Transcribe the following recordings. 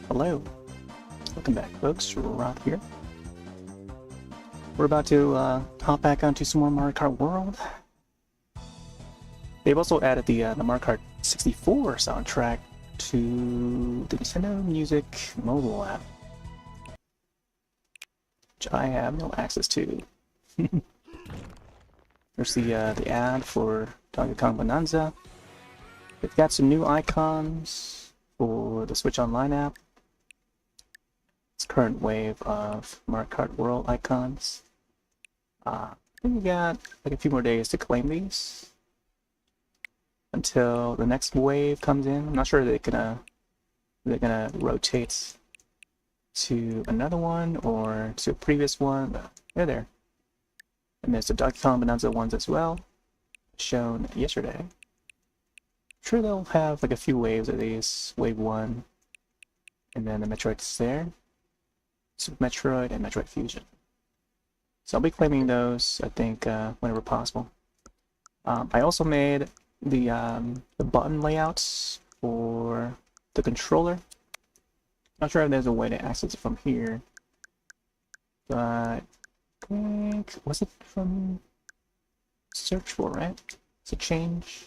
Hello, welcome back folks, Roth here. We're about to hop back onto some more Mario Kart World. They've also added the Mario Kart 64 soundtrack to the Nintendo Music mobile app, which I have no access to. There's the ad for Donkey Kong Bonanza. They've got some new icons for the Switch Online app. It's current wave of Mario Kart World icons. I think we got like a few more days to claim these until the next wave comes in. I'm not sure they're gonna rotate to another one or to a previous one, but they're there. And there's the Donkey Kong Bonanza ones as well, shown yesterday. I'm sure they'll have like a few waves of these. Wave 1, and then the Metroid's there. Super Metroid and Metroid Fusion. So I'll be claiming those, I think, whenever possible. I also made the button layouts for the controller. Not sure if there's a way to access it from here, but I think, was it from searchable, right? It's a change.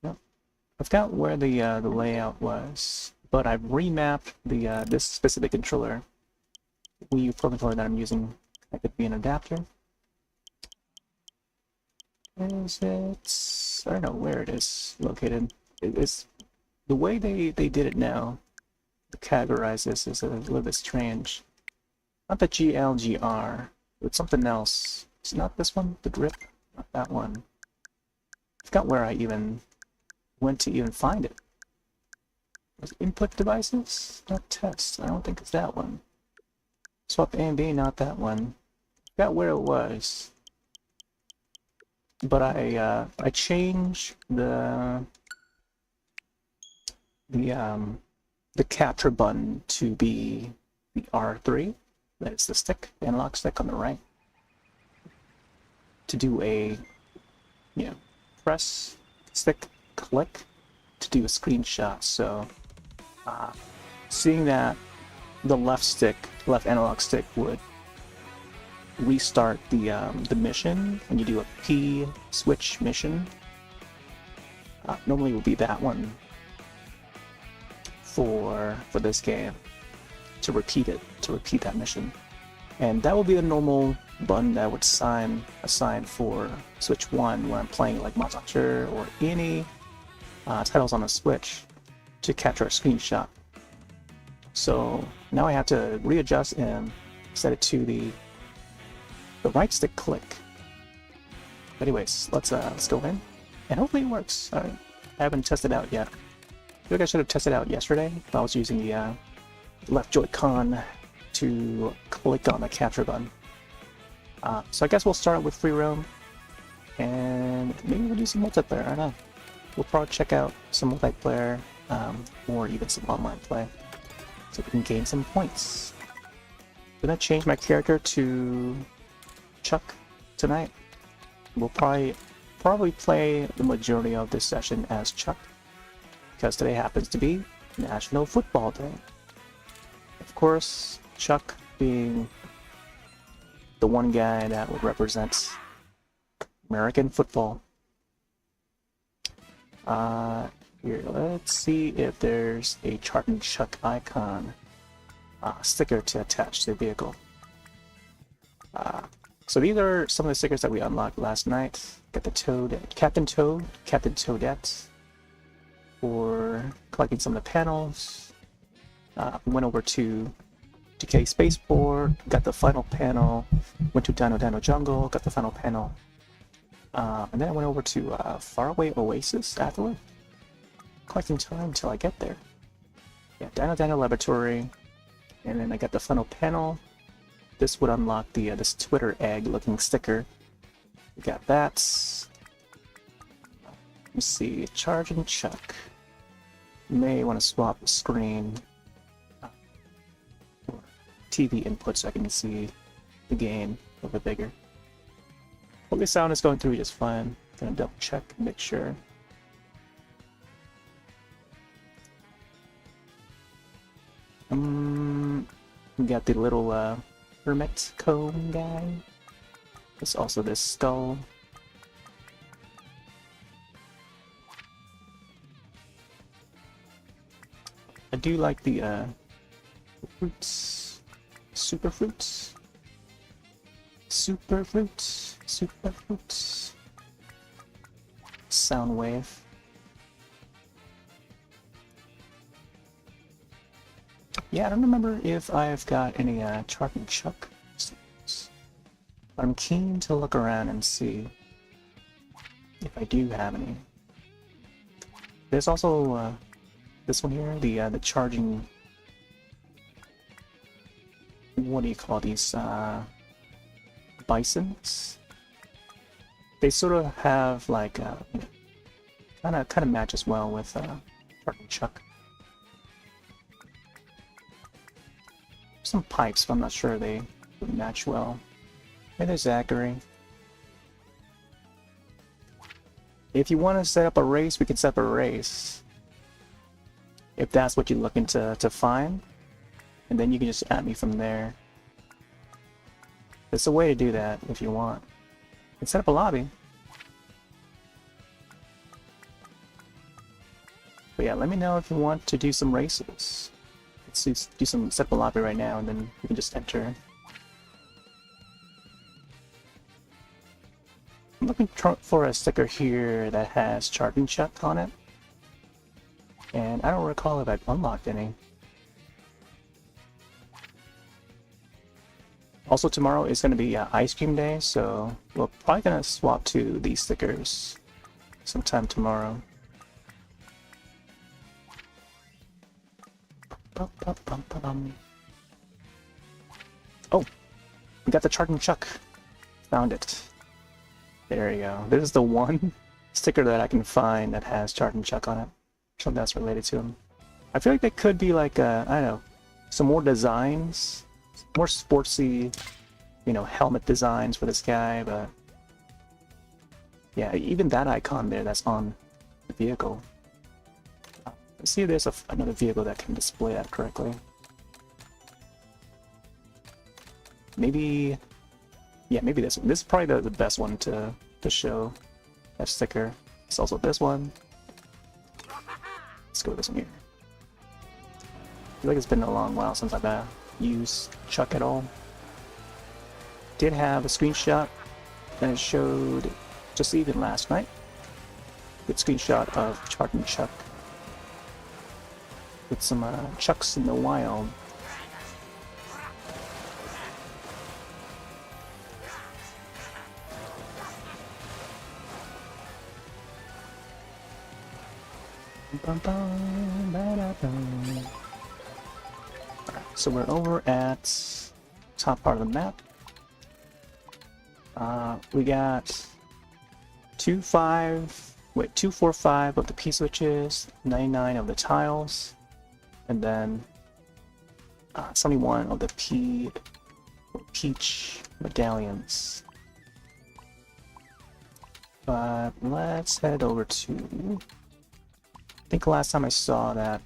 Yep. I forgot where the layout was, but I've remapped the this specific controller, Wii U Pro controller that I'm using, connected via an adapter. Is it? I don't know where it is located. It's the way they did it now. To categorize this is a little bit strange. Not the GLGR, it's something else. It's not this one, the grip, not that one. I forgot where I even went to even find it. Was it input devices? Not test. I don't think it's that one. Swap A and B, not that one. I forgot where it was. But I changed the capture button to be the R3. That's the stick, the analog stick on the right. To do a, press, stick, click to do a screenshot. So, seeing that the left analog stick would restart the mission when you do a P switch mission. Normally it would be that one for this game to repeat that mission, and that will be the normal button that I would assign for Switch 1 when I'm playing like Monster Hunter or any titles on the Switch to capture a screenshot. So now I have to readjust and set it to the right stick click. But anyways, let's go in, and hopefully it works. I haven't tested it out yet. I feel like I should have tested it out yesterday if I was using the left Joy-Con to click on the capture button. So I guess we'll start with free roam, and maybe we'll do some multiplayer. I don't know. We'll probably check out some multiplayer or even some online play, so we can gain some points. I'm gonna change my character to Chuck tonight. We'll probably play the majority of this session as Chuck, because today happens to be National Football Day. Of course, Chuck being the one guy that would represent American football. Here, let's see if there's a Chargin Chuck icon sticker to attach to the vehicle. So these are some of the stickers that we unlocked last night. Got the Toad, Captain Toad, Captain Toadette for collecting some of the panels. Went over to Decay Spaceport, got the final panel. Went to Dino Jungle, got the final panel. And then I went over to Faraway Oasis afterward. Collecting time until I get there. Yeah, Dino Laboratory, and then I got the final panel. This would unlock the this Twitter egg looking sticker. We got that. Let's see, Chargin Chuck. You may want to swap the screen or TV input so I can see the game a little bit bigger. Hopefully the sound is going through just fine. Gonna double check and make sure. We got the little hermit cone guy. There's also this skull. I do like the fruits. Super fruits. Super fruits. Super fruits. Sound wave. Yeah, I don't remember if I've got any Chargin Chuck stickers. But I'm keen to look around and see if I do have any. There's also this one here, the charging. What do you call these? Bisons. They sort of have like kind of matches well with Chargin Chuck. Some pipes, but I'm not sure they would match well. Hey, there's Zachary. If you want to set up a race, we can set up a race. If that's what you're looking to find. And then you can just add me from there. There's a way to do that if you want. You can set up a lobby. But yeah, let me know if you want to do some races. Let's do some set up a lobby right now, and then you can just enter. I'm looking for a sticker here that has Chargin Chuck on it. And I don't recall if I've unlocked any. Also, tomorrow is going to be ice cream day, so we're probably going to swap to these stickers sometime tomorrow. Oh, we got the Chargin Chuck. Found it. There you go. This is the one sticker that I can find that has Chargin Chuck on it. Something that's related to him. I feel like they could be like, I don't know, some more designs, more sportsy, you know, helmet designs for this guy, but yeah, even that icon there that's on the vehicle. Let's see if there's another vehicle that can display that correctly. Maybe, yeah, maybe this one. This is probably the best one to show that sticker. It's also this one. Let's go with this one here. I feel like it's been a long while since I've used Chuck at all. Did have a screenshot that it showed just even last night. Good screenshot of Chargin Chuck with some Chucks in the wild. So we're over at top part of the map. We got 245 of the P switches, 99 of the tiles, and then 71 of the peach medallions. But let's head over to, I think last time I saw that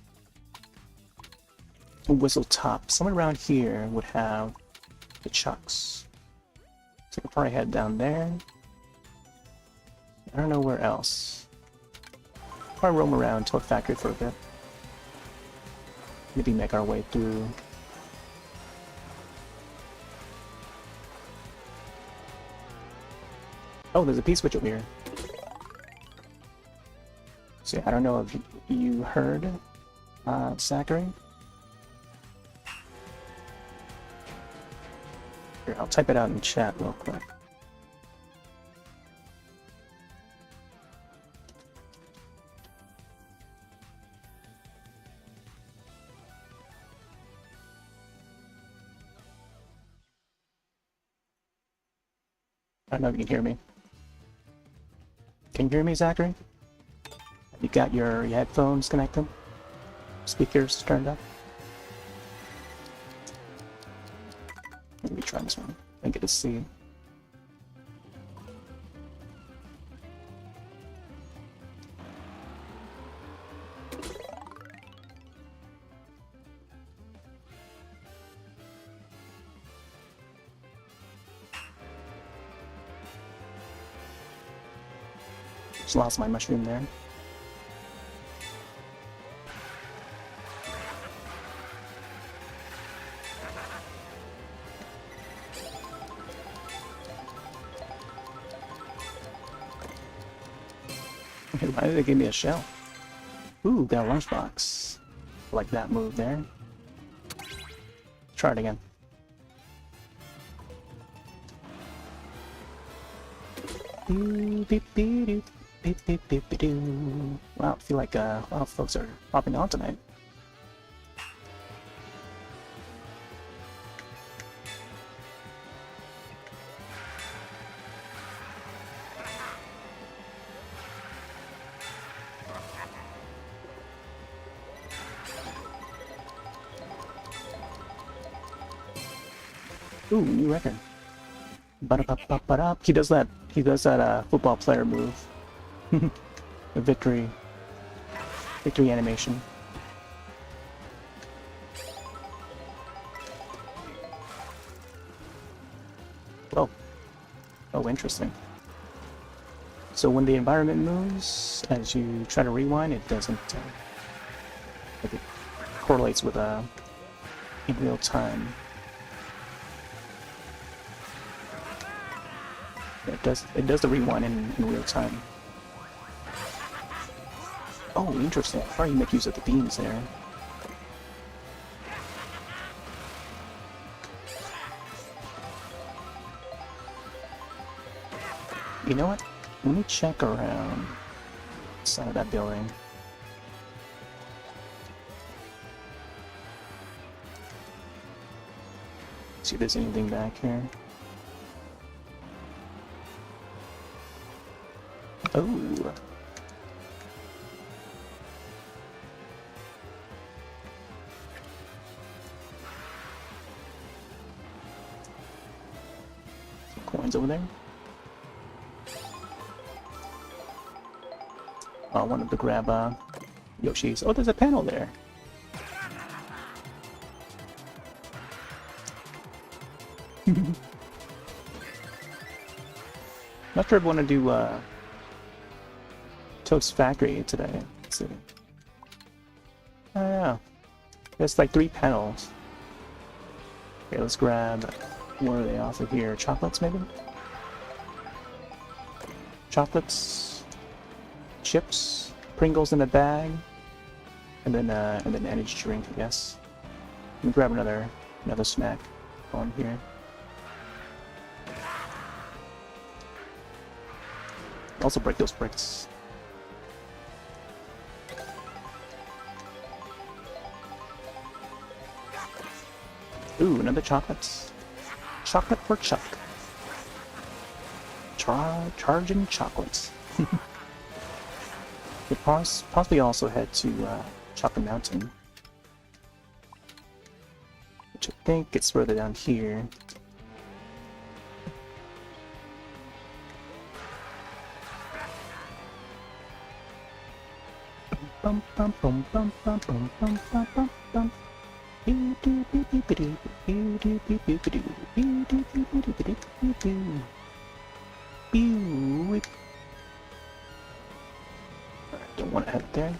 Whistle Top, somewhere around here would have the Chucks. So I can probably head down there. I don't know where else. Probably roam around Toy Factory for a bit. Maybe make our way through. Oh, there's a P-switch over here. So yeah, I don't know if you heard, Zachary. Here, I'll type it out in chat real quick. I don't know if you can hear me. Can you hear me, Zachary? You got your headphones connected? Speakers turned up? Let me try this one. I get to see. Just lost my mushroom there. Why did they give me a shell? Ooh, got a lunchbox. I like that move there. Try it again. Wow, I feel like a lot of folks are popping on tonight. Ooh, new record. Ba-da-ba-ba-ba-da. He does that football player move. The victory animation. Whoa. Oh, interesting. So when the environment moves, as you try to rewind, it doesn't. It correlates with in real time. It does the rewind in real time. Oh, interesting. How do you make use of the beams there? You know what? Let me check around the side of that building. See if there's anything back here. Oh. Some coins over there. Oh, I wanted to grab Yoshi's. Oh, there's a panel there. Not sure if I want to do Toad's Factory today. Let's see. Oh yeah. There's like 3 panels. Okay, let's grab, what are they offered here? Chocolates maybe? Chocolates, chips, Pringles in a bag, and then energy drink, I guess. Let me grab another snack on here. Also break those bricks. Ooh, another chocolates. Chocolate for Chuck. Chargin chocolates. We'll possibly also head to Chocolate Mountain, which I think it's further down here. Bum bum bum bum bum bum bum bum bum bum. Don't want to head there.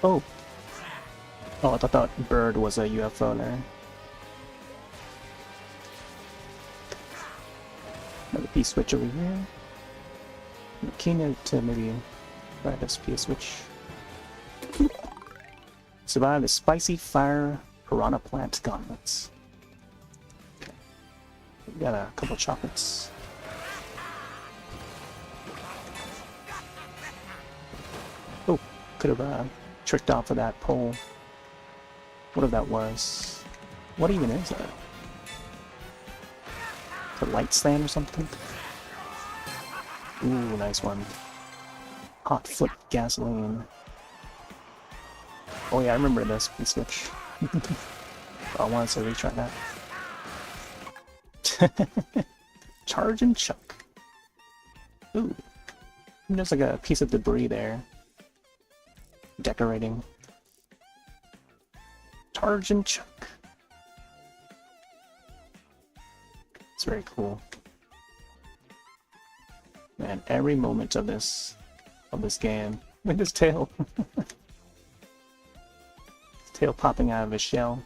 Oh. Oh, I thought that bird was a UFO there. Another P-switch over here. Keen to maybe try this P-switch. Survive the spicy fire piranha plant gauntlets. Okay. We got a couple chocolates. Oh, could have tricked off of that pole. What if that was? What even is that? A light stand or something? Ooh, nice one. Hot foot gasoline. Oh yeah, I remember this. Switch. I wanted to retry that. Chargin Chuck. Ooh. There's like a piece of debris there. Decorating. Chargin Chuck. It's very cool. Man, every moment of this game. Look at his tail. His tail popping out of his shell.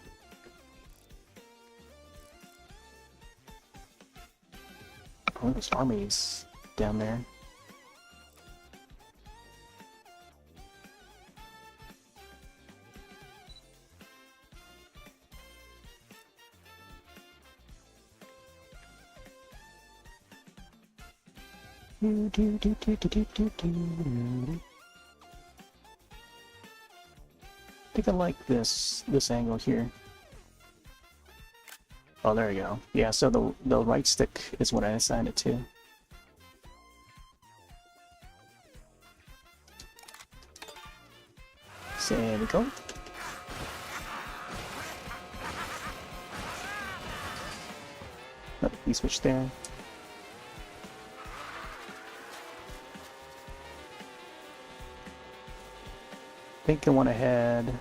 Oh, there's armies down there. I think I like this angle here. Oh, there you go. Yeah, so the right stick is what I assigned it to. So there we go. Another key switch there. I think I want to head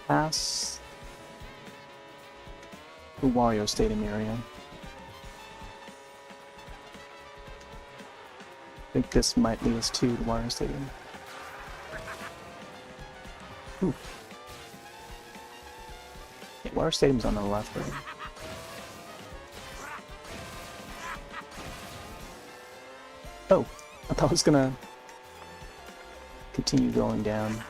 past the Wario Stadium area. I think this might lead us to the Wario Stadium. Ooh. Yeah, Wario Stadium's on the left, right? Oh, I thought I was gonna continue going down.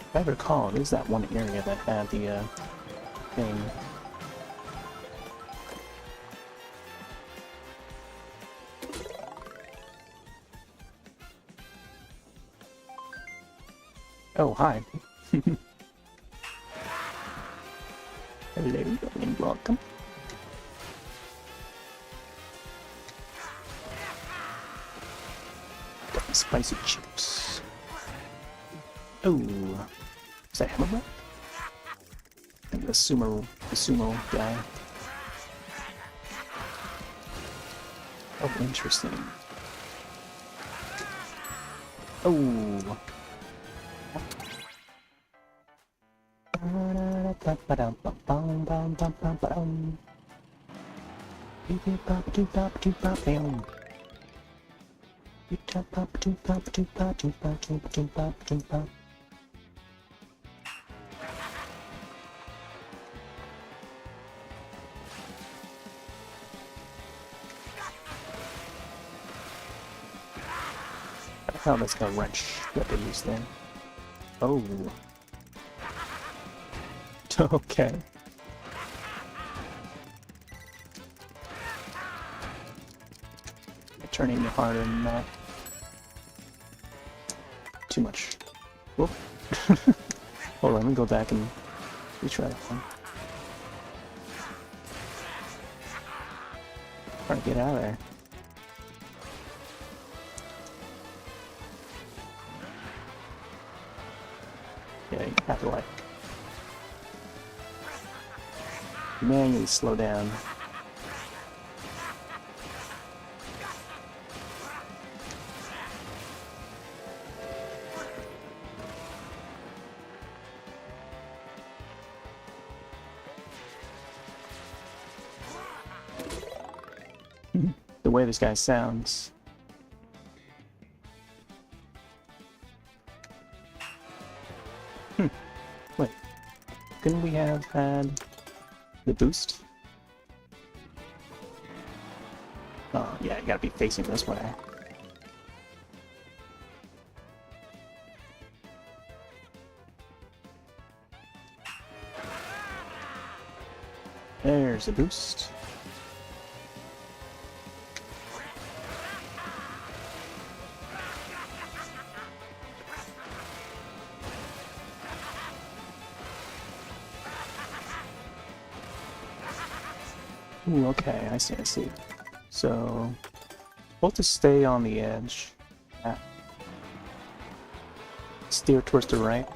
If I recall, there's that one area that had the thing. Oh, hi. Hello and welcome. Got spicy chips. Oh, is that him? I think the sumo guy. Oh, interesting. Oh. Oh, that's the wrench that they use there. Oh. Okay. Turning it harder than that. Too much. Whoop. Hold on, let me go back and retry that one. Trying to get out of there. Yeah, you have to like manually slow down. The way this guy sounds. Wait, couldn't we have had the boost? Oh, yeah, you gotta be facing this way. There's the boost. Ooh, okay, I see. So, supposed to stay on the edge. Ah, Steer towards the right.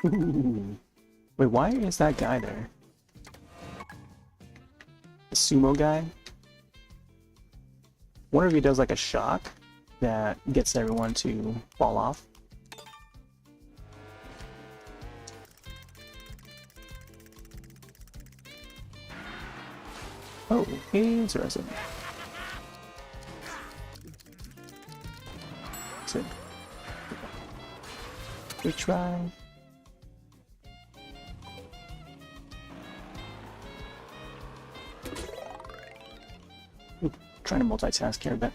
Ooh. Wait, why is that guy there? The sumo guy? Wonder if he does like a shock that gets everyone to fall off. Oh, interesting. So, retry. Ooh, trying to multitask here a bit.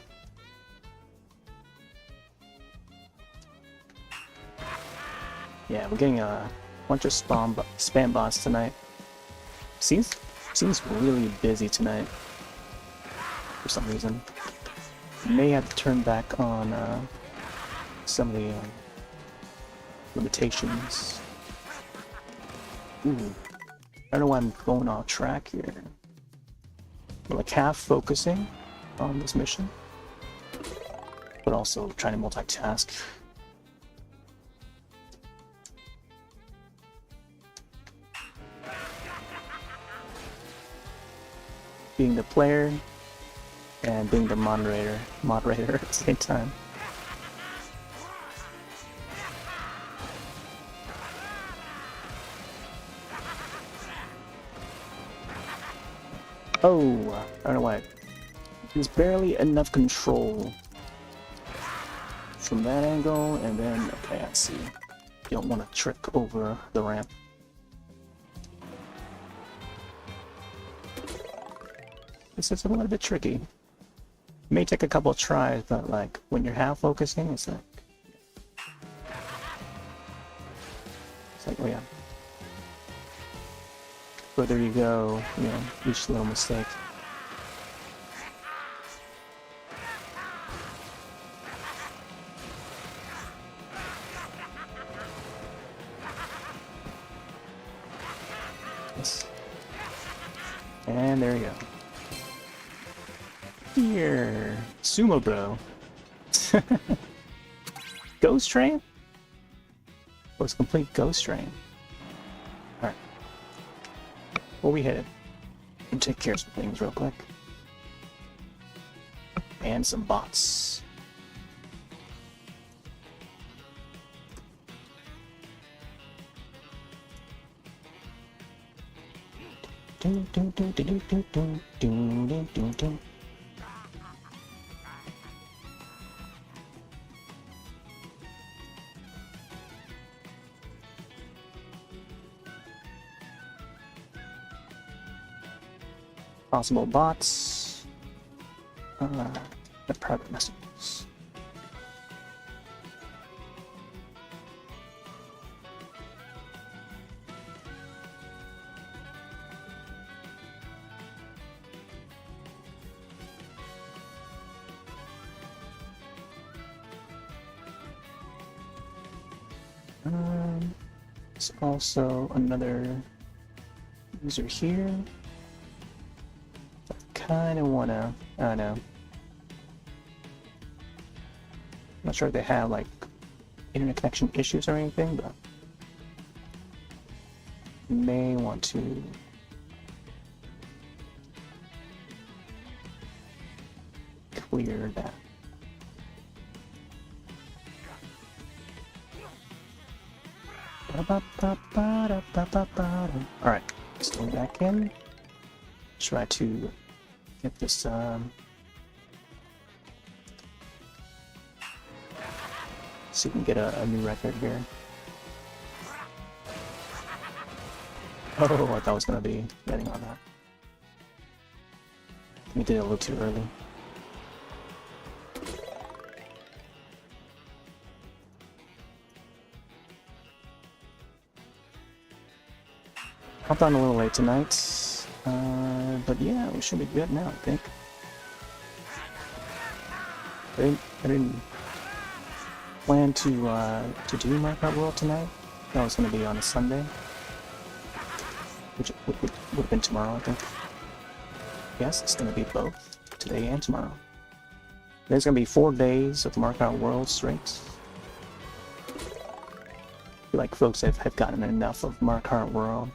Yeah, we're getting a bunch of spam bots tonight. Seems really busy tonight for some reason. May have to turn back on some of the limitations. Ooh, I don't know why I'm going off track here. I'm like half focusing on this mission, but also trying to multitask. Being the player and being the moderator at the same time. Oh, I don't know why. There's barely enough control from that angle, and then, okay, I see. You don't want to trick over the ramp. This is a little bit tricky. It may take a couple of tries, but like when you're half focusing, it's like, oh yeah. Further you go, you know, each little mistake. Yes. And there you go. Here, Sumo Bro. Ghost Train? Oh, it's complete Ghost Train. Alright. Well, we hit it. And take care of some things real quick. And some bots. Possible bots. The private messages. There's also another user here. Kind of wanna, I don't know. I'm not sure if they have like internet connection issues or anything, but may want to clear that. Alright, let's go back in. Try to get this see if we can get a new record here. Oh, I thought I was gonna be betting on that. We did it a little too early. Hopped on a little late tonight, but yeah, we should be good now, I think. I didn't plan to do my Kart World tonight. That was going to be on a Sunday, which would have been tomorrow, I think. Yes, it's going to be both, today and tomorrow. There's going to be 4 days of Mario Kart World straight. I feel like folks have gotten enough of Mario Kart World.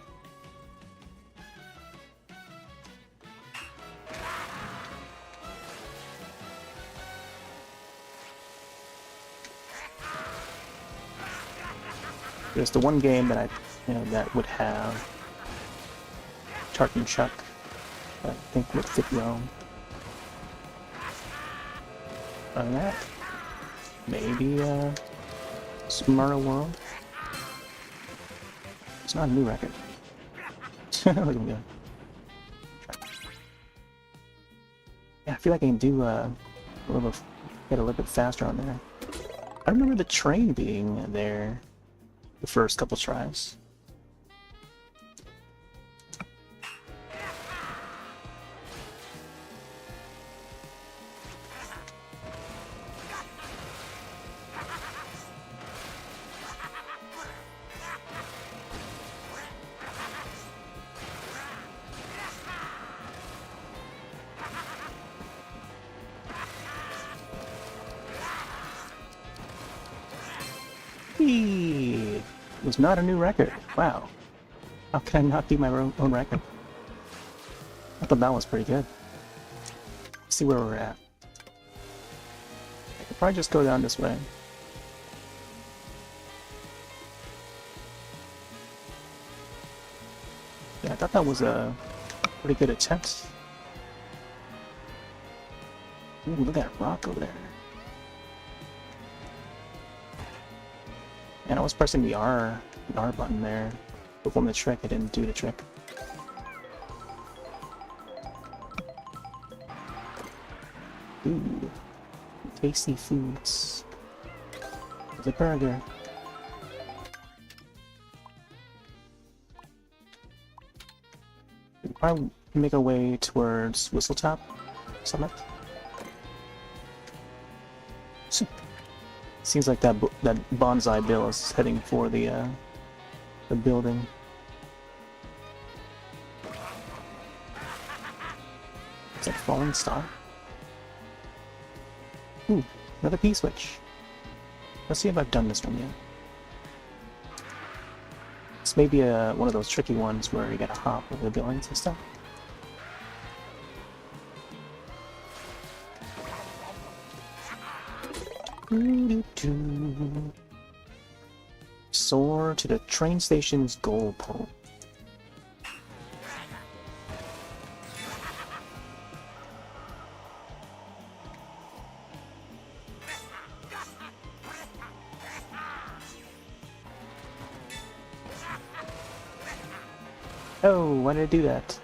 There's the one game that that would have Chargin Chuck, I think would fit well. Other than that, maybe Super Mario World. It's not a new record. Look at me go. Yeah, I feel like I can do get a little bit faster on there. I remember the train being there the first couple tries. It was not a new record. Wow. How can I not beat my own record? I thought that was pretty good. Let's see where we're at. I could probably just go down this way. Yeah, I thought that was a pretty good attempt. Ooh, look at that rock over there. And I was pressing the R button there to perform the trick. I didn't do the trick. Ooh, tasty foods. There's a burger. We'll probably make our way towards Whistletop Summit. Seems like that bonsai Bill is heading for the building. Is that falling star? Ooh, another P-switch. Let's see if I've done this one yet. This may be one of those tricky ones where you gotta hop over the buildings and stuff. Soar to the train station's goal pole. Oh, why did I do that?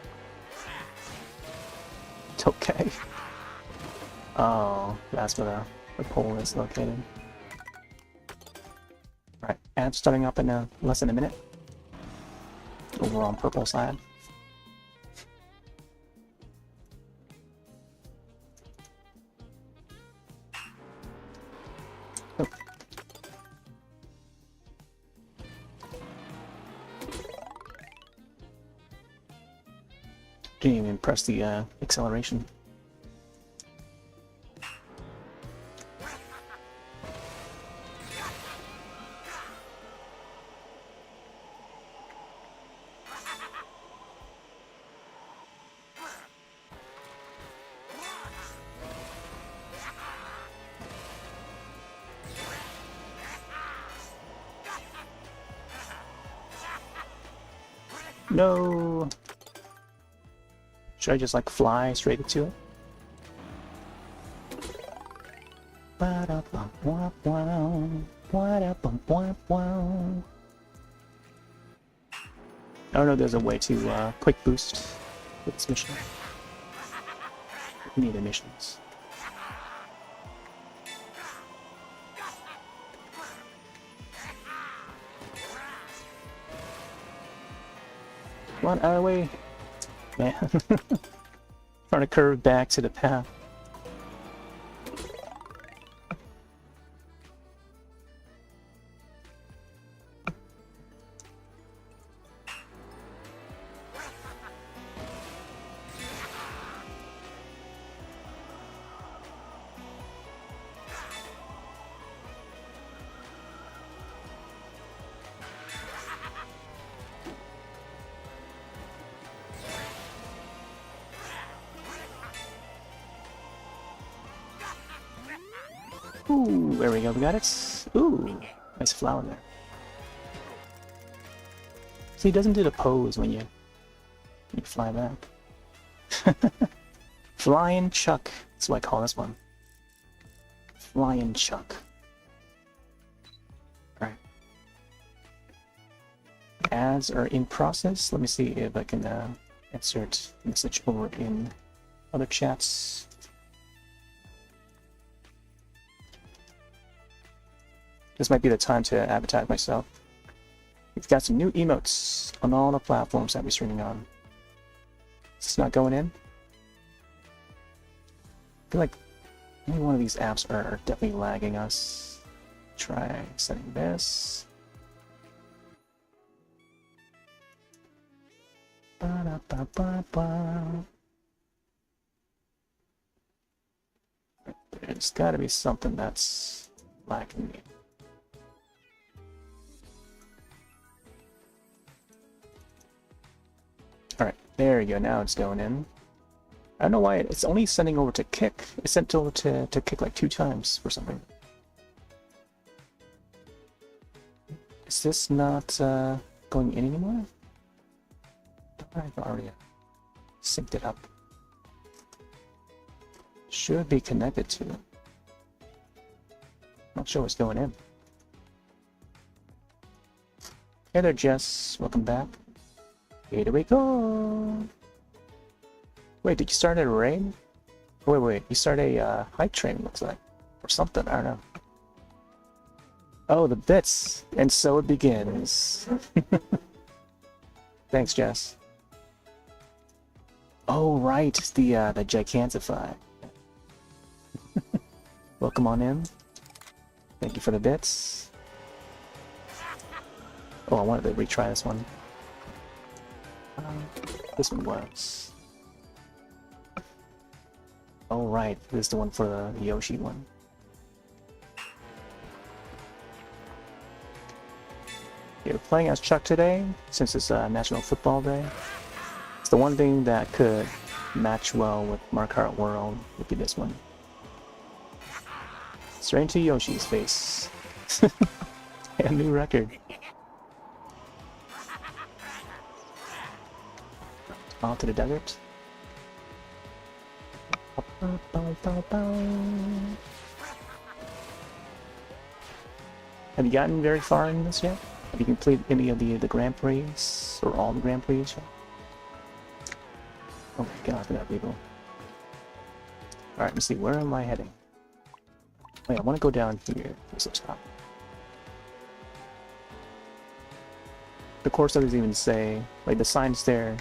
It's okay. Oh, that's where the pole is located. Right, ad starting up in less than a minute. Over on purple side. Oh. Didn't even press the acceleration. No! Should I just like fly straight into it? I don't know if there's a way to quick boost with this mission. We need emissions. Come on, out of the way. Man. Trying to curve back to the path. Ooh, there we go, we got it. Ooh, nice flower there. See, it doesn't do the pose when you fly back. Flying Chuck, that's what I call this one. Flying Chuck. Alright. Ads are in process. Let me see if I can insert message over in other chats. This might be the time to advertise myself. We've got some new emotes on all the platforms that we're streaming on. It's not going in. I feel like any one of these apps are definitely lagging us. Try setting this. There's got to be something that's lacking me. Alright, there you go, now it's going in. I don't know why it's only sending over to Kick. It sent over to Kick like 2 times for something. Is this not going in anymore? I've already synced it up. Should be connected to it. Not sure what's going in. Hey there, Jess. Welcome back. Here we go. Wait, did you start a raid? Wait, you start a hype train, looks like. Or something, I don't know. Oh, the bits! And so it begins. Thanks, Jess. Oh, right, the Gigantify. Welcome on in. Thank you for the bits. Oh, I wanted to retry this one. This one was. Oh right, this is the one for the Yoshi one. You're playing as Chuck today, since it's National Football Day. It's the one thing that could match well with Mario Kart World would be this one. Straight into Yoshi's face. A new record. Off to the desert. Have you gotten very far in this yet? Have you completed any of the Grand Prix or all the Grand Prix yet? Oh my god, look at that people. Alright, let's see, where am I heading? Wait, I want to go down here. So stop. The course doesn't even say, like the signs there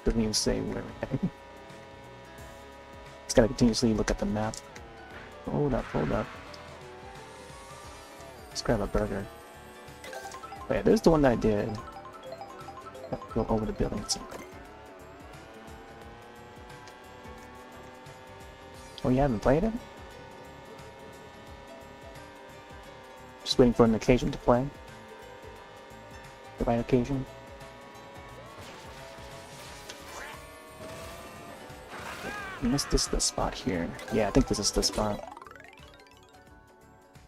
doesn't even say where we're heading. Just gotta continuously look at the map. Hold up, hold up. Let's grab a burger. Wait, there's the one that I did. Go over the building and something. Oh, you haven't played it? Just waiting for an occasion to play. The right occasion. Unless this is the spot here. Yeah, I think this is the spot.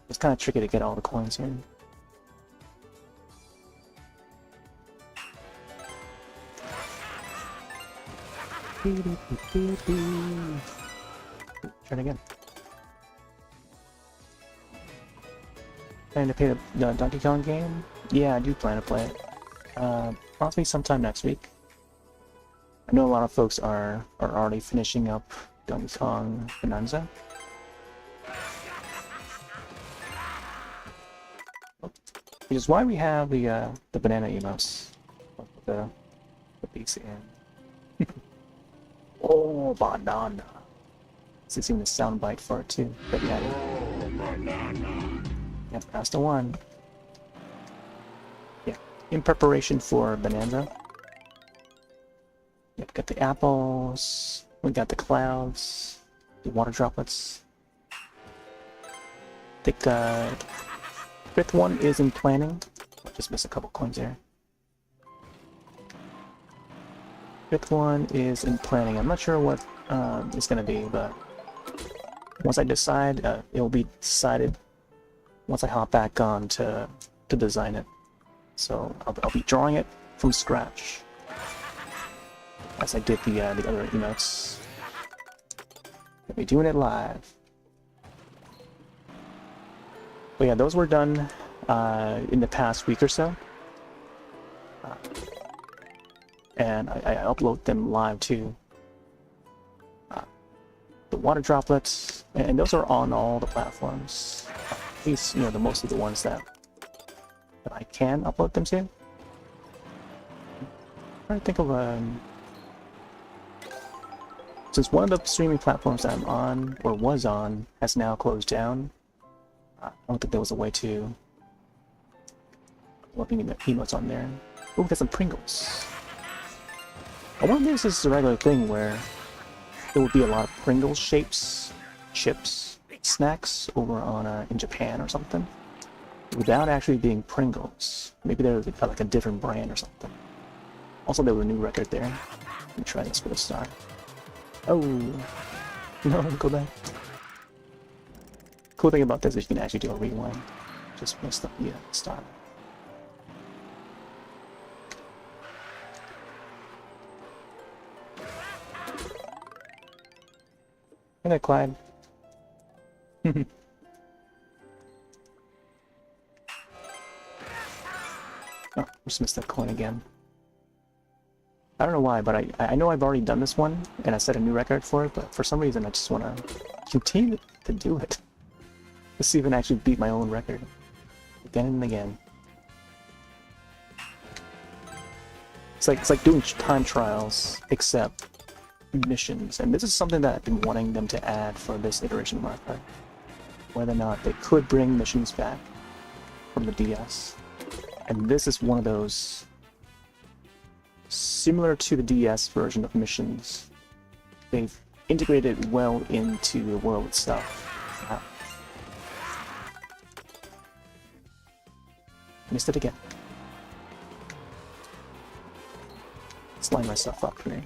It's kind of tricky to get all the coins here. Try it again. Planning to play the Donkey Kong game? Yeah, I do plan to play it. Possibly sometime next week. I know a lot of folks are already finishing up Donkey Kong Bonanza. Which is why we have the banana emotes. The piece in. Oh, banana. This is even a soundbite for it too. But yeah. Yep, that's the one. Yeah, in preparation for Bonanza. Yep, got the apples. We got the clouds. The water droplets. I think fifth one is in planning. I just missed a couple coins there. Fifth one is in planning. I'm not sure what it's gonna be, but once I decide, it will be decided once I hop back on to design it. So I'll be drawing it from scratch, as I did the other emotes. I'll be doing it live. But yeah, those were done in the past week or so. And I upload them live too. The water droplets, and those are on all the platforms. At least, you know, most of the ones that I can upload them to. I'm trying to think of since one of the streaming platforms that I'm on, or was on, has now closed down. I don't think there was a way to upload any emotes on there. Oh, we got some Pringles. I wonder if this is a regular thing where there would be a lot of Pringles shapes, chips, snacks over on in Japan or something, without actually being Pringles. Maybe they're like a different brand or something. Also, there was a new record there. Let me try this for the start. Oh, no, go back. Cool thing about this is you can actually do a rewind. Just messed up the start. Hey there, Clyde. Oh, just missed that coin again. I don't know why, but I know I've already done this one, and I set a new record for it, but for some reason I just want to continue to do it. Let's see if I can actually beat my own record. Again and again. It's like doing time trials, except missions, and this is something that I've been wanting them to add for this iteration of Mario Kart. Whether or not they could bring missions back from the DS. And this is one of those similar to the DS version of missions. They've integrated it well into the world itself. Wow. Missed it again. Let's line myself up here.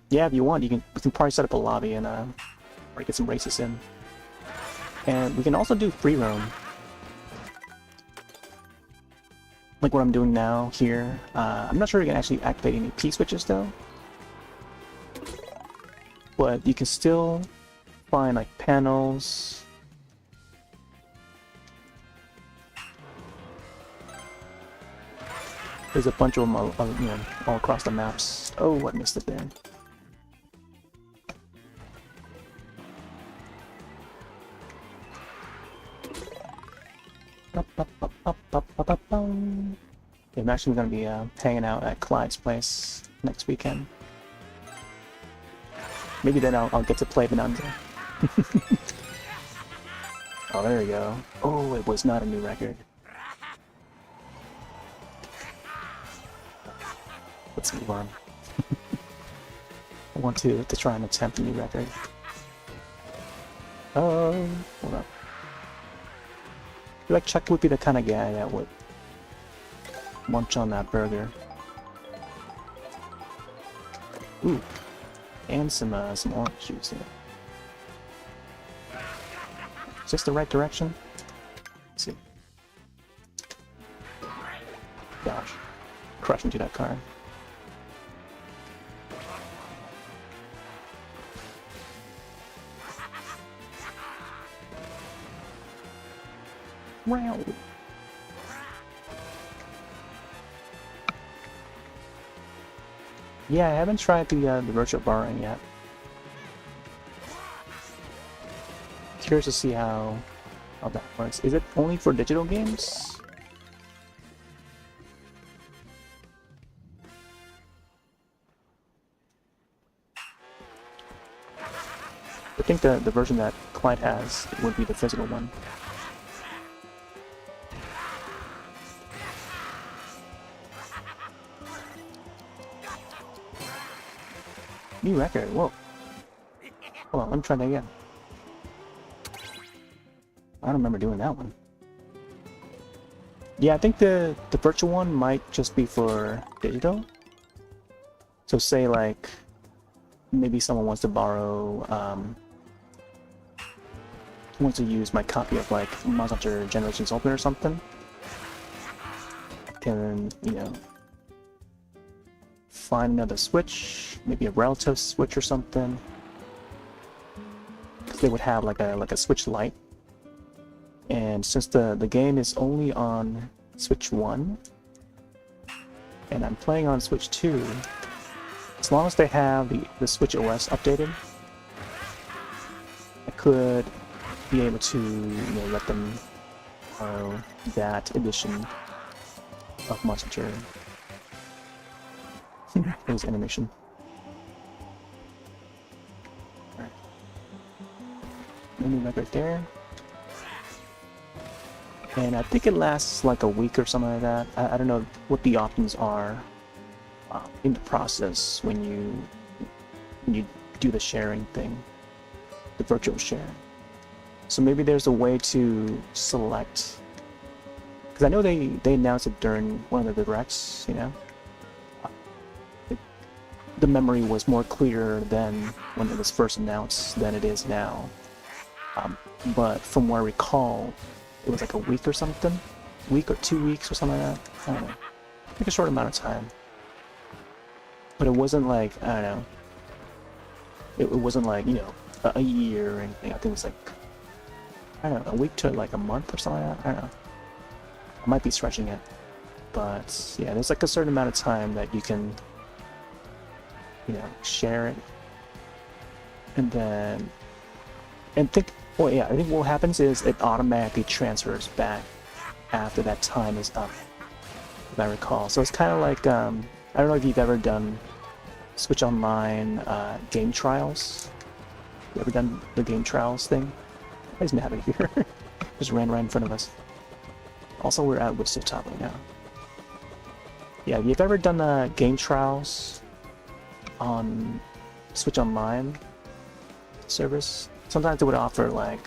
Yeah, if you want, we can probably set up a lobby and or get some races in. And we can also do free roam. Like what I'm doing now here. I'm not sure you can actually activate any P switches though. But you can still find like panels. There's a bunch of them all across the maps. Oh, I missed it there. I'm actually going to be hanging out at Clyde's place next weekend. Maybe then I'll get to play Bonanza. Oh, there we go. Oh, it was not a new record. Let's move on. I want to try and attempt a new record. Oh, hold up. I feel like Chuck would be the kind of guy that would munch on that burger. Ooh, and some orange juice in it. Is this the right direction? Let's see. Gosh, crash into that car. Wow. Yeah, I haven't tried the virtual borrowing yet. Curious to see how that works. Is it only for digital games? I think the version that Clyde has would be the physical one. New record, whoa. Hold on, let me try that again. I don't remember doing that one. Yeah, I think the virtual one might just be for digital. So say like, maybe someone wants to borrow want to use my copy of like Monster Hunter Generations Ultimate or something, I can, you know, find another Switch, maybe a relative Switch or something. Because they would have like a Switch Lite. And since the game is only on Switch 1, and I'm playing on Switch 2, as long as they have the Switch OS updated, I could be able to, you know, let them borrow that edition of Monster Hunter. There's animation. Alright. Menu right there. And I think it lasts like a week or something like that. I don't know what the options are in the process when you do the sharing thing, the virtual share. So maybe there's a way to select, because I know they announced it during one of the directs, you know. The memory was more clear than when it was first announced than it is now. But from what I recall, it was like a week or something, week or 2 weeks or something like that. I don't know, like a short amount of time. But it wasn't like, I don't know, it wasn't like, you know, a year or anything. I think it was like, I don't know, a week to like a month or something like that. I don't know. I might be stretching it, but yeah, there's like a certain amount of time that you can, you know, share it, and then, well, yeah, I think what happens is it automatically transfers back after that time is up, if I recall. So it's kind of like, I don't know if you've ever done Switch Online game trials. You ever done the game trials thing? Why isn't it happening here? Just ran right in front of us. Also, we're at Whistle Top right now. Yeah, if you've ever done game trials on Switch Online service, sometimes they would offer like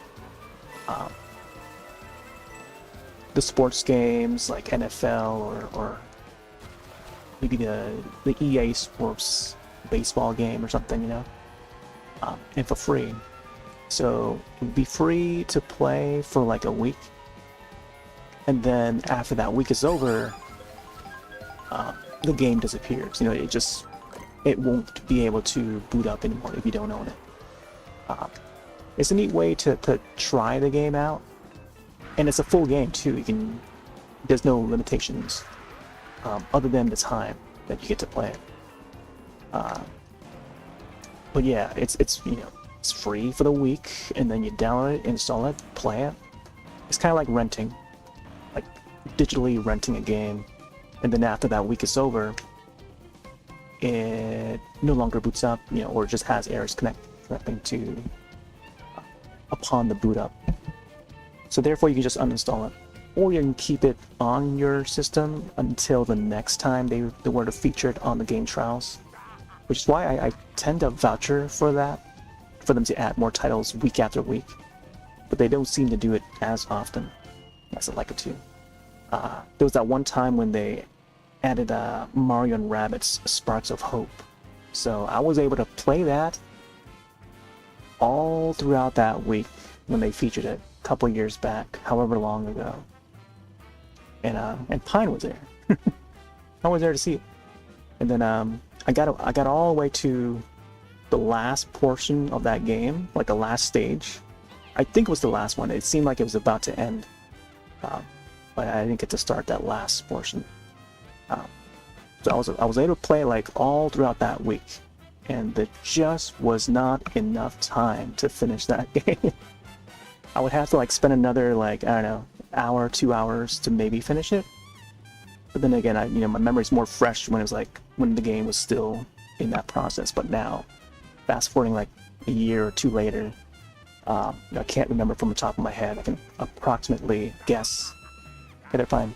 the sports games like NFL or maybe the EA Sports baseball game or something, you know, and for free. So it would be free to play for like a week, and then after that week is over, the game disappears. You know, it won't be able to boot up anymore if you don't own it. It's a neat way to try the game out, and it's a full game too. There's no limitations other than the time that you get to play it. But yeah, it's you know, it's free for the week, and then you download it, install it, play it. It's kind of like renting, like digitally renting a game, and then after that week is over, it no longer boots up, you know, or just has errors connecting to upon the boot up. So therefore, you can just uninstall it, or you can keep it on your system until the next time they were to feature it on the game trials, which is why I tend to voucher for that, for them to add more titles week after week, but they don't seem to do it as often as I'd like it to. There was that one time when they added Mario and Rabbids Sparks of Hope, so I was able to play that all throughout that week when they featured it a couple years back, however long ago. And Pine was there. I was there to see it. And then I got all the way to the last portion of that game, like the last stage. I think it was the last one. It seemed like it was about to end, but I didn't get to start that last portion. So I was able to play like all throughout that week, and there just was not enough time to finish that game. I would have to like spend another, like, I don't know, hour, 2 hours to maybe finish it. But then again, you know, my memory's more fresh when it was like when the game was still in that process. But now, fast forwarding like a year or two later, I can't remember from the top of my head. I can approximately guess. Get it fine.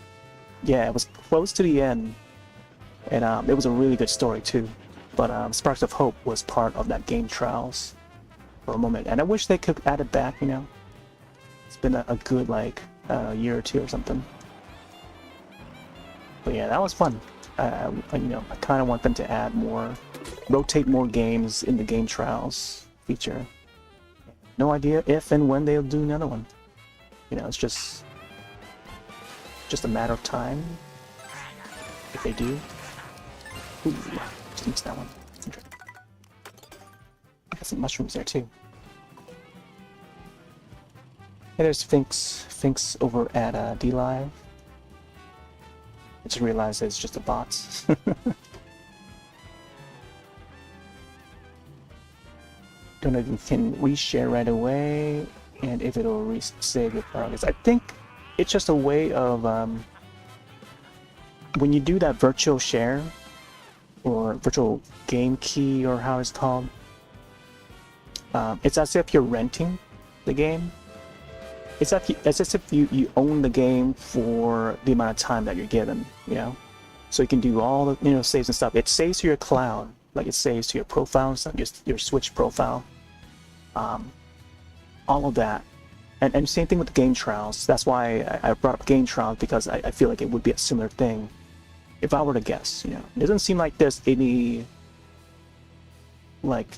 Yeah, it was close to the end, and it was a really good story too. But Sparks of Hope was part of that game trials for a moment, and I wish they could add it back. You know, it's been a good like year or two or something. But yeah, that was fun. You know, I kind of want them to add more, rotate more games in the game trials feature. no idea if and when they'll do another one. You know, it's just a matter of time if they do. Ooh, just missed that one. Got some mushrooms there too. Hey, there's Finks over at DLive. I just realized it's just a bot. Don't know if you can reshare right away, and if it'll save your progress. I think it's just a way of when you do that virtual share or virtual game key or how it's called. It's as if you're renting the game. It's as if you own the game for the amount of time that you're given, you know? So you can do all the, you know, saves and stuff. It saves to your cloud, like it saves to your profile and stuff, your Switch profile. All of that. And same thing with the game trials. That's why I brought up game trials, because I feel like it would be a similar thing. If I were to guess, you know, it doesn't seem like there's any, like,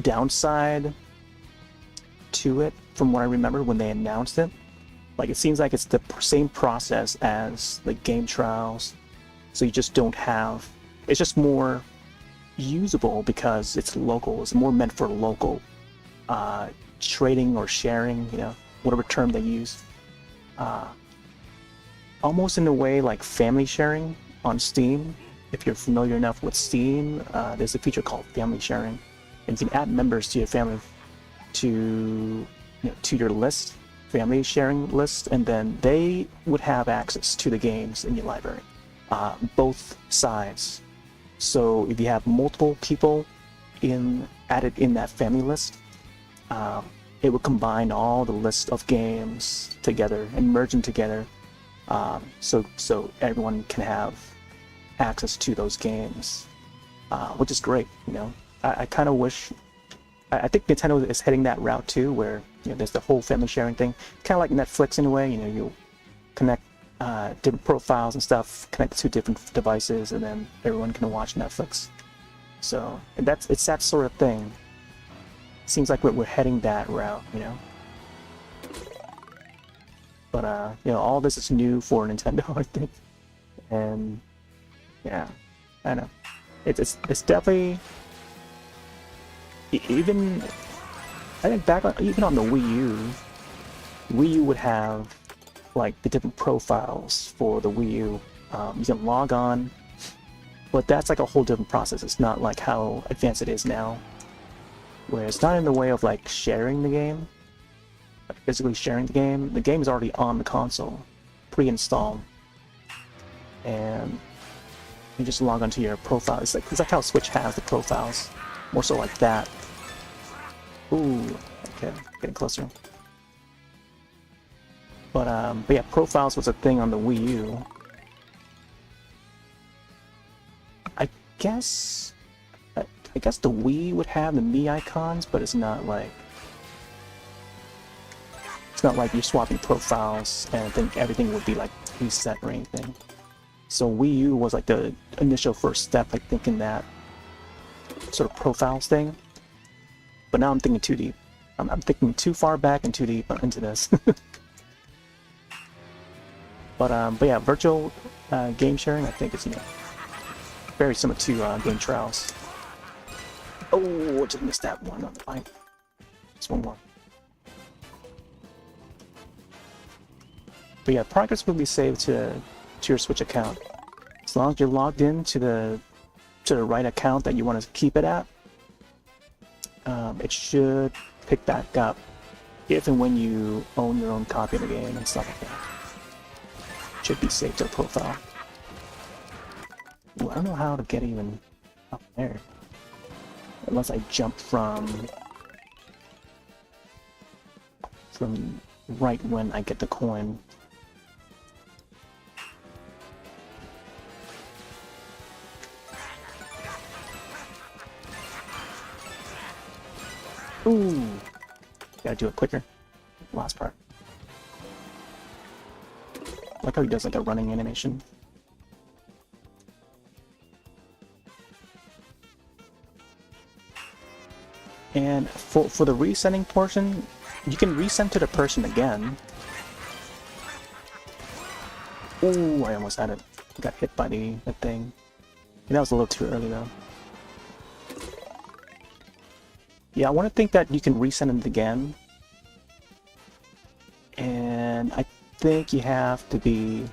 downside to it from what I remember when they announced it. Like, it seems like it's the same process as the game trials, so you just don't have, it's just more usable because it's local. It's more meant for local trading or sharing, you know, whatever term they use. Almost in a way like family sharing on Steam. If you're familiar enough with Steam, there's a feature called family sharing, and you can add members to your family, to, you know, to your list, family sharing list, and then they would have access to the games in your library, both sides. So if you have multiple people added in that family list, it would combine all the list of games together and merge them together, so everyone can have access to those games, which is great. You know, I kind of wish. I think Nintendo is heading that route too, where, you know, there's the whole family sharing thing, kind of like Netflix in a way. You know, you connect different profiles and stuff, connect to different devices, and then everyone can watch Netflix. So it's that sort of thing. Seems like we're heading that route, you know. But you know, all this is new for Nintendo, I think, and yeah, I know it's definitely. Even I think back on, even on the Wii U would have like the different profiles for the Wii U. You can log on, but that's like a whole different process. It's not like how advanced it is now, where it's not in the way of like sharing the game, like physically sharing the game. The game is already on the console, pre-installed, and you just log onto your profile. It's like how Switch has the profiles. More so like that. Ooh, okay, getting closer. But yeah, profiles was a thing on the Wii U. I guess the Wii would have the Mii icons, but it's not like you're swapping profiles and I think everything would be like preset or anything. So Wii U was like the initial first step, I think, in that sort of profiles thing. But now I'm thinking too deep. I'm thinking too far back and too deep into this. But yeah, virtual game sharing, I think, is, you know, very similar to game trials. Oh, I just missed that one on the line. Just one more. But yeah, progress will be saved to your Switch account. As long as you're logged in to the right account that you want to keep it at, it should pick back up if and when you own your own copy of the game and stuff like that. Should be saved to the profile. Ooh, I don't know how to get even up there. Unless I jump from right when I get the coin. Ooh, gotta do it quicker. Last part. I like how he does like a running animation. And for the resending portion, you can resend to the person again. Ooh, I almost had it. Got hit by the thing. That was a little too early though. Yeah, I want to think that you can resend it again. And I think you have to be...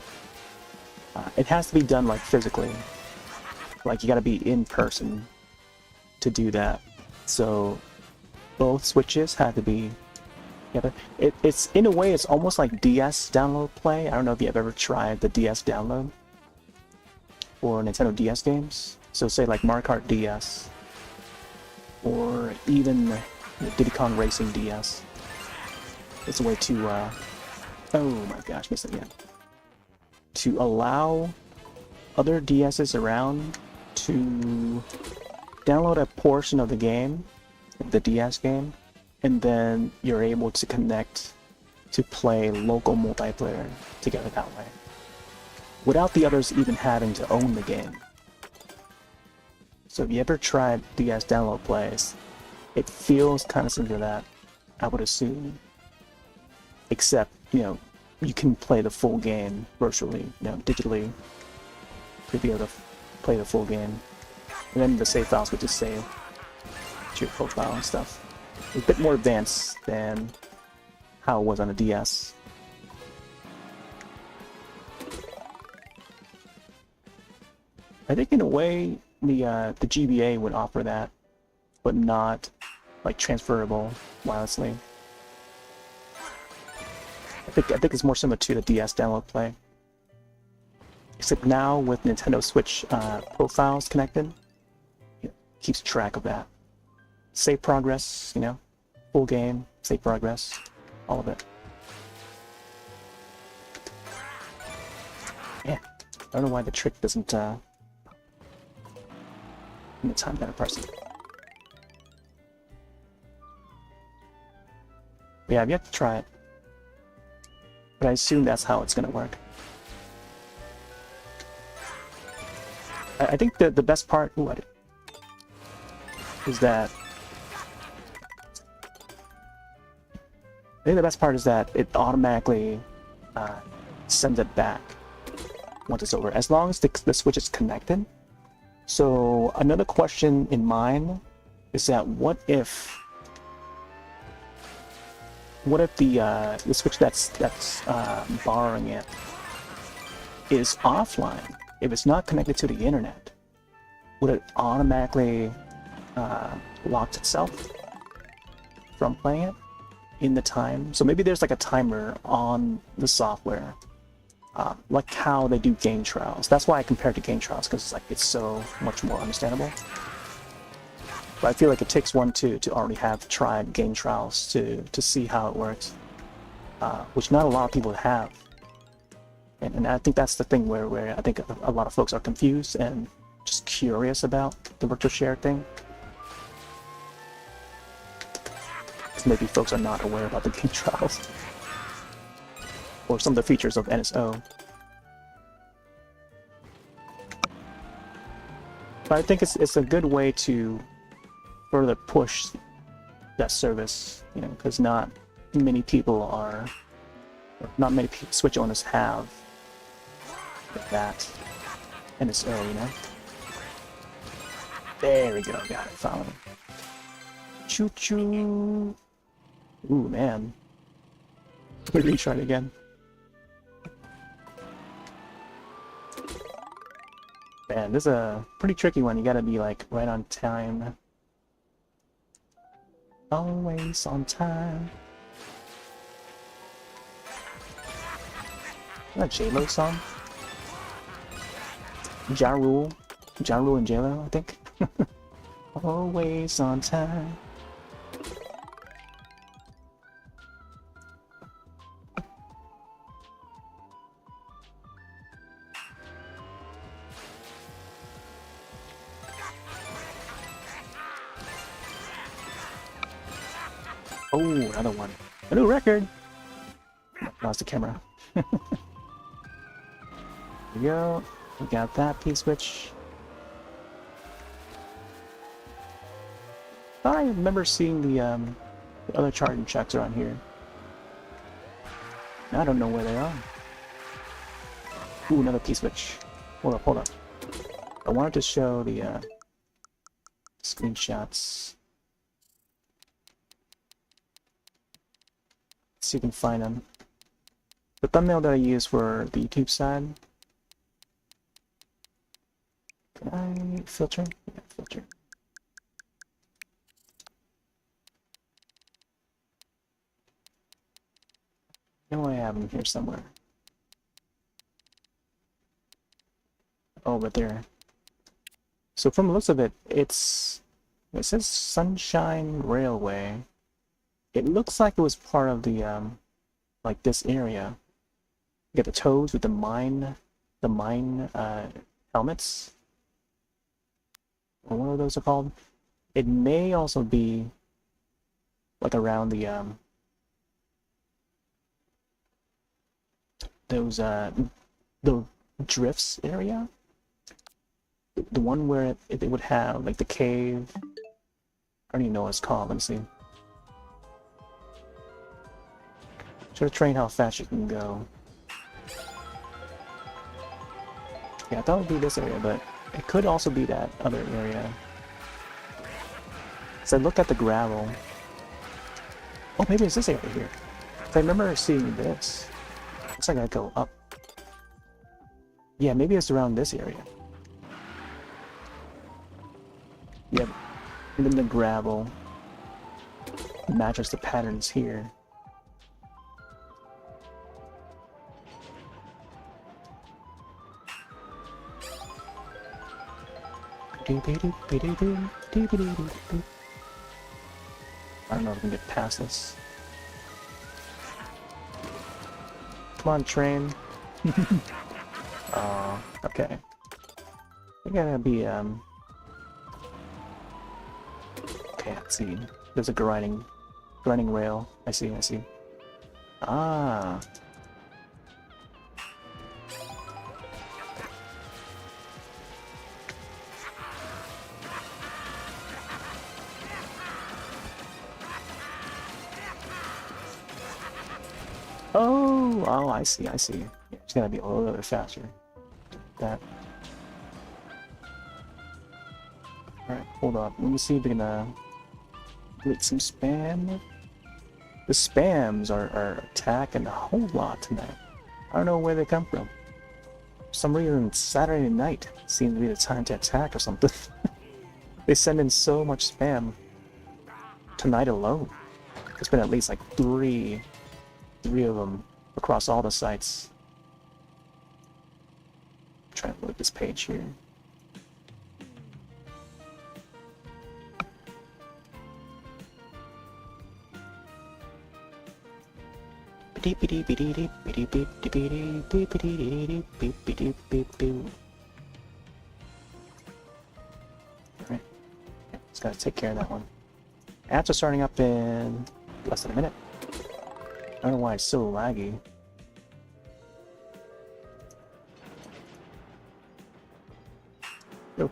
it has to be done like physically. Like you gotta be in person to do that. So both switches have to be together. It's in a way, it's almost like DS download play. I don't know if you've ever tried the DS download for Nintendo DS games. So say like Mario Kart DS or even Diddy Kong Racing DS. It's a way to oh my gosh, missed it again. To allow other DSs around to download a portion of the game, the DS game, and then you're able to connect to play local multiplayer together that way, without the others even having to own the game. So if you ever tried DS download plays, it feels kind of similar to that, I would assume. Except, you know, you can play the full game virtually, you know, digitally, to be able to play the full game. And then the save files would just save to your profile and stuff. It's a bit more advanced than how it was on the DS. I think in a way the GBA would offer that, but not like transferable wirelessly. I think it's more similar to the DS download play. Except now with Nintendo Switch profiles connected, it keeps track of that. Save progress, you know, full game, save progress, all of it. Yeah, I don't know why the trick doesn't in the time that I press it. But yeah, I've yet to try it. But I assume that's how it's gonna work. I think the best part is that it automatically sends it back once it's over, as long as the switch is connected. So another question in mind is that what if the switch that's borrowing it is offline? If it's not connected to the internet, would it automatically lock itself from playing it in the time? So maybe there's like a timer on the software, like how they do game trials. That's why I compared to game trials, because it's so much more understandable. But I feel like it takes one to already have tried game trials to see how it works, which not a lot of people have. And I think that's the thing where I think a lot of folks are confused and just curious about the virtual share thing. Because maybe folks are not aware about the game trials or some of the features of NSO. But I think it's a good way to further push that service, you know, because not many Switch owners have that NSO, you know. There we go, got it, finally. Choo choo. Ooh, man. Let me try it again. Man, this is a pretty tricky one. You gotta be like right on time. Always on time. Is that a J-Lo song? Ja Rule and J-Lo, I think. Always on time. Oh, another one. A new record! Lost the camera. There we go. We got that P-switch. thought I remember seeing the other Chargin checks around here. I don't know where they are. Ooh, another P-switch. Hold up, hold up. I wanted to show the screenshots. Let's see if you can find them. The thumbnail that I use for the YouTube side. Can I filter? Yeah, filter. I know I have them here somewhere. Oh, but there. So from the looks of it, it says Sunshine Railway. It looks like it was part of the like this area. You get the toads with the mine helmets. Or what are those are called? It may also be like around the those the drifts area. The one where it would have like the cave. I don't even know what it's called. Let me see. Try to train how fast you can go. Yeah, I thought it would be this area, but it could also be that other area. So I look at the gravel. Oh, maybe it's this area here. I remember seeing this. Looks like I go up. Yeah, maybe it's around this area. Yep. And then the gravel matches the patterns here. I don't know if we can get past this. Come on, train. Okay. I gotta be, okay, let's see. There's a grinding rail. I see. Ah. Oh, I see. Yeah, it's gonna be a little bit faster. That. Alright, hold up. Let me see if we can get some spam. The spams are attacking a whole lot tonight. I don't know where they come from. For some reason, Saturday night seems to be the time to attack or something. They send in so much spam tonight alone. There's been at least like three of them across all the sites. Try to load this page here. Alright, just gotta take care of that one. Ads are starting up in less than a minute. I don't know why it's so laggy. Go.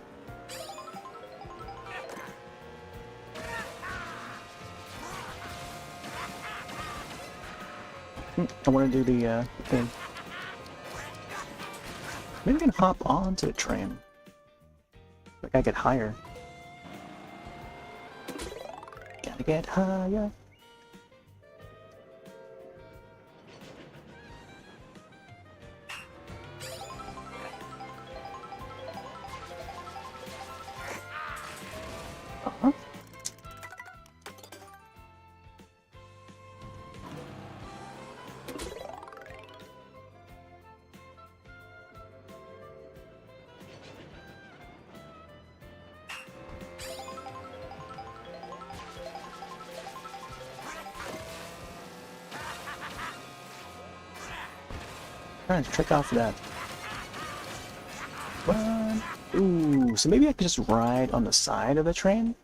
I want to do the thing. Maybe we can hop onto the train. Like I get higher. Gotta get higher. Trying to trick off that. Run. Ooh, so maybe I could just ride on the side of the train?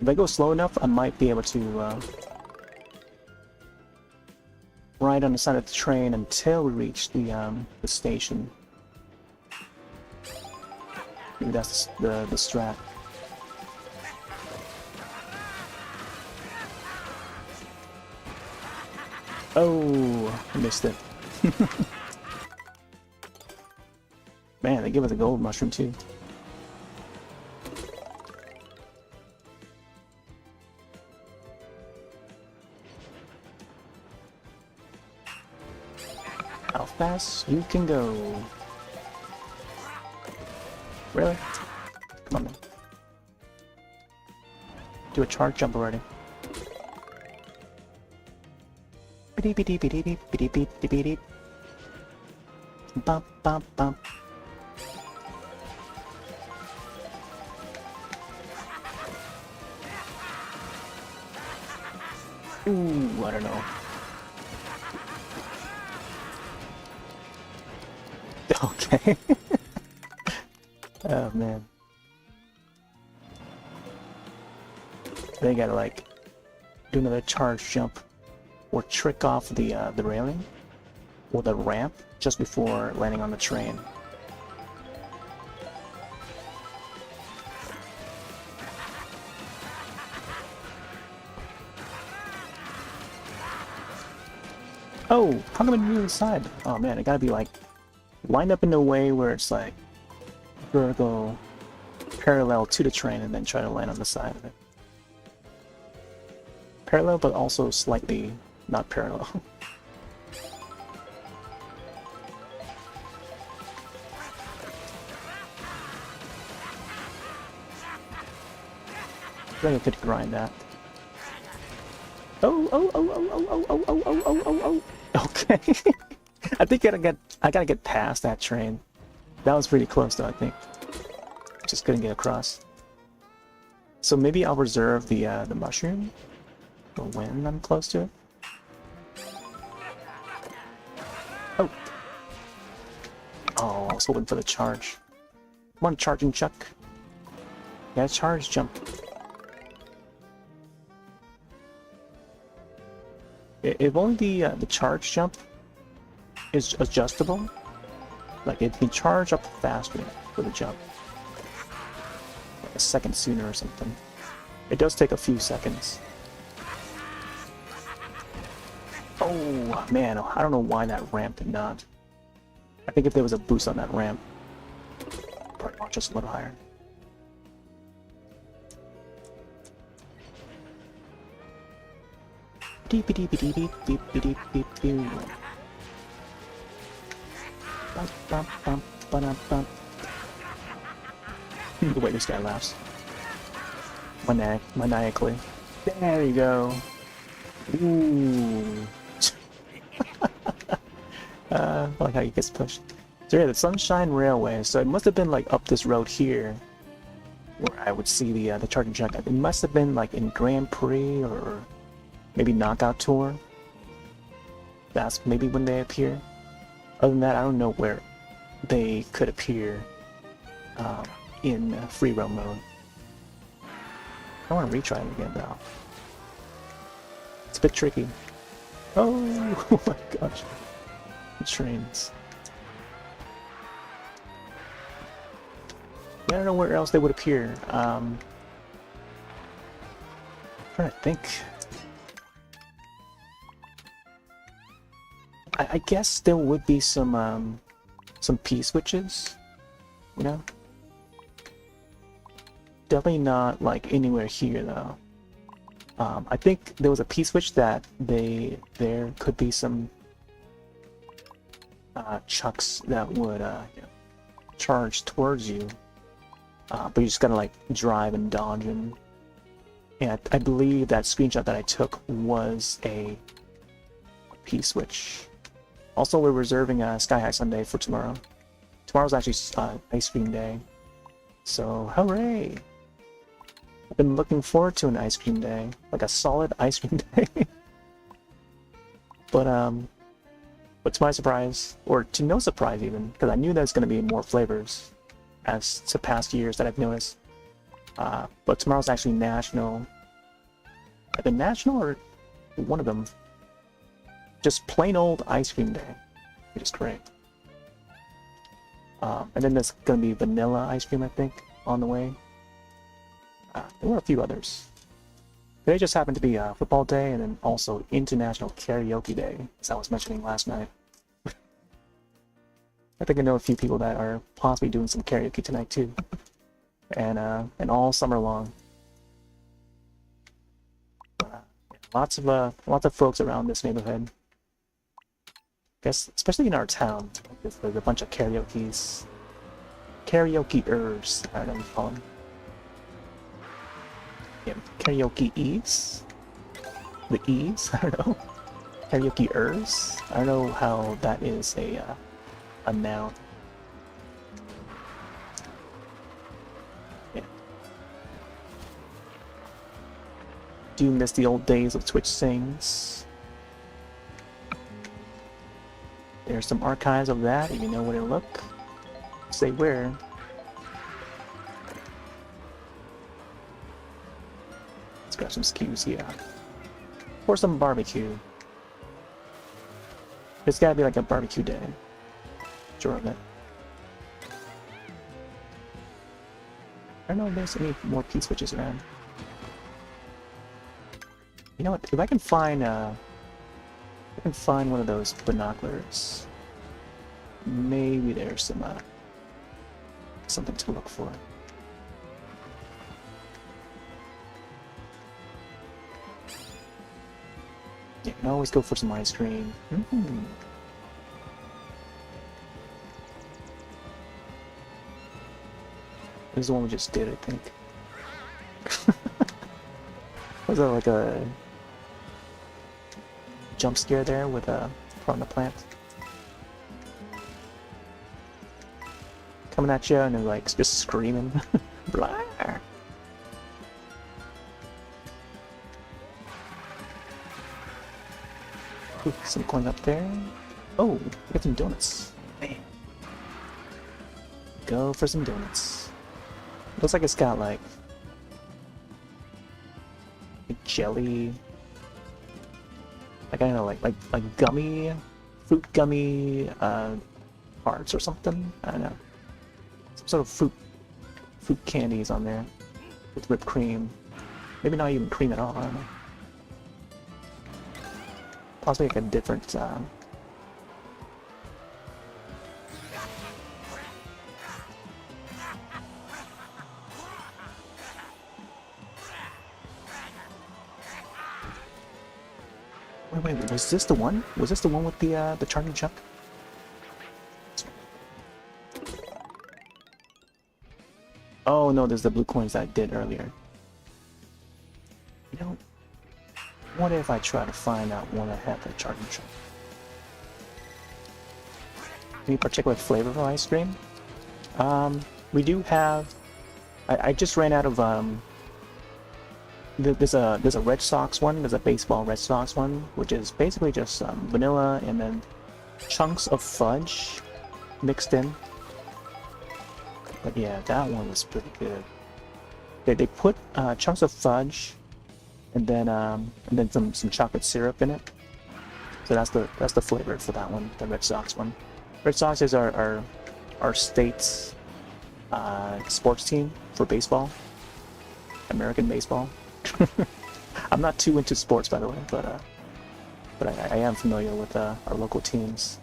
If I go slow enough, I might be able to ride on the side of the train until we reach the station. Maybe that's the strat. Oh, I missed it. Man, they give us a gold mushroom too. How fast you can go. Really? Come on, man. Do a charge jump already. Bump, bump, bump. Ooh, I don't know. Okay. Oh man. They gotta like do another charge jump or trick off the railing or the ramp just before landing on the train. Oh, how come I didn't do the side? Oh man, it gotta be like lined up in a way where it's like vertical parallel to the train and then try to land on the side of it. Parallel, but also slightly not parallel. I think I could grind that. Oh, oh, oh, oh, oh, oh, oh, oh, oh, oh, oh, oh. Okay. I think I gotta get past that train. That was pretty close though, I think. Just couldn't get across. So maybe I'll reserve the mushroom for when I'm close to it. Oh. Oh, I was hoping for the charge. Come on, charging Chuck. Yeah, charge jump. If only the charge jump is adjustable, like it can charge up faster for the jump, like a second sooner or something. It does take a few seconds. Oh man, I don't know why that ramp did not. I think if there was a boost on that ramp, probably launch us a little higher. Beep beep beep beep beep beep beep beep. Bump bump bump bump bump. The way this guy laughs. Maniacally. There you go. Ooh. I like how he gets pushed. So yeah, the Sunshine Railway. So it must have been like up this road here, where I would see the charging jack. It must have been like in Grand Prix or maybe Knockout Tour. That's maybe when they appear. Other than that, I don't know where they could appear in free roam mode. I want to retry it again though. It's a bit tricky. Oh, oh my gosh. The trains. Yeah, I don't know where else they would appear. I'm trying to think. I guess there would be some P-switches, you know? Definitely not like anywhere here though. I think there was a P-switch that there could be some chucks that would you know, charge towards you, but you just gotta like drive and dodge and I believe that screenshot that I took was a P-switch. Also, we're reserving Sky High Sunday for tomorrow. Tomorrow's actually ice cream day, so hooray! I've been looking forward to an ice cream day, like a solid ice cream day. But to my surprise, or to no surprise even, because I knew there's going to be more flavors as to past years that I've noticed. But tomorrow's actually national. Either national or one of them. Just plain old ice cream day, which is great. And then there's going to be vanilla ice cream, I think, on the way. There were a few others. Today just happened to be football day and then also International Karaoke Day, as I was mentioning last night. I think I know a few people that are possibly doing some karaoke tonight too, and all summer long. Lots of folks around this neighborhood. I guess especially in our town, there's a bunch of karaokeers. I don't know what you call them. Yeah, karaoke-ees? The E's? I don't know. Karaoke-ers? I don't know how that is a noun. Yeah. Do miss the old days of Twitch Sings. There's some archives of that, if you know where to look. Say where. Let's grab some skews here. Or some barbecue. It's gotta be like a barbecue day. Sure of it. I don't know if there's any more key switches around. You know what? If I can find one of those binoculars, maybe there's some something to look for. Yeah, you can always go for some ice cream. Mm-hmm. This is the one we just did, I think. Was that like a jump scare there with a on the plant? Coming at you and they're like just screaming. Blah. Ooh, some coin up there. Oh, get some donuts. Man. Go for some donuts. Looks like it's got like jelly, like I don't know, like gummy, fruit gummy hearts or something. I don't know, some sort of fruit candies on there with whipped cream. Maybe not even cream at all. I don't know. Possibly like a different. Wait, was this the one? Was this the one with the Chargin chuck? Oh no, there's the blue coins that I did earlier. You know, what if I try to find out one that had the Chargin chuck? Any particular flavor of ice cream? We do have. I just ran out of There's a Red Sox one. There's a baseball Red Sox one, which is basically just vanilla and then chunks of fudge mixed in. But yeah, that one was pretty good. They put chunks of fudge and then some chocolate syrup in it. So that's the flavor for that one, the Red Sox one. Red Sox is our state's sports team for baseball, American baseball. I'm not too into sports, by the way, but I am familiar with our local teams.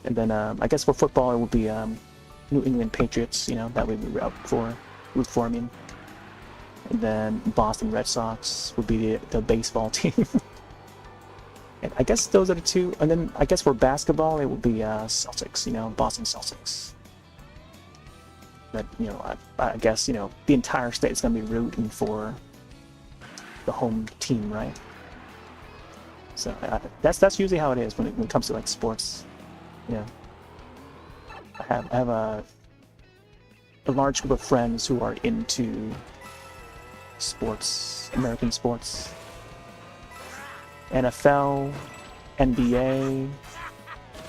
And then I guess for football it would be New England Patriots. You know, that we root for. I mean, and then Boston Red Sox would be the baseball team. And I guess those are the two. And then I guess for basketball it would be Celtics. You know, Boston Celtics. That, you know, I guess, you know, the entire state is gonna be rooting for the home team, right? So that's usually how it is when it comes to like sports. Yeah, I have a large group of friends who are into sports, American sports, NFL, NBA,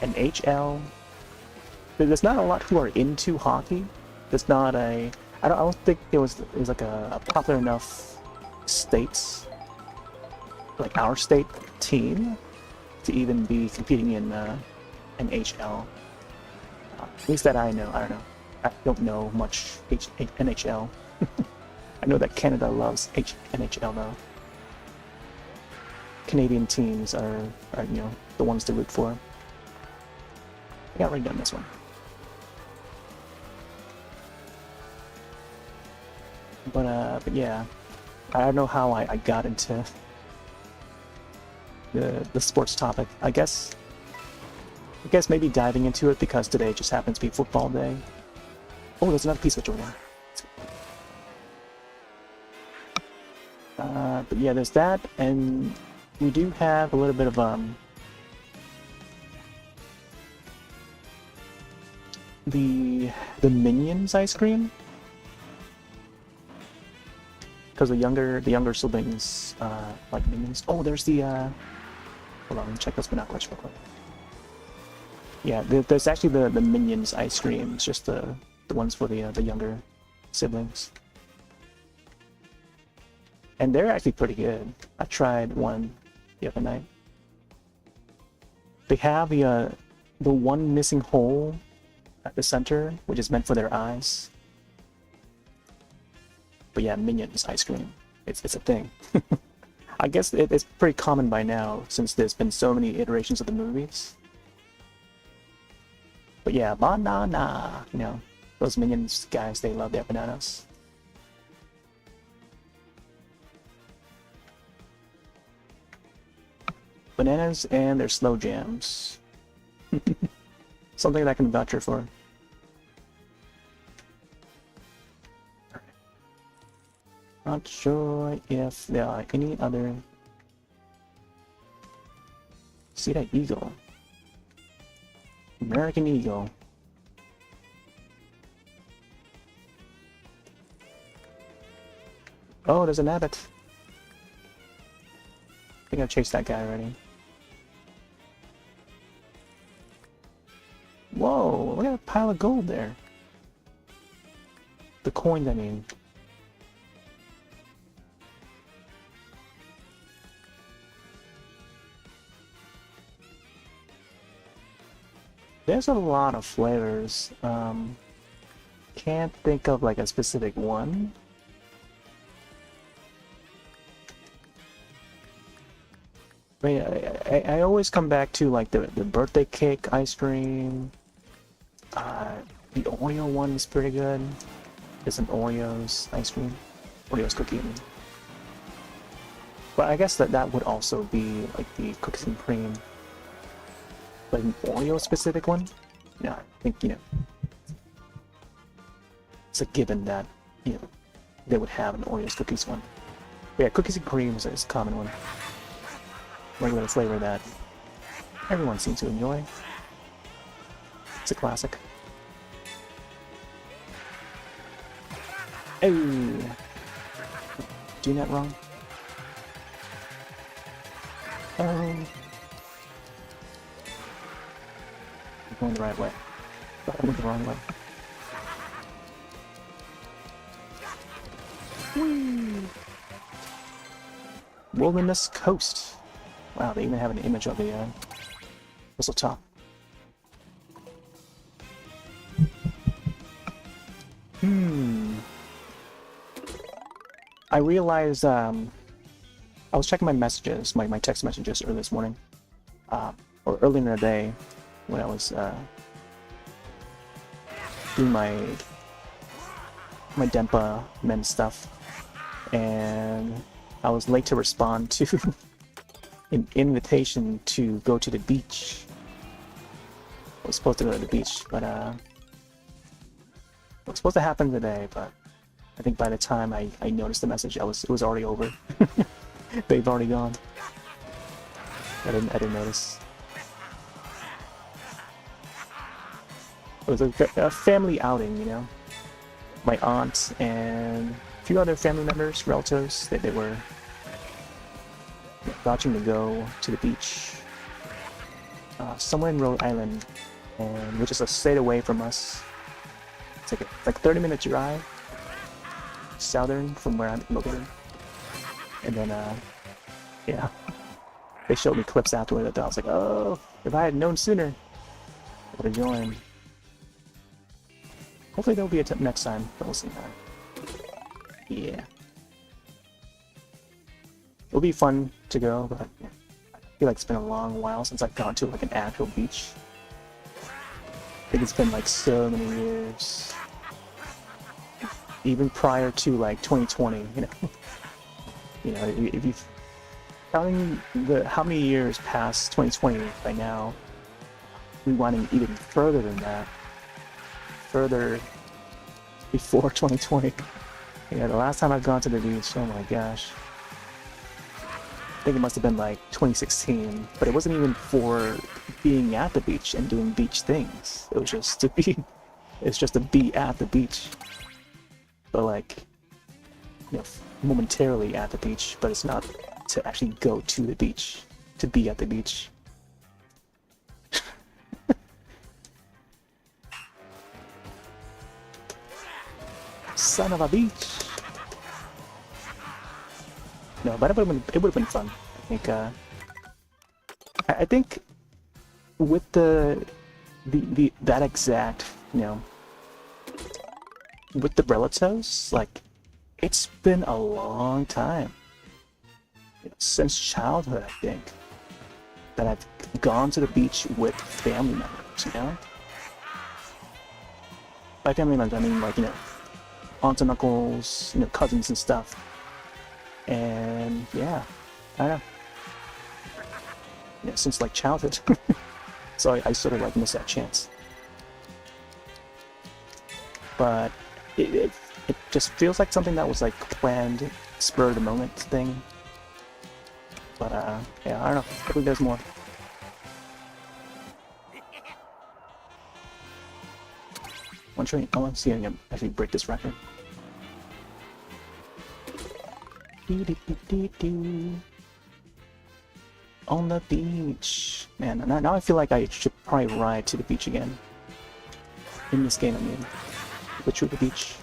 NHL. There's not a lot who are into hockey. There's not I don't think it was like a popular enough states, like our state team, to even be competing in NHL. At least that I know. I don't know. I don't know much NHL. I know that Canada loves NHL though. Canadian teams are you know, the ones to root for. I got already done this one. But yeah, I don't know how I got into the sports topic. I guess maybe diving into it because today just happens to be football day. Oh, there's another P-switch over there. But yeah, there's that, and we do have a little bit of the Minions ice cream, because the younger siblings like Minions. Oh, there's the hold on, let me check those binoculars real quick. Yeah, there's actually the Minions ice cream. It's just the ones for the younger siblings. And they're actually pretty good. I tried one the other night. They have the one missing hole at the center, which is meant for their eyes. But yeah, Minions ice cream. It's a thing. I guess it's pretty common by now since there's been so many iterations of the movies. But yeah, banana, you know, those Minions guys, they love their bananas. Bananas and their slow jams. Something that I can vouch for. Not sure if there are any other... See that eagle? American eagle. Oh, there's an abbot. I think I chased that guy already. Whoa, look at a pile of gold there. The coins, I mean. There's a lot of flavors. Can't think of like a specific one. I always come back to like the birthday cake ice cream. The Oreo one is pretty good. There's some Oreos ice cream. Oreos cookie. But I guess that would also be like the cookies and cream. But an Oreo specific one? No, I think, you know, it's a given that, you know, they would have an Oreos cookies one. But yeah, cookies and cream is a common one. Regular flavor that everyone seems to enjoy. It's a classic. Oh, doing that wrong. I'm going the right way, but I went the wrong way. Whee! Wilderness Coast. Wow, they even have an image of the whistle top. I realized I was checking my messages, my text messages early this morning, or early in the day when I was doing my Dempa men stuff, and I was late to respond to an invitation to go to the beach. I was supposed to go to the beach, but it was supposed to happen today, but I think by the time I noticed the message, it was already over. They've already gone. I didn't notice. It was a family outing, you know. My aunt and a few other family members, relatives, they were vouching to go to the beach somewhere in Rhode Island, and which is a state away from us. It's like a 30-minute drive southern from where I'm located. And then yeah, they showed me clips afterward that I was like, oh, if I had known sooner, I would have joined. Hopefully there'll be a next time, but we'll see. Yeah. It'll be fun to go, but I feel like it's been a long while since I've gone to like an actual beach. I think it's been like so many years, even prior to like 2020. If you counting how many years past 2020 by now, rewinding even further than that, further before 2020. Yeah, the last time I've gone to the beach, oh my gosh. I think it must have been like 2016, but it wasn't even for being at the beach and doing beach things. It was just to be, it's just to be at the beach. But like, momentarily at the beach, but it's not to actually go to the beach, to be at the beach. Son of a beach. No, but it would have been fun. I think with that exact, with the relatives, like, it's been a long time, since childhood, I think, that I've gone to the beach with family members, By family members, I mean, like, aunts and uncles, cousins and stuff. And yeah, I don't know. Since like childhood. So I sort of like miss that chance. But it just feels like something that was like planned, spur of the moment thing. But yeah, I don't know. I think there's more. I want to see him actually break this record. On the beach. Man, now I feel like I should probably ride to the beach again. In this game, I mean. The Trovo beach.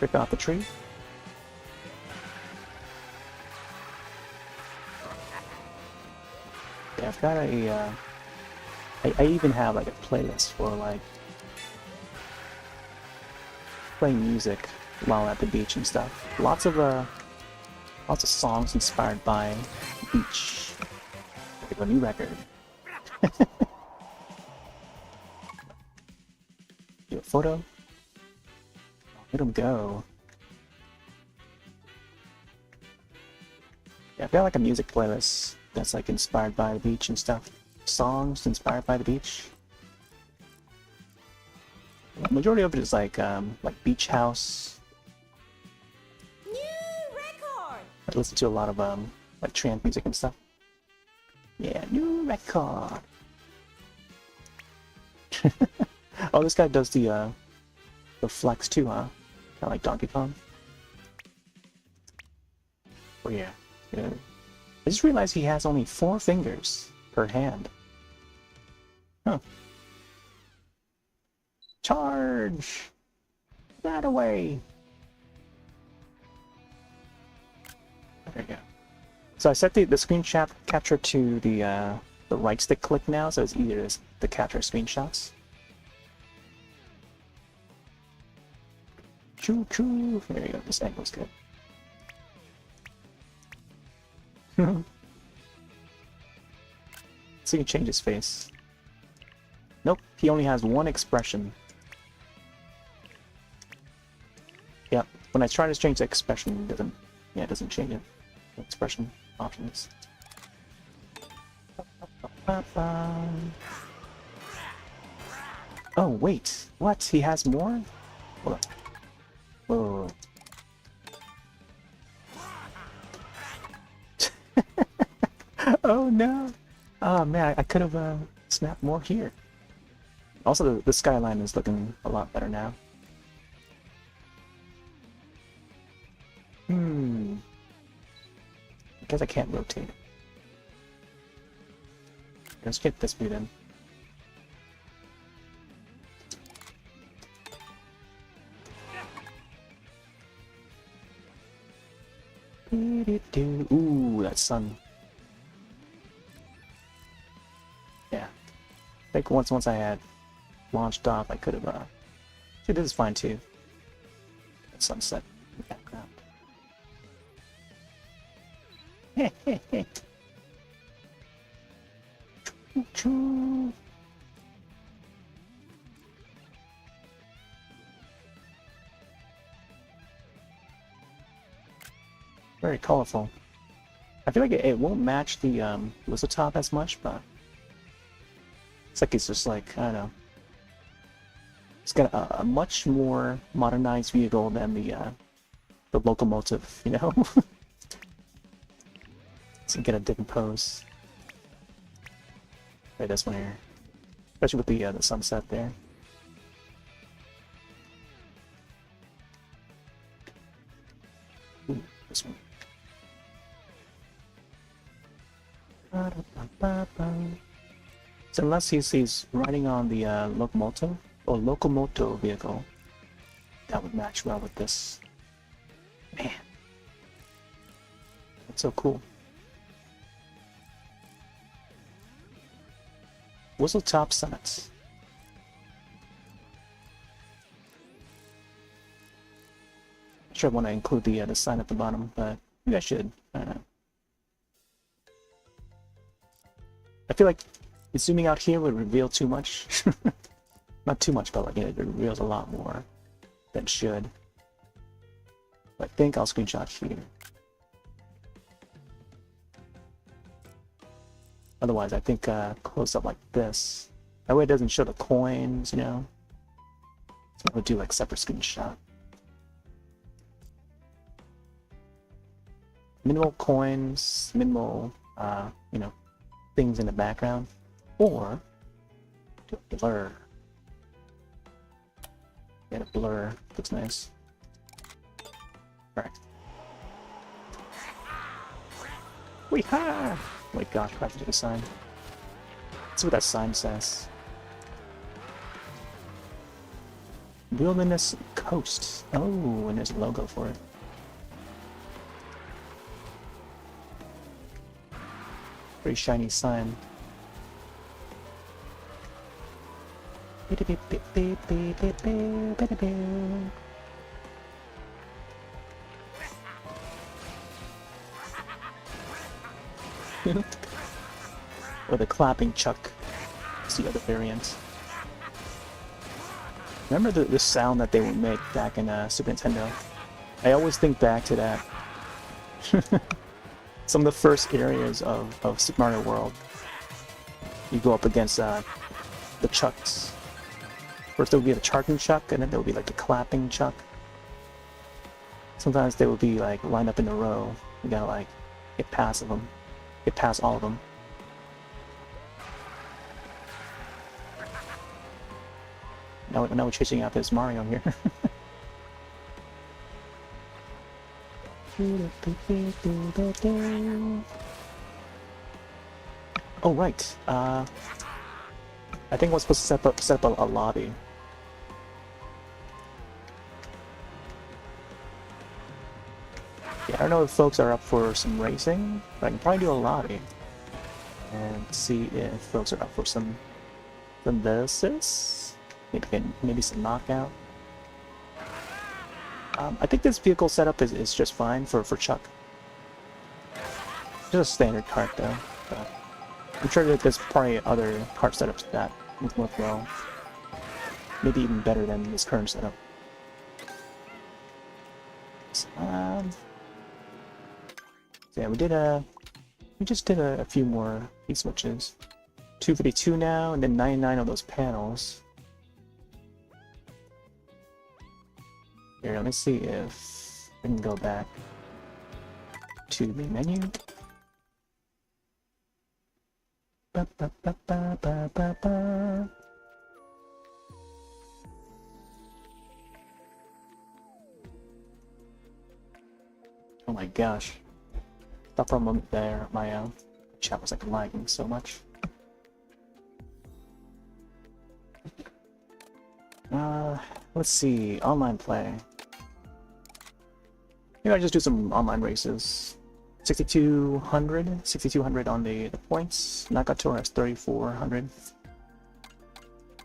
Rip out the tree. Yeah, I've got a, I even have like a playlist for like playing music while at the beach and stuff. Lots of songs inspired by the beach. Like a new record. Do a photo. Let him go. Yeah, I've got like a music playlist that's like inspired by the beach and stuff. Songs inspired by the beach. The majority of it is like beach house. New record. I listen to a lot of like trance music and stuff. Yeah, new record. Oh, this guy does the flex too, huh? Kind of like Donkey Kong. Oh yeah. I just realized he has only 4 fingers per hand. Huh. Charge! That away! There you go. So I set the screen capture to the right stick click now, so it's easier to capture screenshots. Choo choo! There you go, this angle's good. So you can change his face. Nope, he only has one expression. Yep, when I try to change the expression, it doesn't change it. The expression options. Oh wait, what? He has more? Hold on. Whoa. Oh no! Oh man, I could have snapped more here. Also, the skyline is looking a lot better now. I guess I can't rotate. Let's get this dude in. Ooh, that sun. Yeah. I think once I had launched off, I could have, see, this is fine too. That sunset in the background. Choo. Very colorful. I feel like it won't match the Blizzard top as much, but it's like it's just like, I don't know. It's got a much more modernized vehicle than the locomotive, you know? So you get a different pose. Right, this one here. Especially with the sunset there. Ooh, this one. So unless he's riding on the locomotive or locomotive vehicle, that would match well with this. Man, that's so cool. Whistle top summits. Not sure I want to include the sign at the bottom, but maybe I should. I don't know. I feel like zooming out here would reveal too much. Not too much, but like it reveals a lot more than it should. But I think I'll screenshot here. Otherwise, I think close up like this. That way it doesn't show the coins, you know. So I would do like separate screenshot. Minimal coins, minimal, you know, things in the background, or do a blur. Get a blur. Looks nice. Alright. Wee-ha! Oh my gosh, crashed into the sign. Let's see what that sign says. Wilderness Coast. Oh, and there's a logo for it. Pretty shiny sign. Or the clapping chuck. It's the other variant. Remember the sound that they would make back in Super Nintendo? I always think back to that. Some of the first areas of Super Mario World. You go up against the chucks. First there would be the charging chuck, and then there would be like the clapping chuck. Sometimes they would be like lined up in a row. You gotta like get past them. Get past all of them. Now we're chasing out this Mario here. Oh right. I think I was supposed to set up a lobby. Yeah, I don't know if folks are up for some racing, but I can probably do a lobby and see if folks are up for some versus. Maybe some knockout. I think this vehicle setup is just fine for Chuck. Just a standard cart though. But I'm sure that there's probably other cart setups that would work well. Maybe even better than this current setup. So, yeah, we just did a few more key switches. 252 now, and then 99 of those panels. Here, let me see if we can go back to the menu. Ba, ba, ba, ba, ba, ba, ba. Oh my gosh. Thought for a moment there my chat was like lagging so much. Let's see, online play. Maybe I just do some online races. 6,200 on the points. Nakatora has 3,400.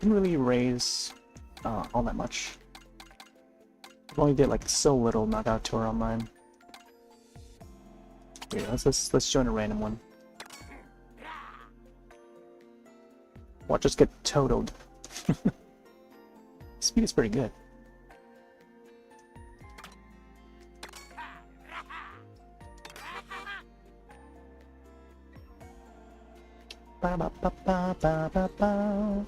Didn't really raise all that much. Only did like so little knockout tour online. Yeah, let's join a random one. Watch us get totaled. Speed is pretty good. Ba ba ba ba ba ba ba.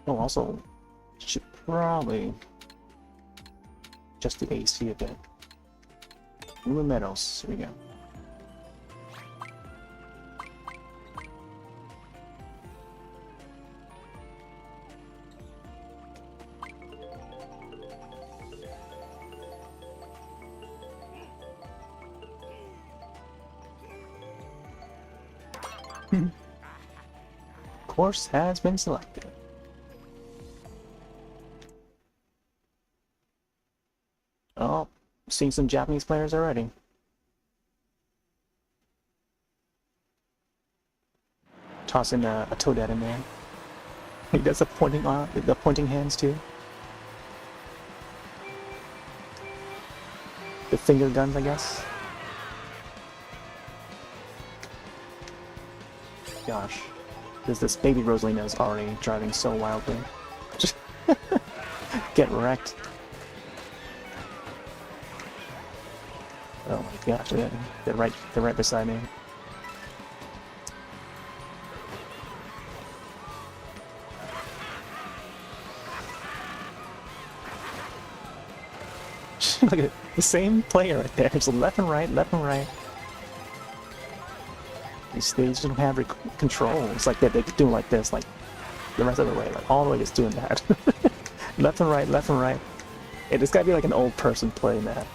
Oh, also, should probably just do AC a bit. Blue medals, here we go. Course has been selected. Oh, seeing some Japanese players already. Tossing a Toadette in there. He does the pointing hands too. The finger guns, I guess. Gosh, this baby Rosalina is already driving so wildly. Just get wrecked. Oh my gosh, they're right beside me. Look at it, the same player right there. It's left and right, left and right. They just don't have control. It's like they're doing like this, like the rest of the way, like all the way just doing that. Left and right, left and right. It's gotta be like an old person playing that.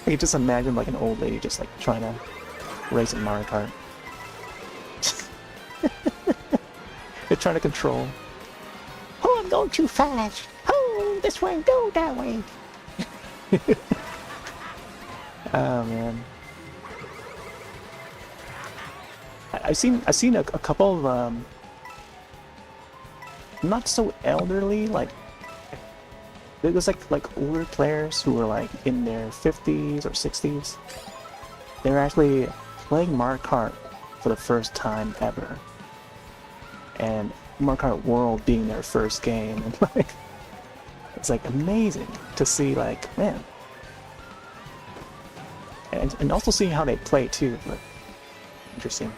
You just imagine like an old lady just like trying to race in Mario Kart. They're trying to control. Oh, I'm going too fast. Oh, this way, go that way. Oh man. I've seen a couple of not so elderly, like it was like older players who were like in their 50s or 60s. They were actually playing Mario Kart for the first time ever, and Mario Kart World being their first game, and like it's like amazing to see, like, man, and also seeing how they play too. But interesting.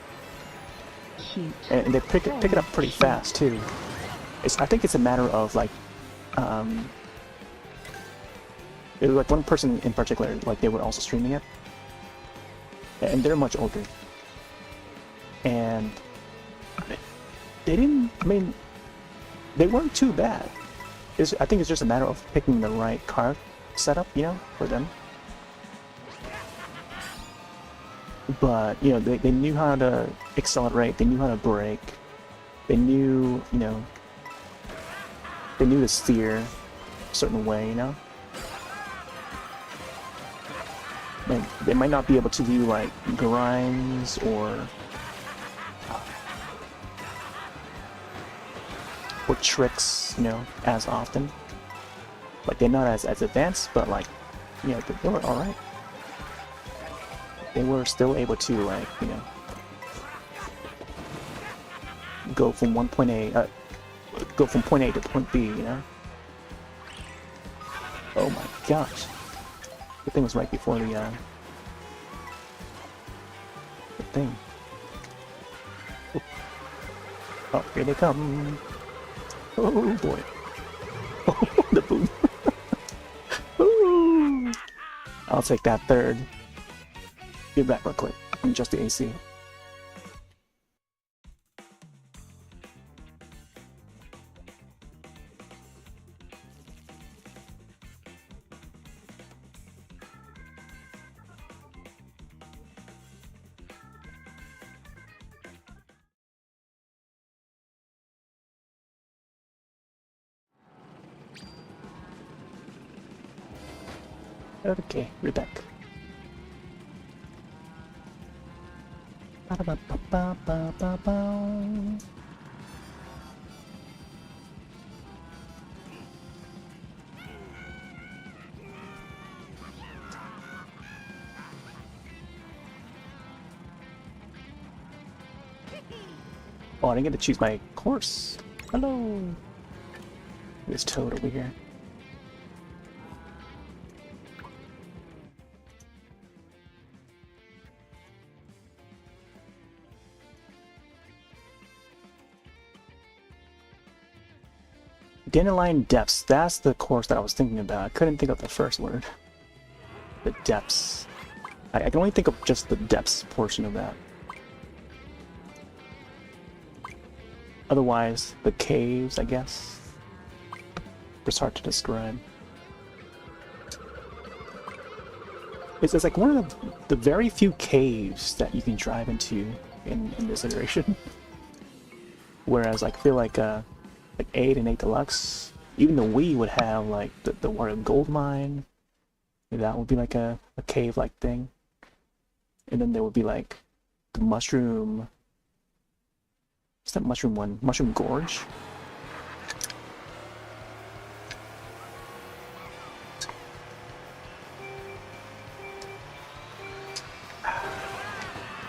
And they pick it up pretty fast too. I think it's a matter of like, it was like one person in particular, like they were also streaming it, and they're much older, and they didn't. I mean, they weren't too bad. I think it's just a matter of picking the right card setup, you know, for them. But, you know, they knew how to accelerate, they knew how to brake, they knew, you know, they knew to steer a certain way, you know? And they might not be able to do, like, grinds or tricks, you know, as often. Like, they're not as advanced, but, like, you know, they were alright. They were still able to, like, you know, go from point A to point B, you know? Oh my gosh. The thing was right before the thing. Oh, here they come. Oh boy. Oh, the boom. Ooh. I'll take that third. Be back real quick. I'm just the AC. Okay, we're back. Ba-da-ba-ba-ba-ba-ba. Oh, I didn't get to choose my course. Hello. There's Toad over here. Dandelion Depths. That's the course that I was thinking about. I couldn't think of the first word. The depths. I can only think of just the depths portion of that. Otherwise, the caves, I guess. It's hard to describe. It's like one of the very few caves that you can drive into in this iteration. Whereas I feel like 8 and 8 Deluxe, even the Wii would have like the Water Gold Mine. That would be like a cave-like thing. And then there would be like the mushroom. What's that mushroom one? Mushroom Gorge?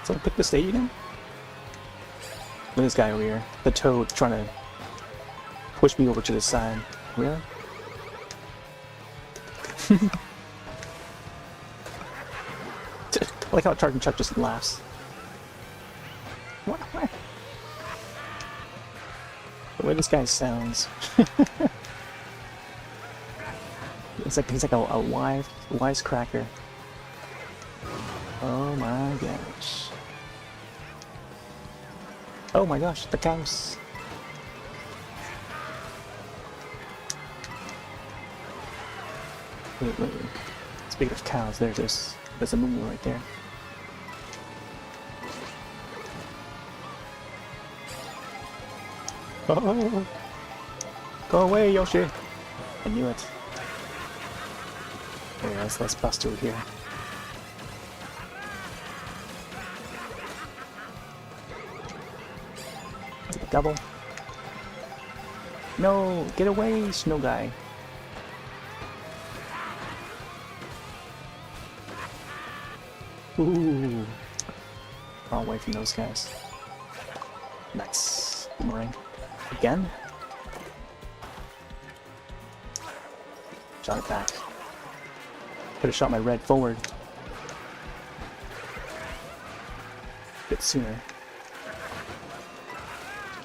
Someone pick the stage again? Look at this guy over here. The Toad trying to push me over to the side. Really? I like how Chargin Chuck just laughs. What? The way this guy sounds. He's like a wisecracker. Oh my gosh. Oh my gosh, the cows. Wait. Speaking of cows, there's a moo right there. Oh, go away, Yoshi! I knew it. Okay, let's bust through here. Double. No, get away, snow guy. Ooh. Far away from those guys. Nice. Boomerang. Again? Shot it back. Could have shot my red forward. A bit sooner.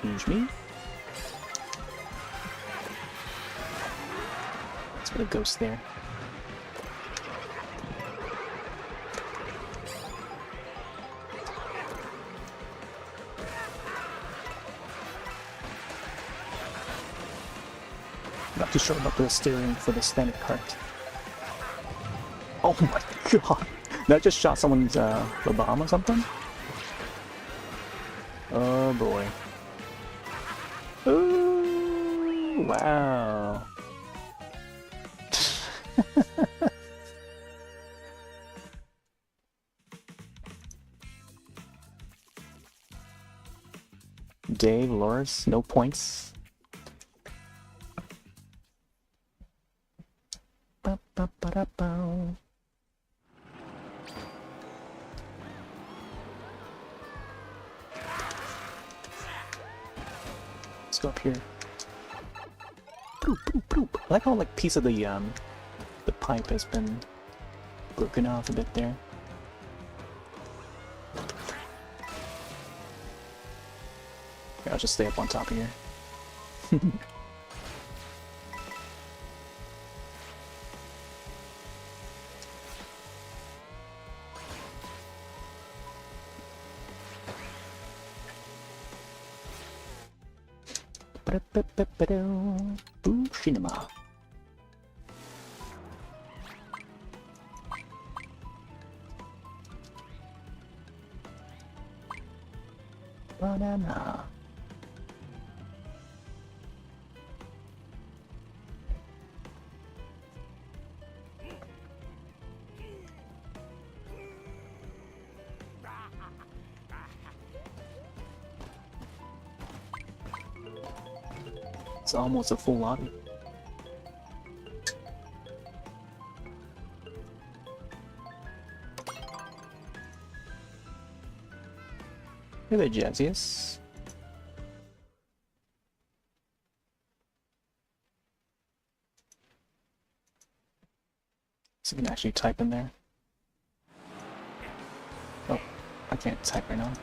Excuse me. Let's put a ghost there. Not too sure about the steering for the standard cart. Oh my god! That just shot someone's bomb or something? Oh boy. Ooh, wow. Dave, Loris, no points. Ba-ba-ba-da-bow. Let's go up here. Bloop, bloop, bloop. I like how like piece of the pipe has been broken off a bit there. Here, I'll just stay up on top of here. Boo cinema. Banana. It's almost a full lobby. Hey there, Jazzius. So you can actually type in there. Oh, I can't type right now.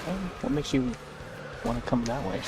Okay, what makes you want to come that way?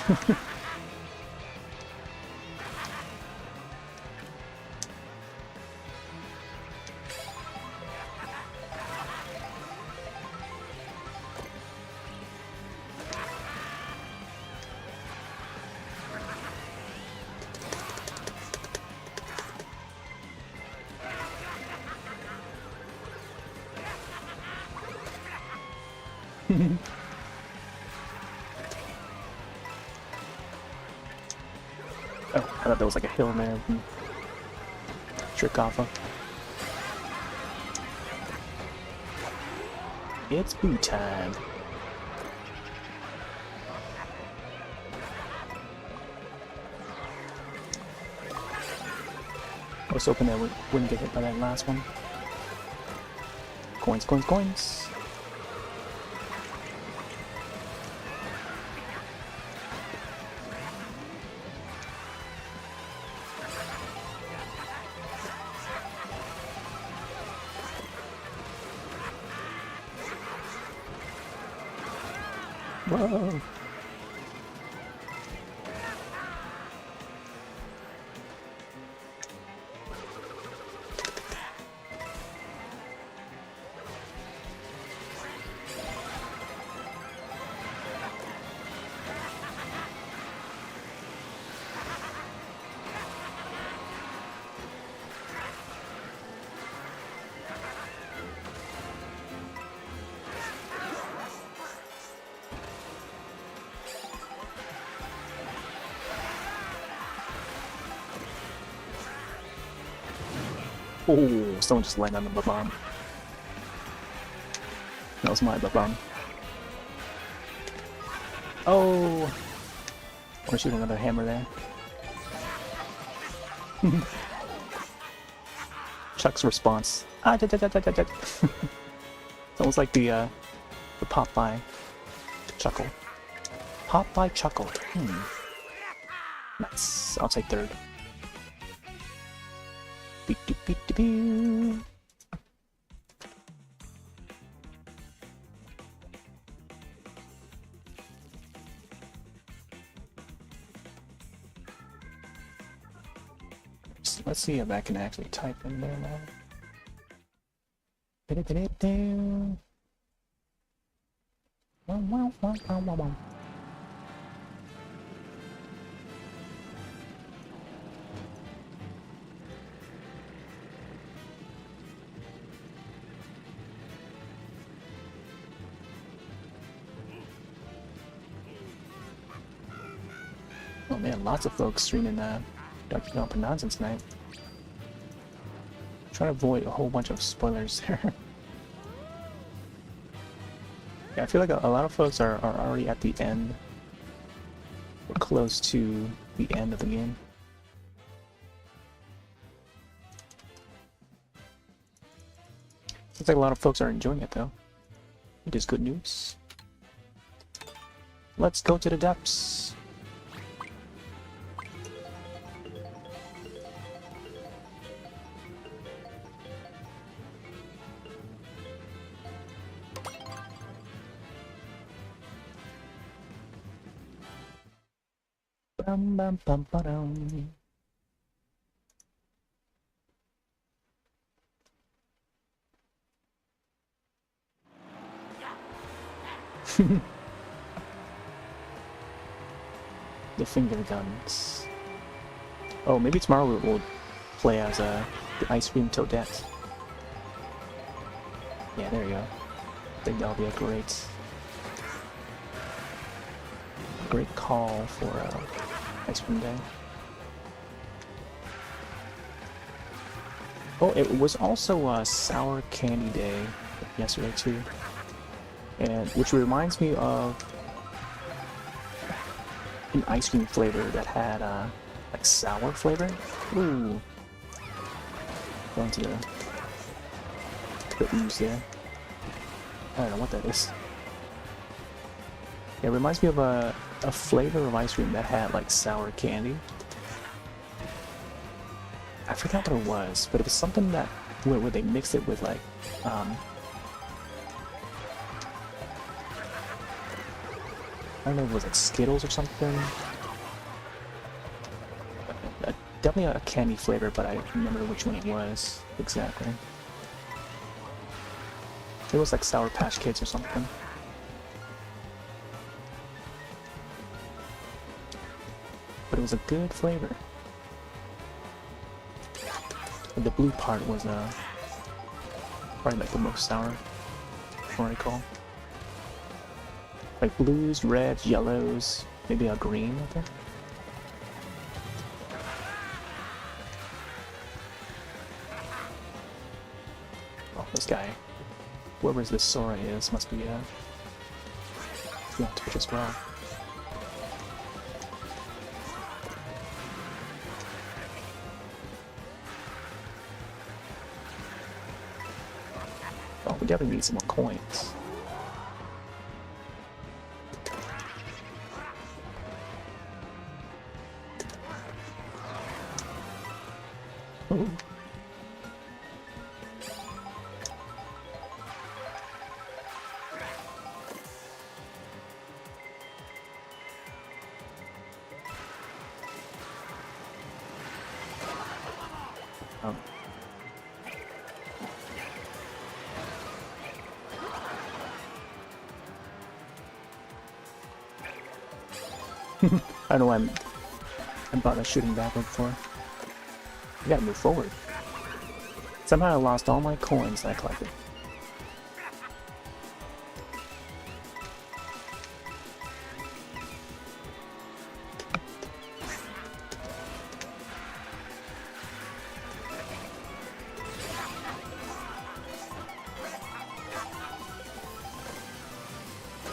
Oh, I thought there was like a hill in there. Trick off of. It's boo time. I was hoping that we wouldn't get hit by that last one. Coins, coins, coins. Whoa. Oh, someone just landed on the bomb. That was my bomb. Oh! I want to shoot another hammer there. Chuck's response. Ah, da, da, da, da, da, da. It's almost like the Popeye chuckle. Popeye chuckle. Nice. I'll take third. Beep, beep, beep, beep, beep. Let's see if I can actually type in there now. Oh man, lots of folks streaming Dark Open Nonsense tonight. Trying to avoid a whole bunch of spoilers there. Yeah, I feel like a lot of folks are already at the end. We're close to the end of the game. Looks like a lot of folks are enjoying it though. It is good news. Let's go to the depths. Bum, bum, bum, ba-dum. The finger guns. Oh, maybe tomorrow we'll play as the ice cream toadette. Yeah, there you go. I think that'll be a great call for ice cream day. Oh, it was also a sour candy day yesterday too, and which reminds me of an ice cream flavor that had like sour flavor. Ooh, going to the ooze there. I don't know what that is. Yeah, it reminds me of a flavor of ice cream that had like sour candy. I forgot what it was, but it was something that where they mixed it with like I don't know if it was like Skittles or something. Definitely a candy flavor, but I don't remember which one it was exactly. It was like Sour Patch Kids or something. But it was a good flavor. And the blue part was probably like the most sour, from what I recall. Like blues, reds, yellows, maybe a green, I think. Oh, this guy, whoever this Sora is, must be on Twitch as well. Oh, we definitely need some more coins. Ooh. I don't know why I'm about to shooting backward for. I gotta move forward. Somehow I lost all my coins that I collected.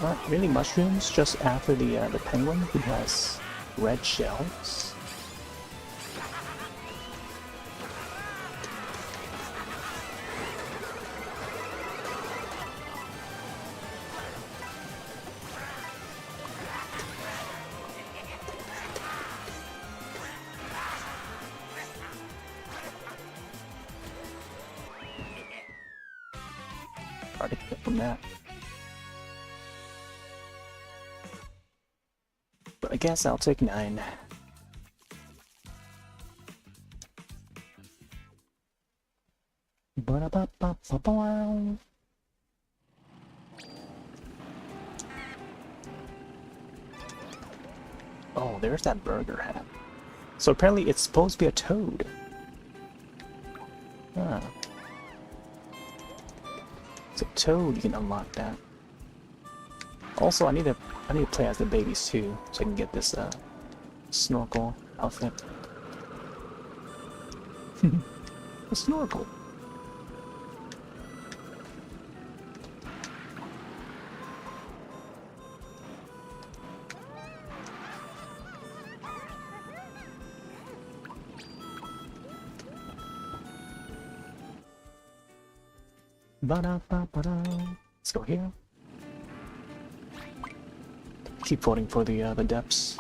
Aren't really mushrooms just after the penguin who has red shells? Hard to get from that. But I guess I'll take 9. Ba-da-ba-ba-ba-ba. Oh, there's that burger hat. So apparently it's supposed to be a toad. Huh. It's a toad, you can unlock that. Also, I need to play as the babies too, so I can get this snorkel outfit. A snorkel. Ba-da-ba-ba-da. Let's go here. Keep voting for the depths.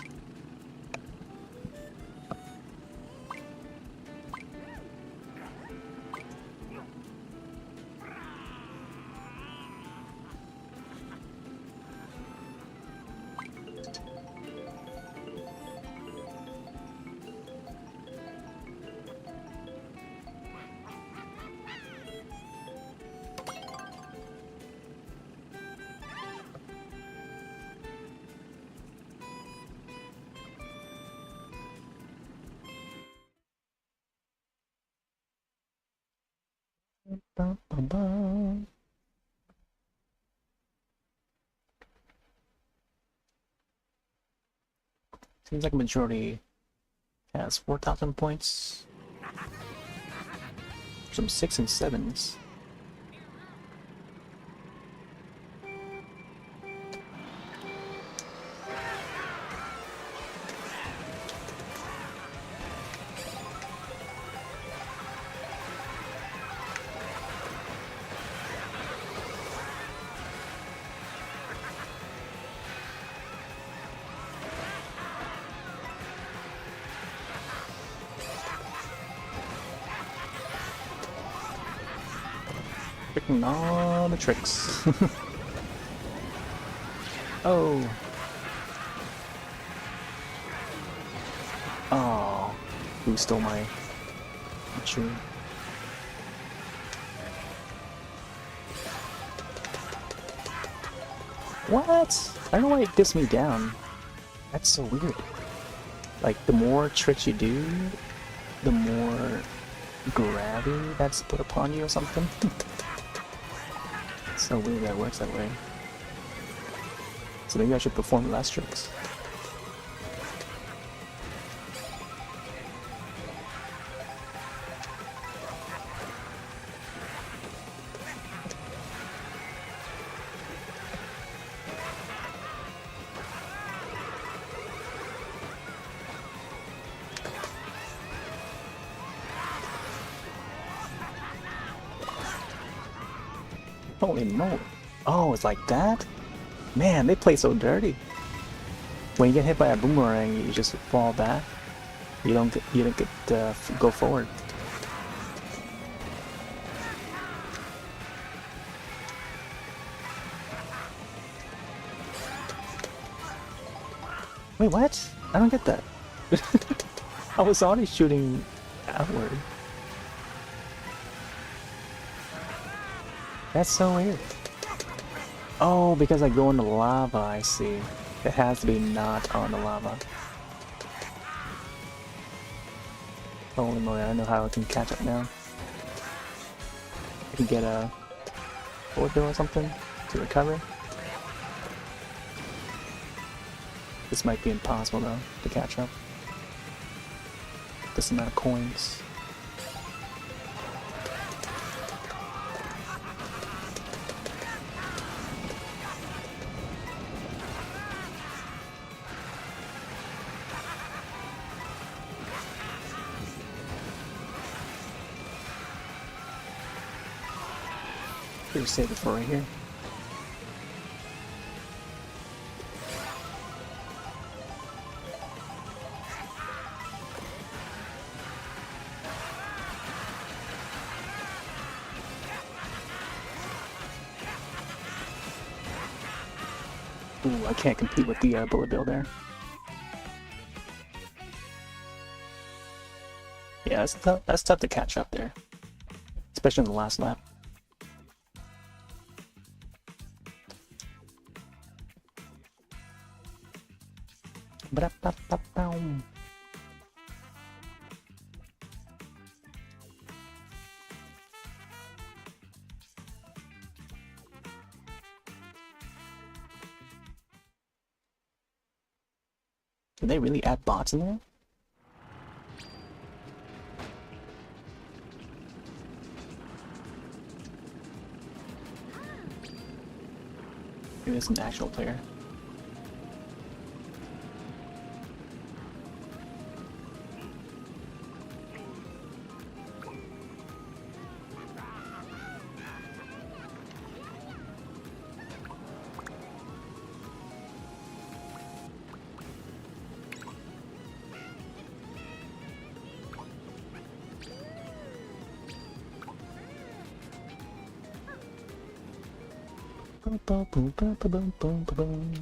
Ba-ba-ba. Seems like a majority has 4,000 points. Some 6 and 7s. Freaking all the tricks. Oh. Oh. Who stole my Jude? What? I don't know why it dips me down. That's so weird. Like, the more tricks you do, the more gravity that's put upon you or something. It's so weird that it works that way. So maybe I should perform less tricks. Holy moly. Oh, it's like that? Man, they play so dirty. When you get hit by a boomerang, you just fall back. You don't get to go forward. Wait, what? I don't get that. I was already shooting outward. That's so weird. Oh, because I go into lava, I see. It has to be not on the lava. Holy moly, I know how I can catch up now. I can get a bullet bill or something to recover. This might be impossible though, to catch up. This amount of coins. Pretty save it for right here. Ooh, I can't compete with the bullet bill there. Yeah, that's tough to catch up there. Especially in the last lap. Ba-da-ba-ba-boom. Did they really add bots in there? Maybe it's an actual player. Boom, boom, boom, boom, boom, boom, boom.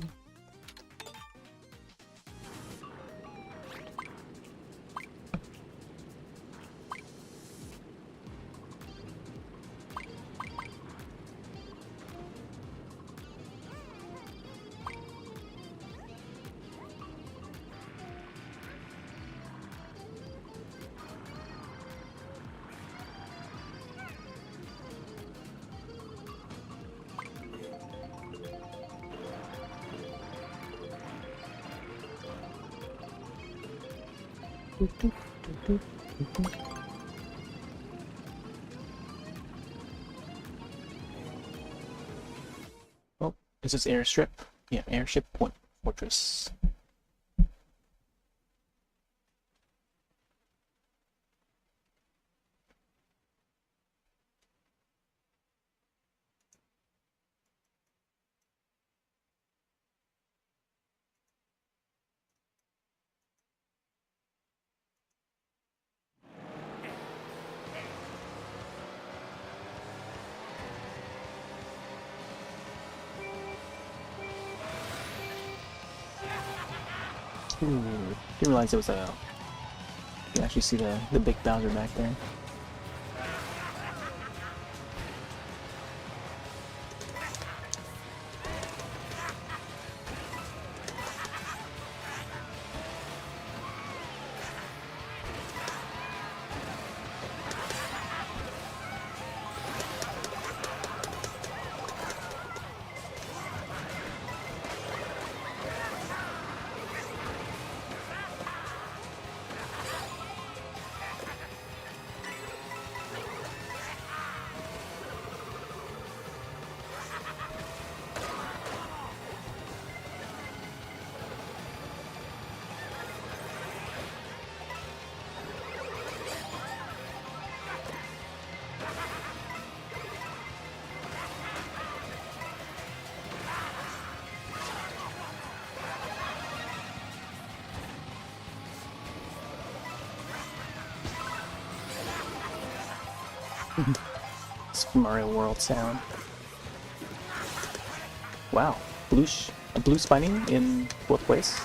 Oh, is this airstrip? Yeah, airship point fortress. Ooh, didn't realize it was a. You can actually see the big Bowser back there. Super Mario World sound. Wow, a blue spinning in both ways.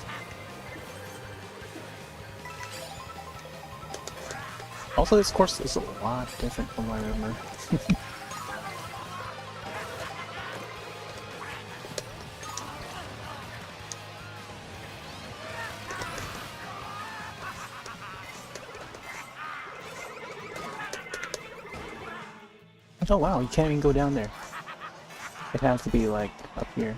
Also, this course is a lot different from what I remember. Oh wow, you can't even go down there. It has to be like up here.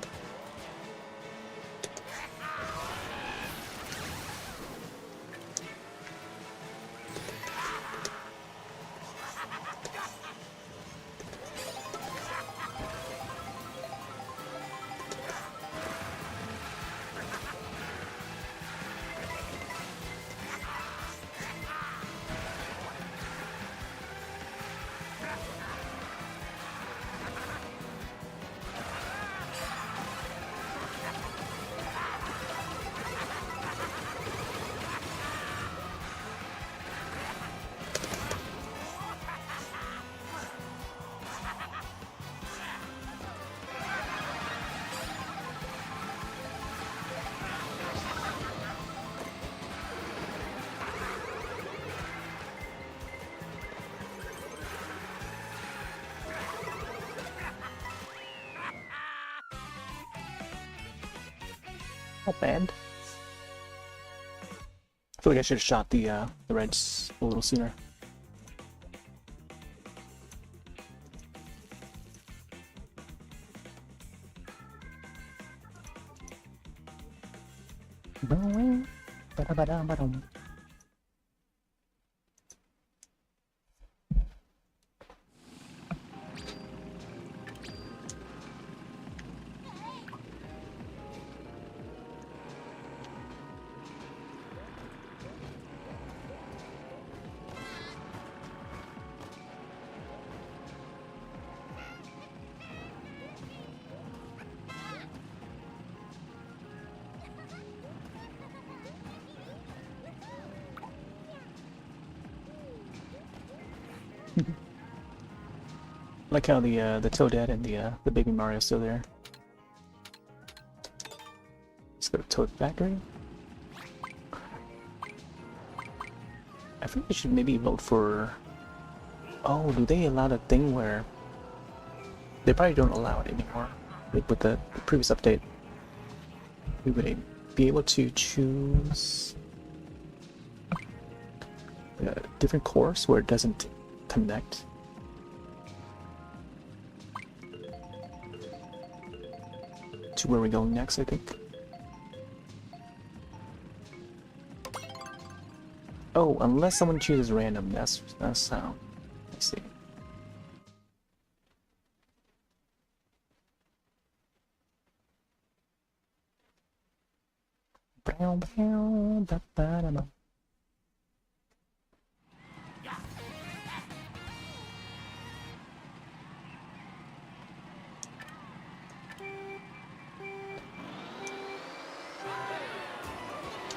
Not bad. I feel like I should have shot the reds a little sooner. Like how the Toadette and the baby Mario still there. Let's go to Toad Factory. I think we should maybe vote for. Oh, do they allow the thing where they probably don't allow it anymore? Like with the previous update, we would be able to choose a different course where it doesn't connect. To where we're going next, I think. Oh, unless someone chooses random, that's how. Let's see.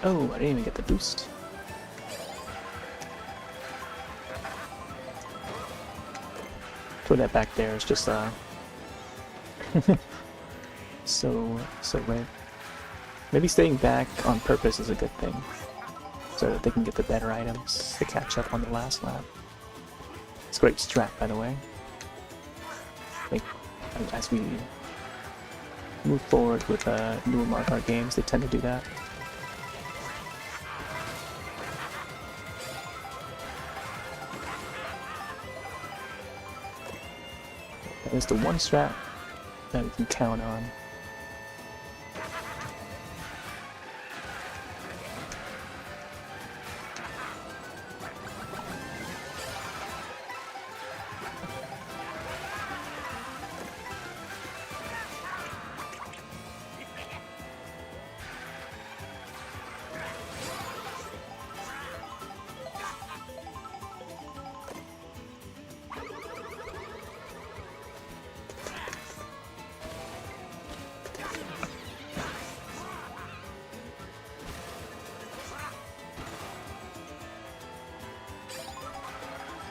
Oh, I didn't even get the boost. Put that back there. It's just so red. Maybe staying back on purpose is a good thing, so that they can get the better items to catch up on the last lap. It's a great strat, by the way. I think as we move forward with newer Mario Kart games, they tend to do that. There's the one strat that we can count on.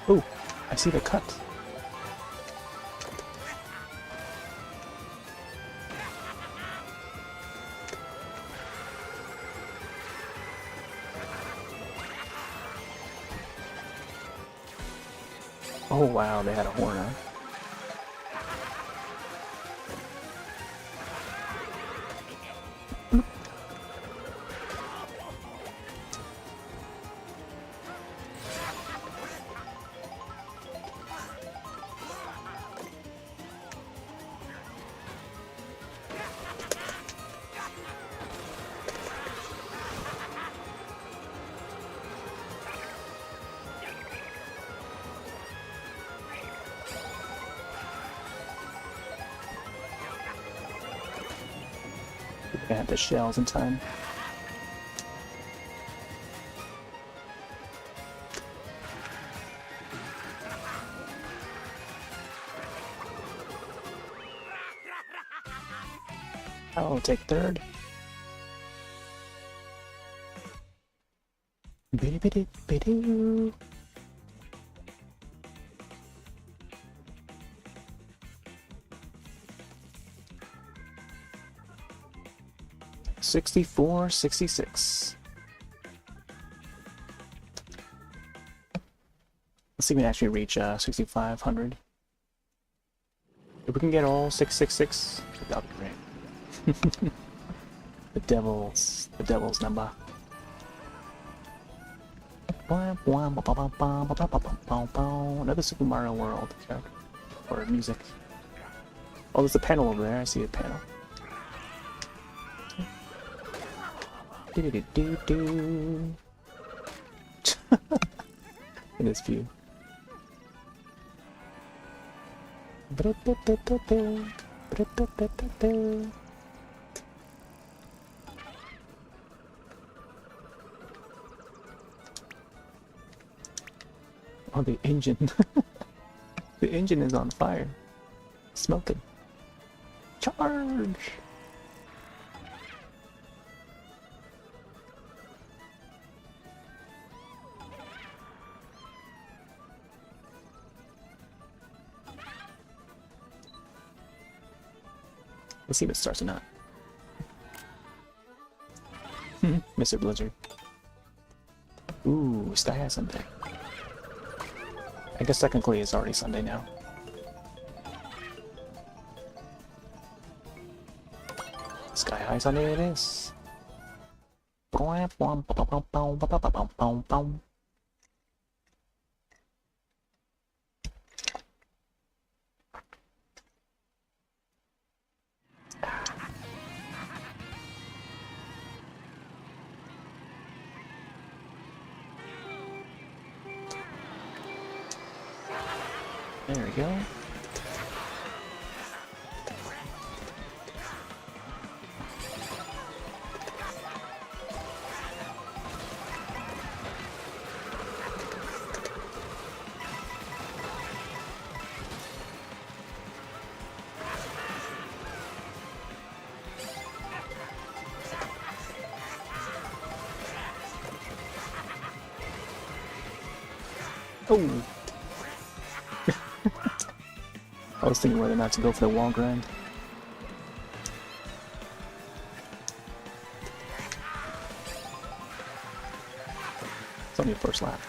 Oh, I see the cut. Oh wow, they had a horn on. I had the shells in time. I'll take third. Biddy-biddy-biddy. $64, $66. Let's see if we can actually reach 6,500. If we can get all 666, that would be great. the devil's number. Another Super Mario World character or music. Oh, there's a panel over there. I see a panel. Do-do-do-do-do. In this view. Oh, the engine. The engine is on fire. Smoking. Charge! Let's see if it starts or not. Mr. Blizzard. Ooh, Sky High Sunday. I guess technically it's already Sunday now. Sky High Sunday it is. There we go. Oh! I was thinking whether or not to go for the wall grind. It's only the first lap.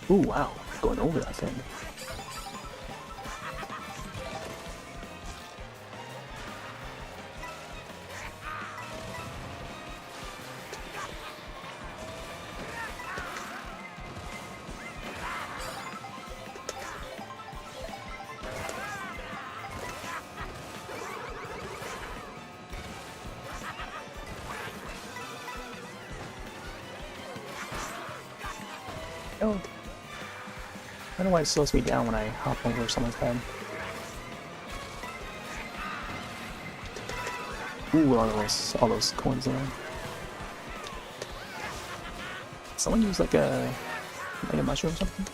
Ooh, wow. Going over that thing. Oh. I don't know why it slows me down when I hop over someone's head. Ooh, all those coins there. Someone use like a mushroom or something?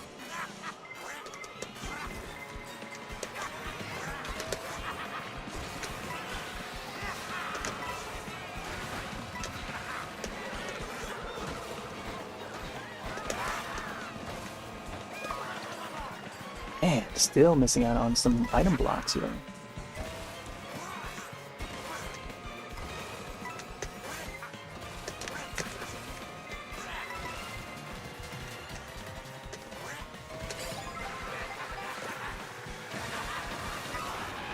Man, still missing out on some item blocks here.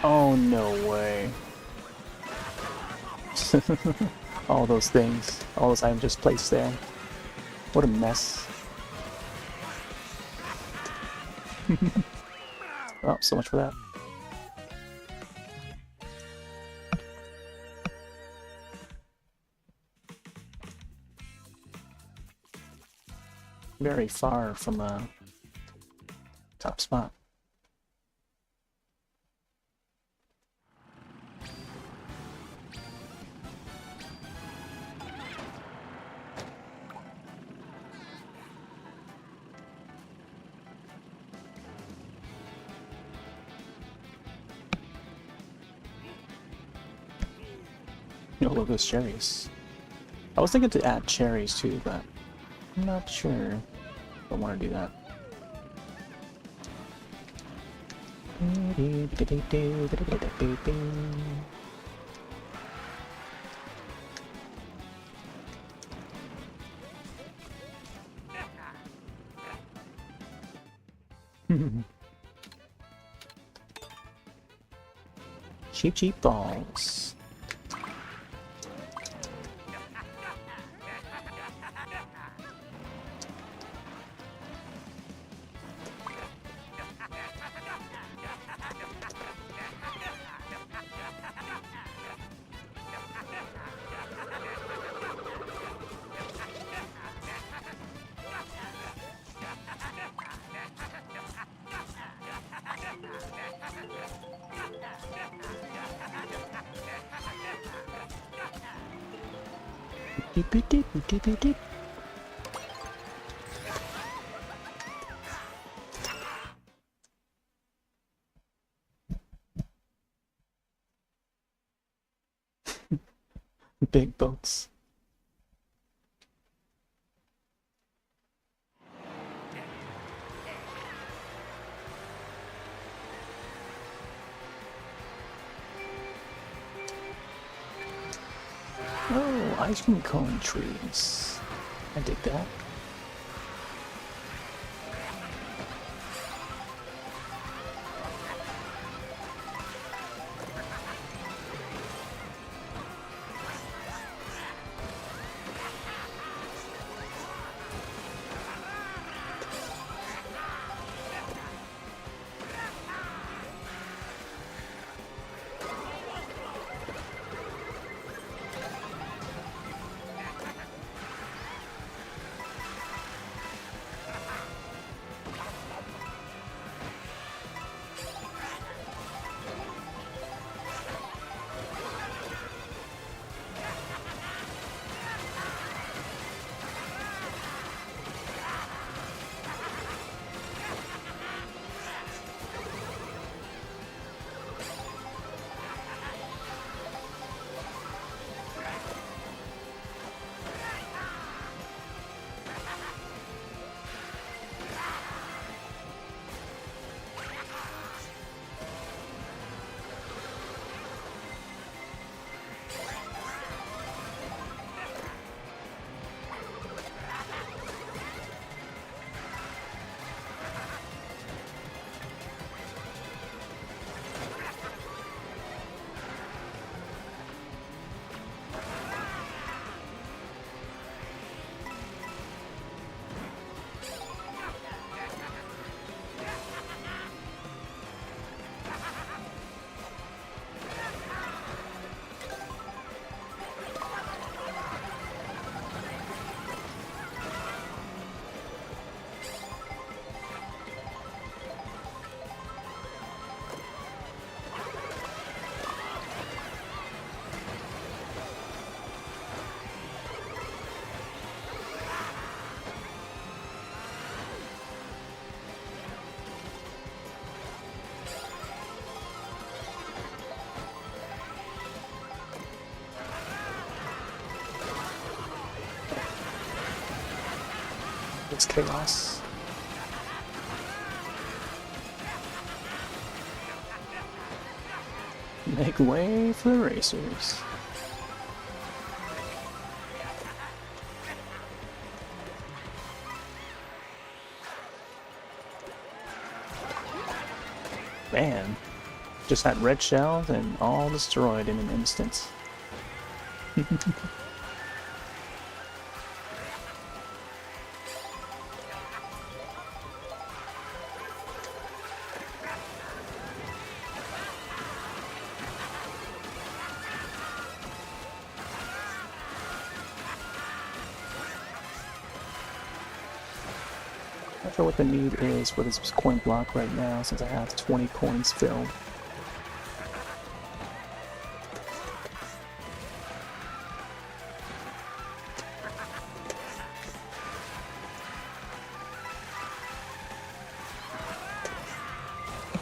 Oh, no way. All those things, all those items just placed there. What a mess. Oh, so much for that. Very far from a top spot. Oh, look at those cherries. I was thinking to add cherries too, but I'm not sure if I want to do that. Cheap, cheap balls. Deep, deep, deep, deep, deep, deep. Big boats. Oh, ice cream cone trees. I dig that. It's chaos. Make way for the racers. Man, just had red shells and all destroyed in an instant. Not sure what the need is for this coin block right now since I have 20 coins filled.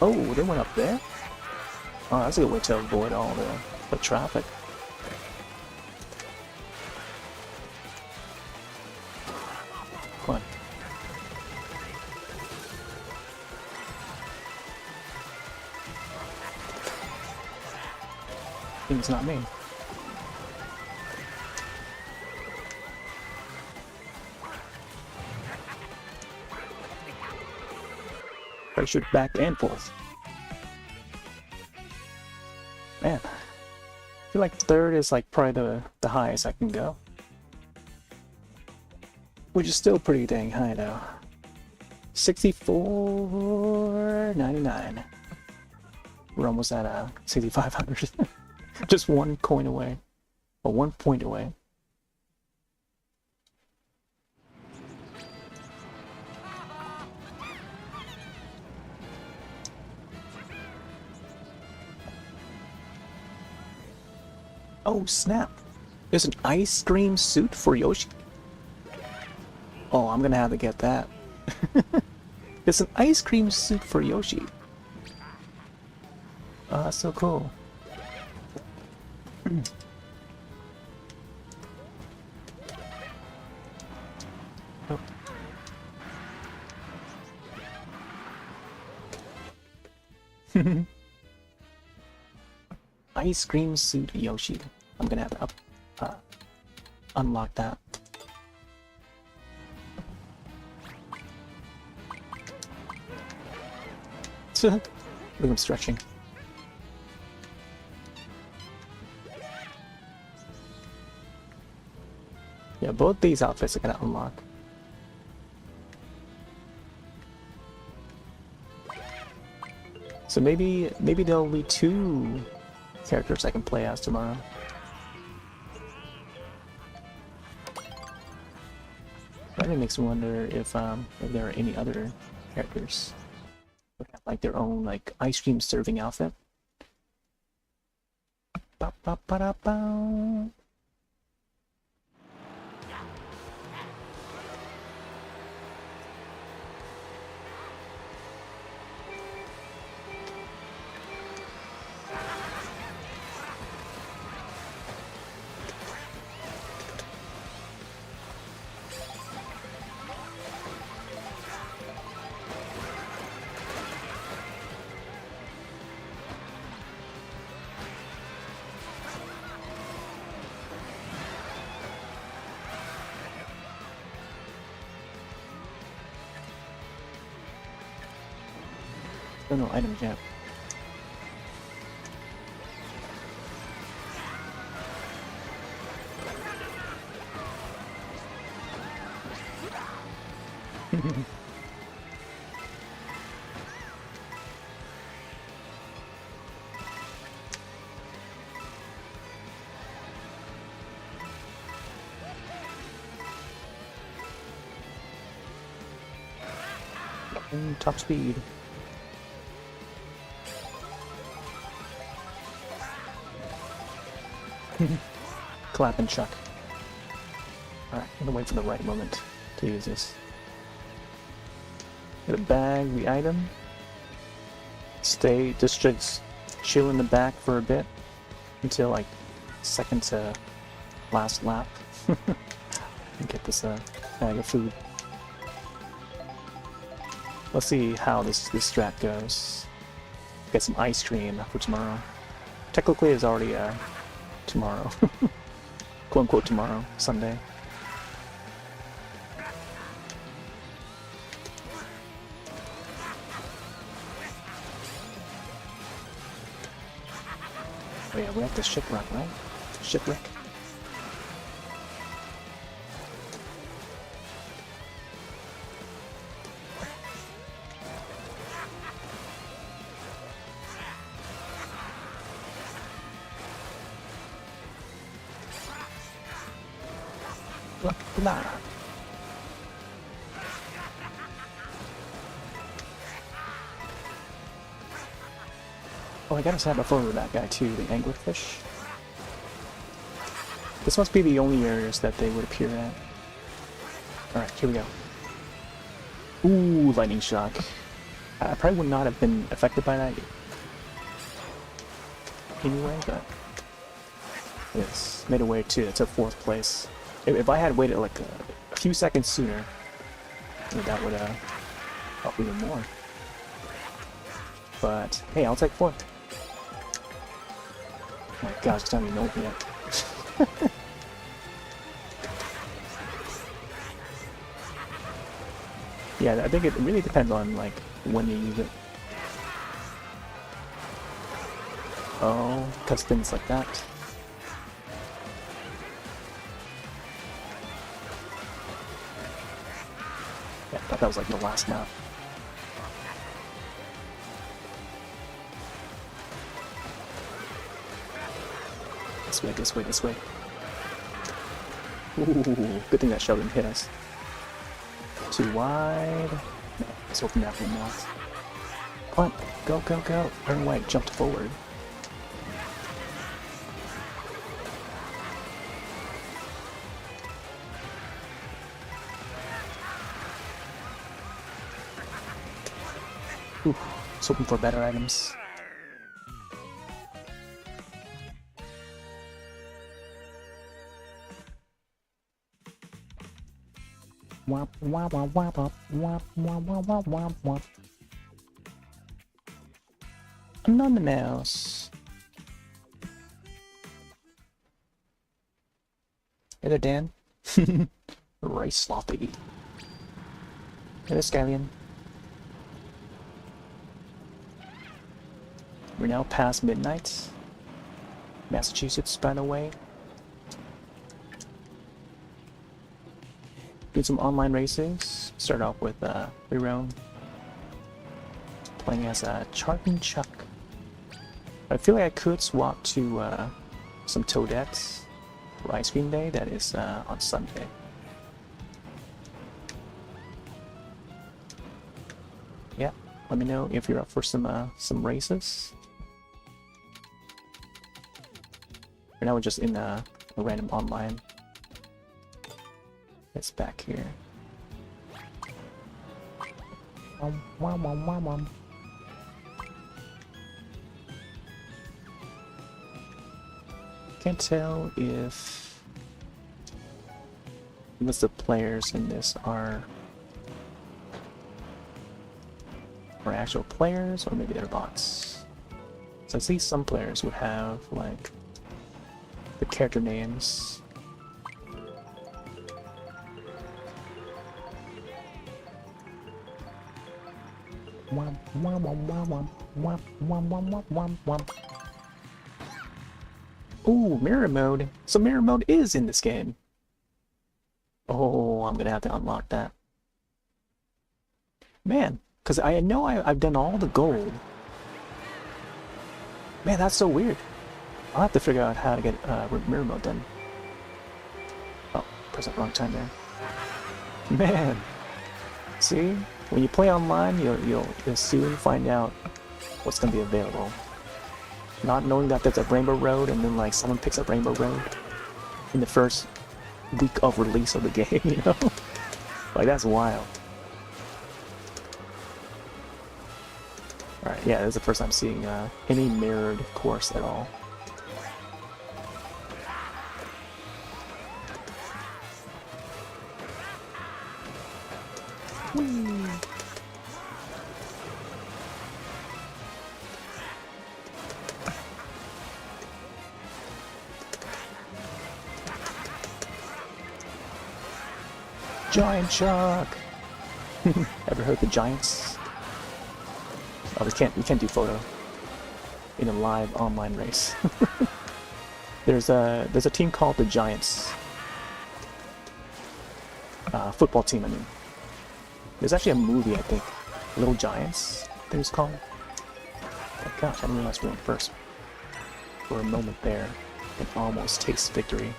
Oh, they went up there? Oh, that's a good way to avoid all the traffic. Come on. I think it's not me. I shoot back and forth. Man, I feel like third is like probably the highest I can go. Which is still pretty dang high though. 64.99. We're almost at 6,500. Just one coin away. Or 1 point away. Oh snap! There's an ice cream suit for Yoshi. Oh, I'm gonna have to get that. There's an ice cream suit for Yoshi. Oh, that's so cool. Oh. Ice cream suit Yoshi. I'm gonna have to unlock that. Look at him stretching. Yeah, both these outfits are gonna unlock. So maybe there'll be 2 characters I can play as tomorrow. That makes me wonder if there are any other characters who have like their own like ice cream serving outfit. Ba, ba, ba, da, ba. Oh no, items yet. Top speed. Clap and chuck. Alright, I'm gonna wait for the right moment to use this. Gonna bag the item. Stay, just chill in the back for a bit until like second to last lap. And get this bag of food. Let's see how this strat goes. Get some ice cream for tomorrow. Technically, it's already tomorrow. Quote unquote tomorrow, Sunday. Oh yeah, we have to shipwreck, right? Shipwreck. Blah. Oh, I gotta have a photo of that guy too, the anglerfish. This must be the only areas that they would appear at. Alright, here we go. Ooh, lightning shock. I probably would not have been affected by that anyway, but it's made a way too. It's a 4th place. If I had waited like a few seconds sooner, that would help even more. But hey, I'll take 4th. Oh my gosh, it's not even open yet. Yeah, I think it really depends on like when you use it. Oh, because things like that. Yeah, I thought that was like the last map. This way, this way, this way. Ooh, good thing that shell didn't hit us. Too wide. No, let's open that one more. Come on, go, go, go. Turn away, jumped forward. Ooh, let's hoping for better items. Wop, wop, wop, wop, wop, wop, wop, wop, wop, wop. Another mouse. Hey there, Dan. Rice sloppy. Hey there, Scallion. We're now past midnight. Massachusetts, by the way. Do some online races. Start off with Rerone. Playing as a Chargin Chuck. I feel like I could swap to some Toadettes for Ice Cream Day. That is on Sunday. Yeah, let me know if you're up for some races. Right now we're just in a random online. It's back here. Can't tell if the players in this are actual players or maybe they're bots. So I see some players would have like the character names. Ooh, mirror mode. So mirror mode is in this game. Oh, I'm gonna have to unlock that. Man, because I know I've done all the gold. Man, that's so weird. I'll have to figure out how to get mirror mode done. Oh, press that wrong time there. Man, see? When you play online, you'll soon find out what's gonna be available. Not knowing that there's a Rainbow Road, and then like someone picks up Rainbow Road in the first week of release of the game, you know? Like that's wild. Alright, yeah, this is the first time seeing any mirrored course at all. Whee! Giant Shark! Ever heard the Giants? Oh, we can't do photo in a live online race. There's a team called the Giants. Football team, I mean. There's actually a movie, I think. Little Giants, I think it's called. Oh gosh, I didn't realize we went first. For a moment there, I can almost taste victory.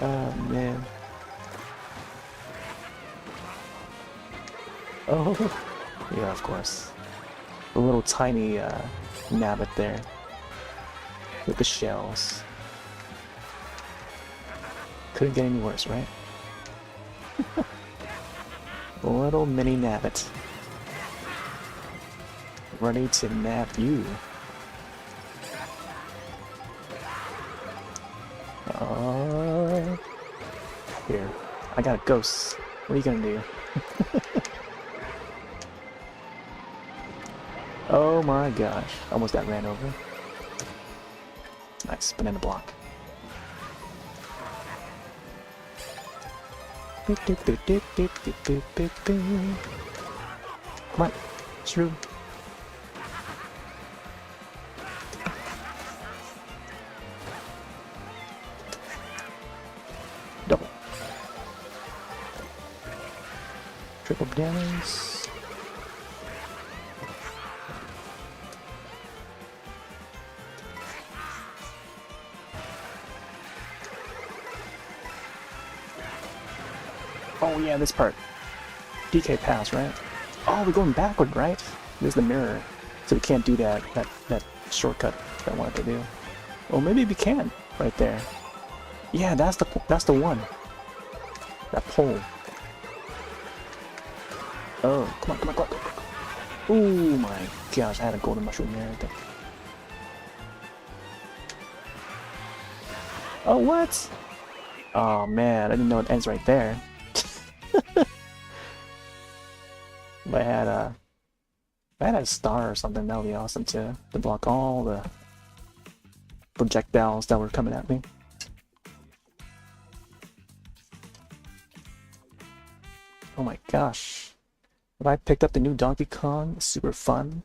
Oh man. Oh, yeah, of course. The little tiny nabbit there with the shells. Couldn't get any worse, right? Little mini nabbit. Ready to nab you. Here. I got a ghost. What are you gonna do? Oh my gosh. Almost got ran over. Nice. Banana block. Come on. Shrew. Double. Triple bananas. Oh yeah, this part. DK pass, right? Oh, we're going backward, right? There's the mirror. So we can't do that shortcut that I wanted to do. Or maybe we can, right there. Yeah, that's the one. That pole. Oh, come on. Oh my gosh, I had a golden mushroom there, I think. Oh, what? Oh man, I didn't know it ends right there. If I had a star or something, that would be awesome to block all the projectiles that were coming at me. Oh my gosh. Have I picked up the new Donkey Kong? It's super fun.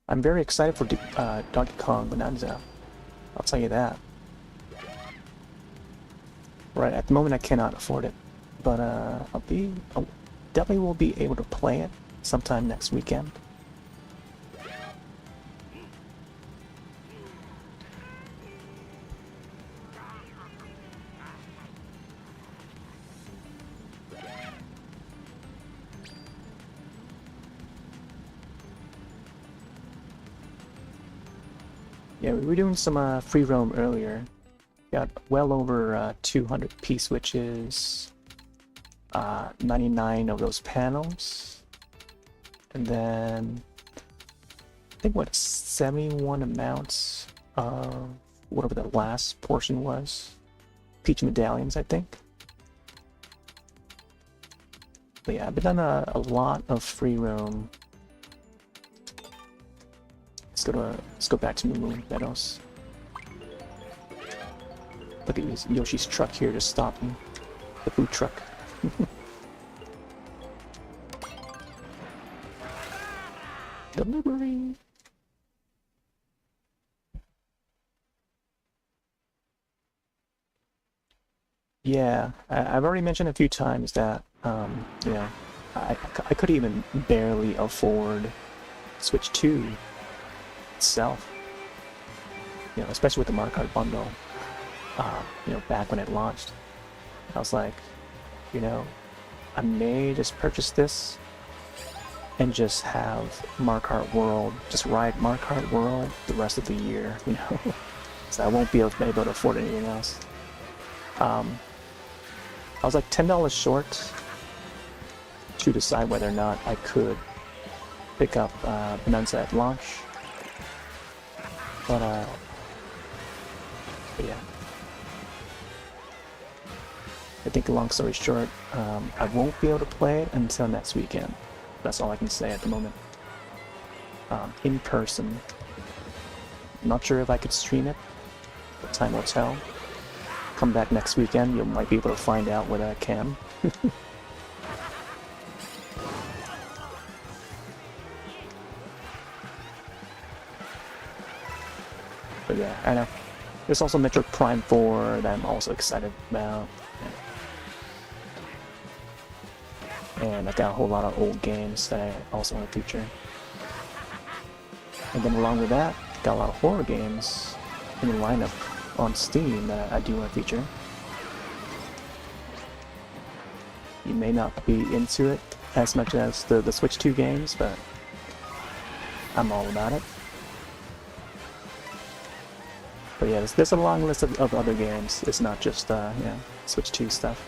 I'm very excited for Donkey Kong Bonanza. I'll tell you that. Right, at the moment I cannot afford it. But definitely will be able to play it sometime next weekend. Yeah, we were doing some free roam earlier. Got well over 200 P-switches, 99 of those panels, and then I think what 71 amounts of whatever the last portion was. Peach medallions, I think. But yeah, I've been done a lot of free roam. Let's go back to Moo Meadows. Look at this Yoshi's truck here to stop me. The food truck. Delivery. Yeah, I've already mentioned a few times that you know, I could even barely afford Switch 2 itself. You know, especially with the Mario Kart bundle. You know, back when it launched, I was like, you know, I may just purchase this and just have Mario Kart World, just ride Mario Kart World the rest of the year, you know, so I won't be able to afford anything else. I was like $10 short to decide whether or not I could pick up Bonanza at launch, but yeah. I think, long story short, I won't be able to play it until next weekend. That's all I can say at the moment. In person. Not sure if I could stream it, but time will tell. come back next weekend, you might be able to find out whether I can. But yeah, I know. There's also Metroid Prime 4 that I'm also excited about. And I've got a whole lot of old games that I also want to feature. And then along with that, got a lot of horror games in the lineup on Steam that I do want to feature. You may not be into it as much as the Switch 2 games, but I'm all about it. But yeah, there's a long list of other games. It's not just Switch 2 stuff.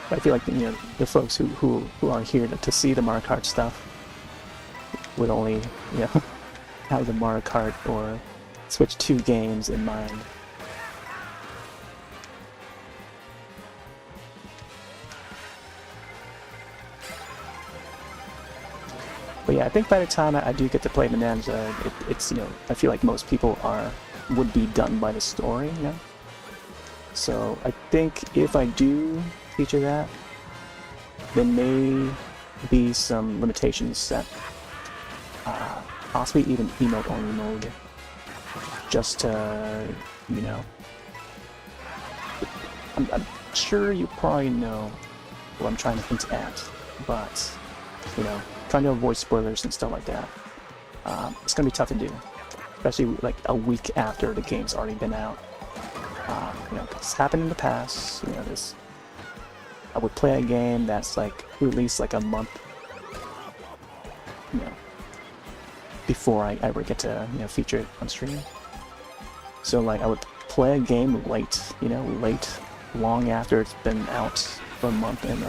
But I feel like the folks who are here to see the Mario Kart stuff would only have the Mario Kart or Switch 2 games in mind. But yeah, I think by the time I do get to play Bonanza, it's I feel like most people would be done by the story, So I think if I do feature that, there may be some limitations set. Possibly even emote only mode, just to I'm sure you probably know what I'm trying to hint at, but trying to avoid spoilers and stuff like that. It's gonna be tough to do, especially like a week after the game's already been out. It's happened in the past. I would play a game that's like released like a month, before I ever get to feature it on stream. So like I would play a game late, long after it's been out for a month, and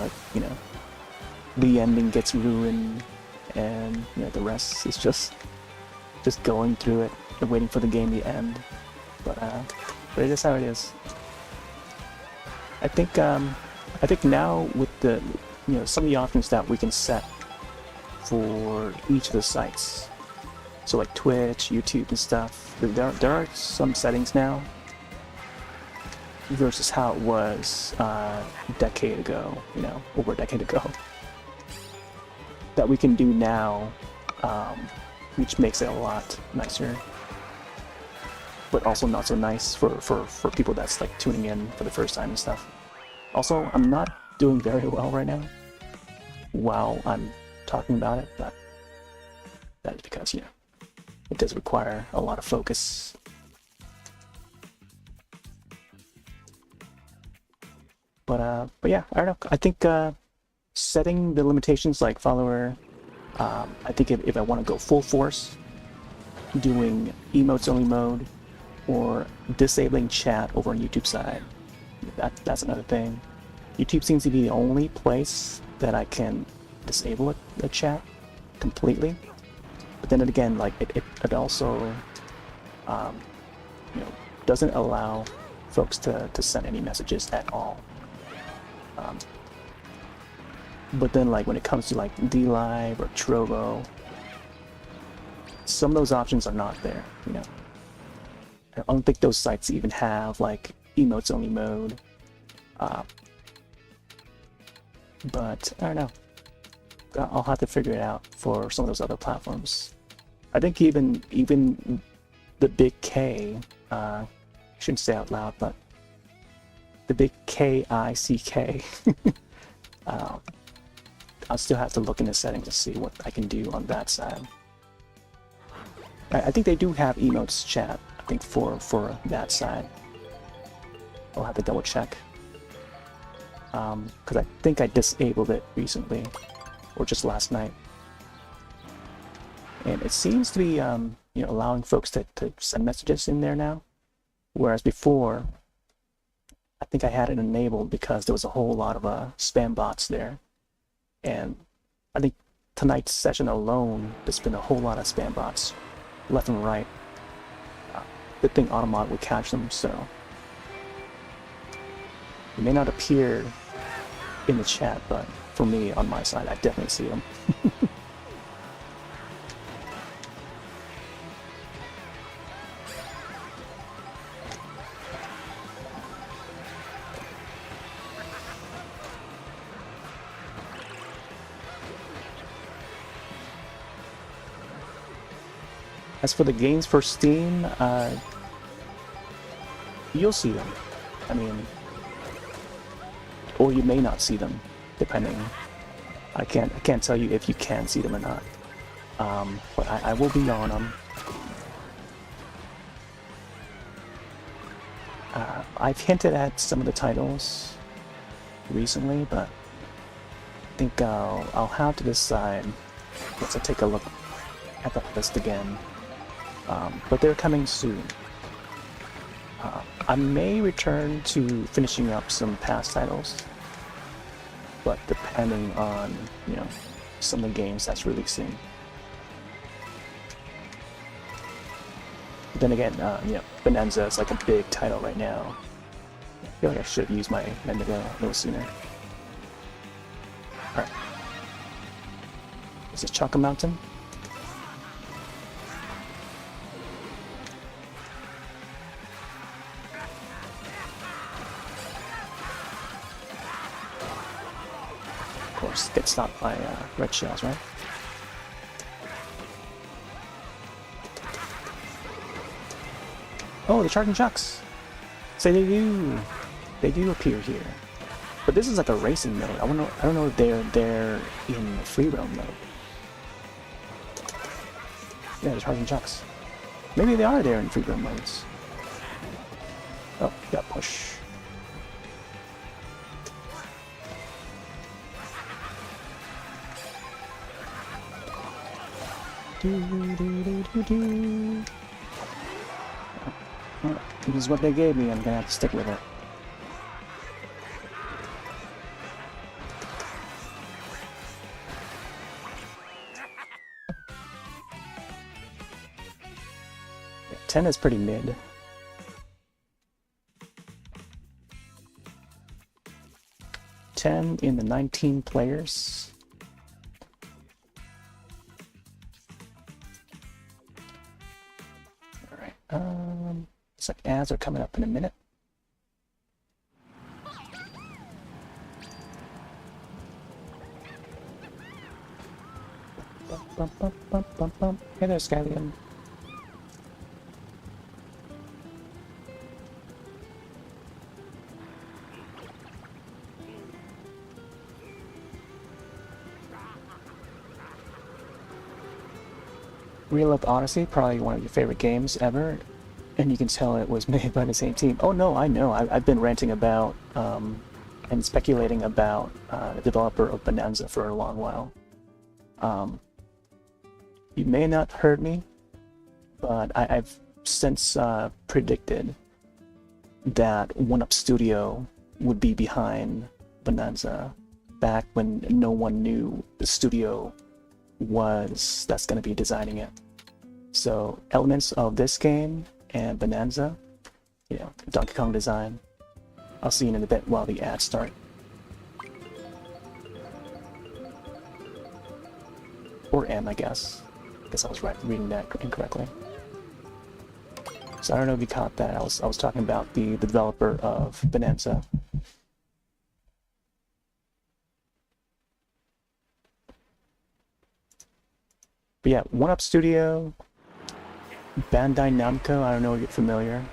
the ending gets ruined, and the rest is just going through it and waiting for the game to end. But it is how it is. I think now with the some of the options that we can set for each of the sites, so like Twitch, YouTube, and stuff, there are some settings now versus how it was a decade ago, over a decade ago, that we can do now, which makes it a lot nicer, but also not so nice for people that's like tuning in for the first time and stuff. Also, I'm not doing very well right now while I'm talking about it, but that's because it does require a lot of focus. But yeah, I don't know. I think setting the limitations like follower, I think if I want to go full force, doing emotes only mode, or disabling chat over on YouTube side, that's another thing. YouTube seems to be the only place that I can disable the chat completely. But then again, like it also doesn't allow folks to send any messages at all. But then like when it comes to like DLive or Trovo, some of those options are not there. I don't think those sites even have like emotes only mode. But I don't know. I'll have to figure it out for some of those other platforms. I think even the big K, I shouldn't say out loud, but the big KICK, I'll still have to look in the settings to see what I can do on that side. I think they do have emotes chat, I think for that side. I'll have to double check. Because I think I disabled it recently, or just last night. And it seems to be allowing folks to send messages in there now, whereas before I think I had it enabled because there was a whole lot of spam bots there. And I think tonight's session alone, there's been a whole lot of spam bots left and right. Good thing Automod would catch them, so it may not appear in the chat, but for me on my side, I definitely see them. As for the games for Steam, you'll see them. I mean, or you may not see them, depending. I can't tell you if you can see them or not. But I will be on them. I've hinted at some of the titles recently, but I think I'll have to decide once I take a look at the list again. But they're coming soon. I may return to finishing up some past titles, but depending on, you know, some of the games that's releasing. But then again, you know, Bonanza is like a big title right now. I feel like I should have used my Mendigo a little sooner. Alright. Is this Chaka Mountain? Of course, get stopped by red shells, right? Oh, the Chargin Chucks! So they do appear here. But this is like a racing mode. I don't know if they're in free roam mode. Yeah, the Chargin Chucks. Maybe they are there in free roam modes. Oh, got push. This is what they gave me, I'm gonna have to stick with it. Yeah, 10 is pretty mid. In the 19 players. Alright, looks like ads are coming up in a minute. Hey there, Skylian. Real Life Odyssey, probably one of your favorite games ever, and you can tell it was made by the same team. Oh no, I know. I've been ranting about and speculating about the developer of Bonanza for a long while. You may not have heard me, but I've since predicted that OneUp Studio would be behind Bonanza back when no one knew the studio that's going to be designing it. So elements of this game and Bonanza, you know, Donkey Kong design. I'll see you in a bit while the ads start. Or M, I guess. I guess I was reading that incorrectly. So I don't know if you caught that. I was talking about the developer of Bonanza. But yeah, OneUp Studio, Bandai Namco, I don't know if you're familiar,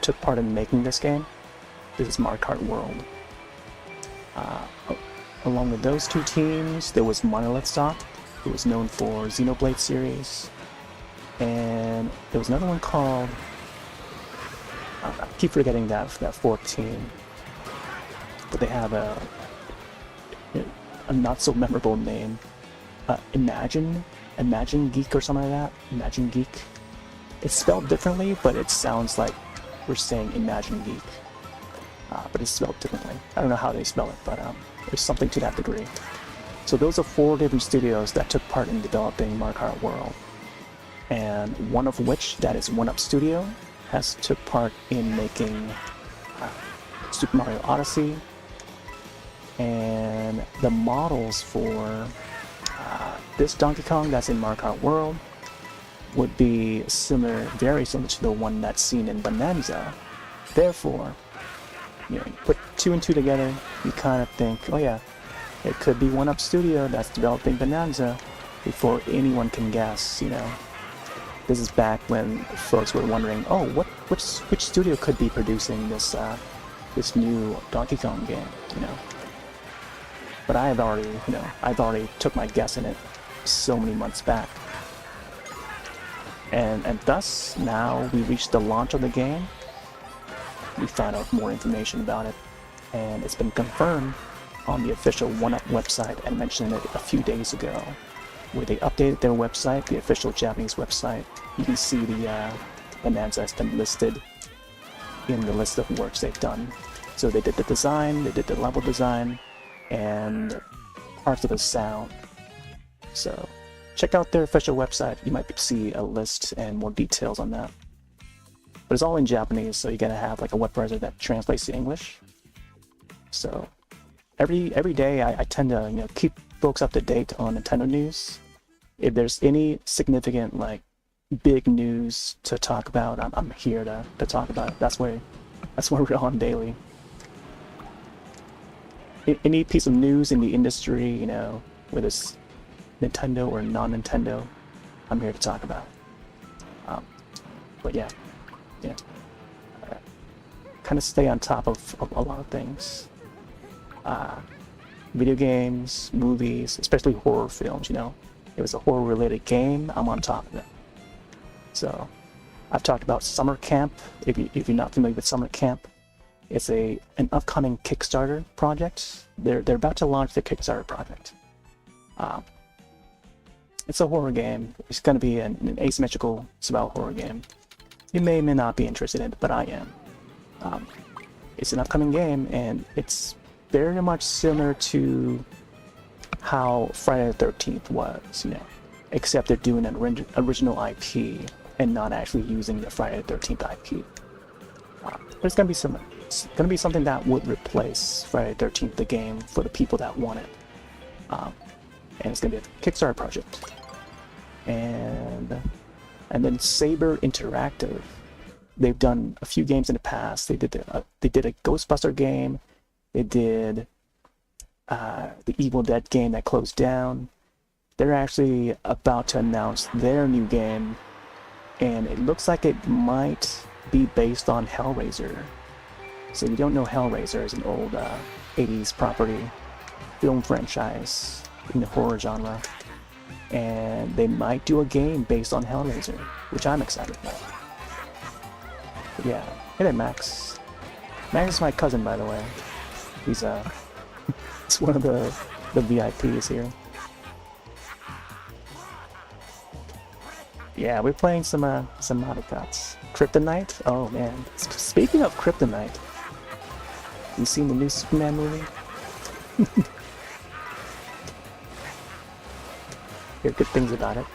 took part in making this game. This is Mario Kart World. Along with those two teams, there was Monolith Soft, who was known for Xenoblade series, and there was another one called, I keep forgetting that fourth team, but they have a not so memorable name. Imagine Geek or something like that. Imagine Geek. It's spelled differently, but it sounds like we're saying Imagine Geek. But it's spelled differently. I don't know how they spell it, but there's something to that degree. So those are 4 different studios that took part in developing Mario Kart World. And one of which, that is OneUp Studio, has took part in making Super Mario Odyssey. And the models for this Donkey Kong that's in Mario Kart World would be similar, very similar to the one that's seen in Bonanza. Therefore, you know, put 2 and 2 together, you kind of think, oh yeah, it could be OneUp Studio that's developing Bonanza before anyone can guess, you know, This is back when folks were wondering, oh, which studio could be producing this this new Donkey Kong game, you know? But I've already took my guess in it so many months back. And thus, now we reached the launch of the game. We found out more information about it, and it's been confirmed on the official 1UP website. I mentioned it a few days ago, where they updated their website, the official Japanese website. You can see the bonanza has been listed in the list of works they've done. So they did the design, they did the level design, and parts of the sound. So check out their official website. You might see a list and more details on that. But it's all in Japanese, so you gotta have like a web browser that translates to English. So every day I tend to keep folks up to date on Nintendo news. If there's any significant like big news to talk about, I'm here to talk about it. That's where we're on daily. Any piece of news in the industry, whether it's Nintendo or non-Nintendo, I'm here to talk about. But yeah, kind of stay on top of a lot of things. Video games, movies, especially horror films. If it's a horror-related game, I'm on top of it. So, I've talked about Summer Camp. If you're not familiar with Summer Camp, it's an upcoming Kickstarter project. They're about to launch the Kickstarter project. It's a horror game. It's going to be an asymmetrical survival horror game. You may or may not be interested in it, but I am. It's an upcoming game, and it's very much similar to how Friday the 13th was, except they're doing an original IP and not actually using the Friday the 13th IP. But it's going to be something that would replace Friday the 13th, the game, for the people that want it. And it's going to be a Kickstarter project. And then Saber Interactive. They've done a few games in the past. They did a Ghostbuster game. They did the Evil Dead game that closed down. They're actually about to announce their new game, and it looks like it might be based on Hellraiser. So if you don't know, Hellraiser is an old 80s property, film franchise in the horror genre. And they might do a game based on Hellraiser, which I'm excited about. But yeah, hey there, Max. Max is my cousin, by the way. He's it's one of the VIPs here. Yeah, we're playing some Mario Karts. Kryptonite? Oh man. Speaking of Kryptonite, you seen the new Superman movie? Hear good things about it.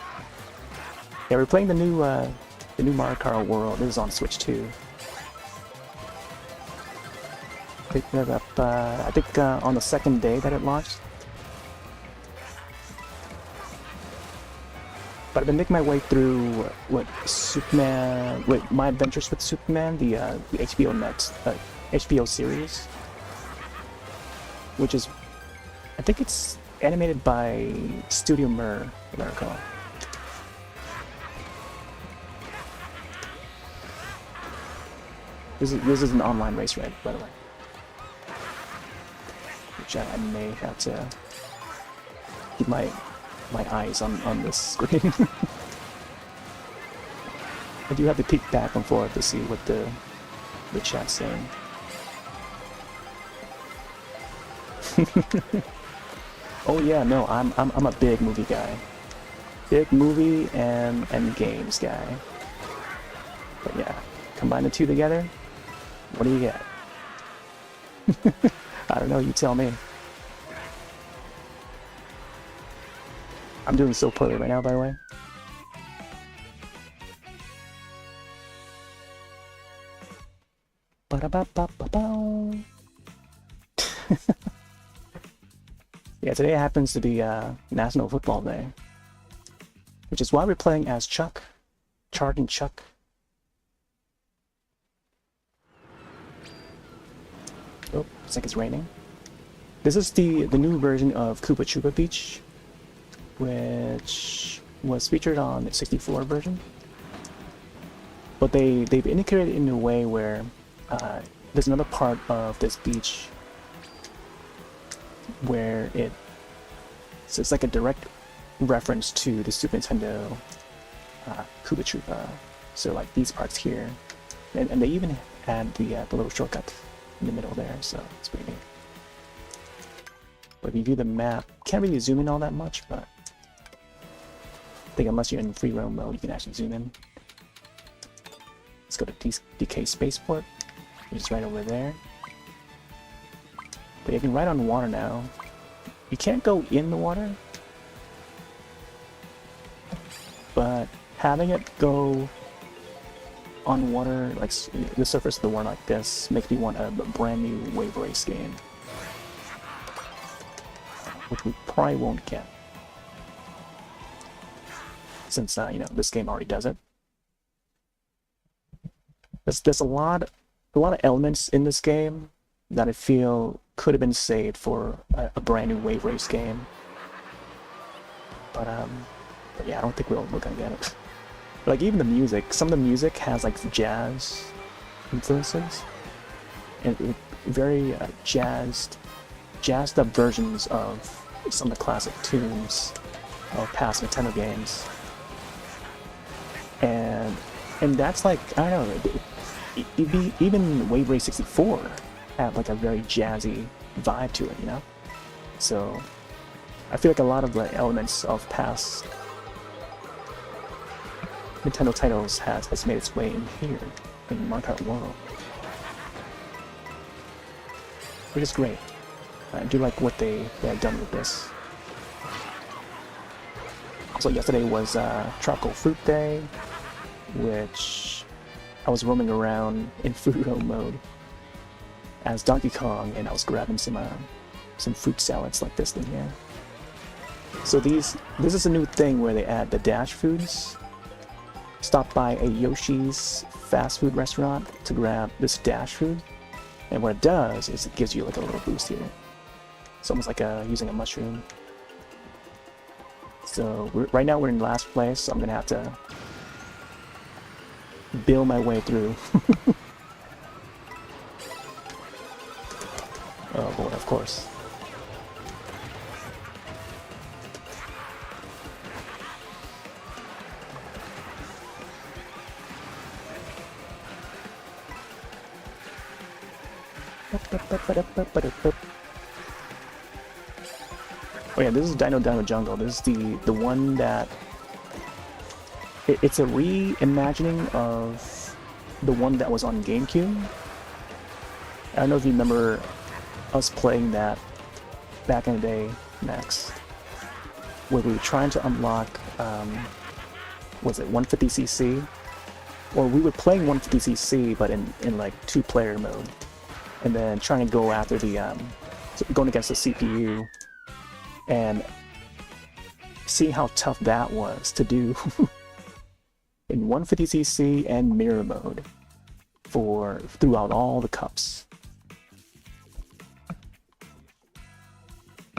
Yeah, we're playing the new Mario Kart World. This is on Switch 2. Picked it up, I think on the second day that it launched. But I've been making my way through My Adventures with Superman, the HBO HBO series, which is, I think it's animated by Studio Mir, if I recall. This is an online race raid, by the way, which I may have to keep my eyes on this screen. I do have to peek back and forth to see what the chat's saying. Oh yeah, no, I'm a big movie guy. Big movie and games guy. But yeah, combine the two together, what do you get? I don't know, you tell me. I'm doing so poorly right now, by the way. Ba-da-ba-ba-ba-bow. Yeah, today happens to be National Football Day, which is why we're playing as Chuck, Chargin Chuck. Oh, looks like it's raining. This is the new version of Koopa Troopa Beach, which was featured on the 64 version. but they've integrated it in a way where there's another part of this beach where it's like a direct reference to the Super Nintendo Koopa Troopa. So like these parts here, and they even add the little shortcut in the middle there, so it's pretty neat. But if you view the map, can't really zoom in all that much, but I think unless you're in free roam mode, you can actually zoom in. Let's go to DK Spaceport, which is right over there. But you can ride on water now. You can't go in the water, but having it go on water, like the surface of the water like this, makes me want a brand new wave race game, which we probably won't get, since you know, this game already does it. There's a lot of elements in this game that I feel could have been saved for a brand new wave race game, but yeah, I don't think we're gonna get it. Like even the music, some of the music has like jazz influences, and very jazzed up versions of some of the classic tunes of past Nintendo games, and that's like, I don't know, even Wave Race 64 had like a very jazzy vibe to it, you know. So I feel like a lot of the elements of past Nintendo titles has made its way in here, in Mario Kart World, which is great. I do like what they have done with this. Also, yesterday was Tropical Fruit Day, which I was roaming around in free roam mode as Donkey Kong, and I was grabbing some fruit salads like this thing here. So this is a new thing where they add the dash foods. Stop by a Yoshi's fast food restaurant to grab this dash food, and what it does is it gives you like a little boost here. It's almost like using a mushroom. So right now we're in last place, so I'm gonna have to build my way through. Oh boy, of course. Oh yeah, this is Dino Jungle. This is the one that it's a reimagining of the one that was on GameCube. I don't know if you remember us playing that back in the day, Max, where we were trying to unlock was it 150cc? Or we were playing 150cc but in like 2-player mode, and then trying to go after the going against the CPU and see how tough that was to do in 150cc and mirror mode throughout all the cups.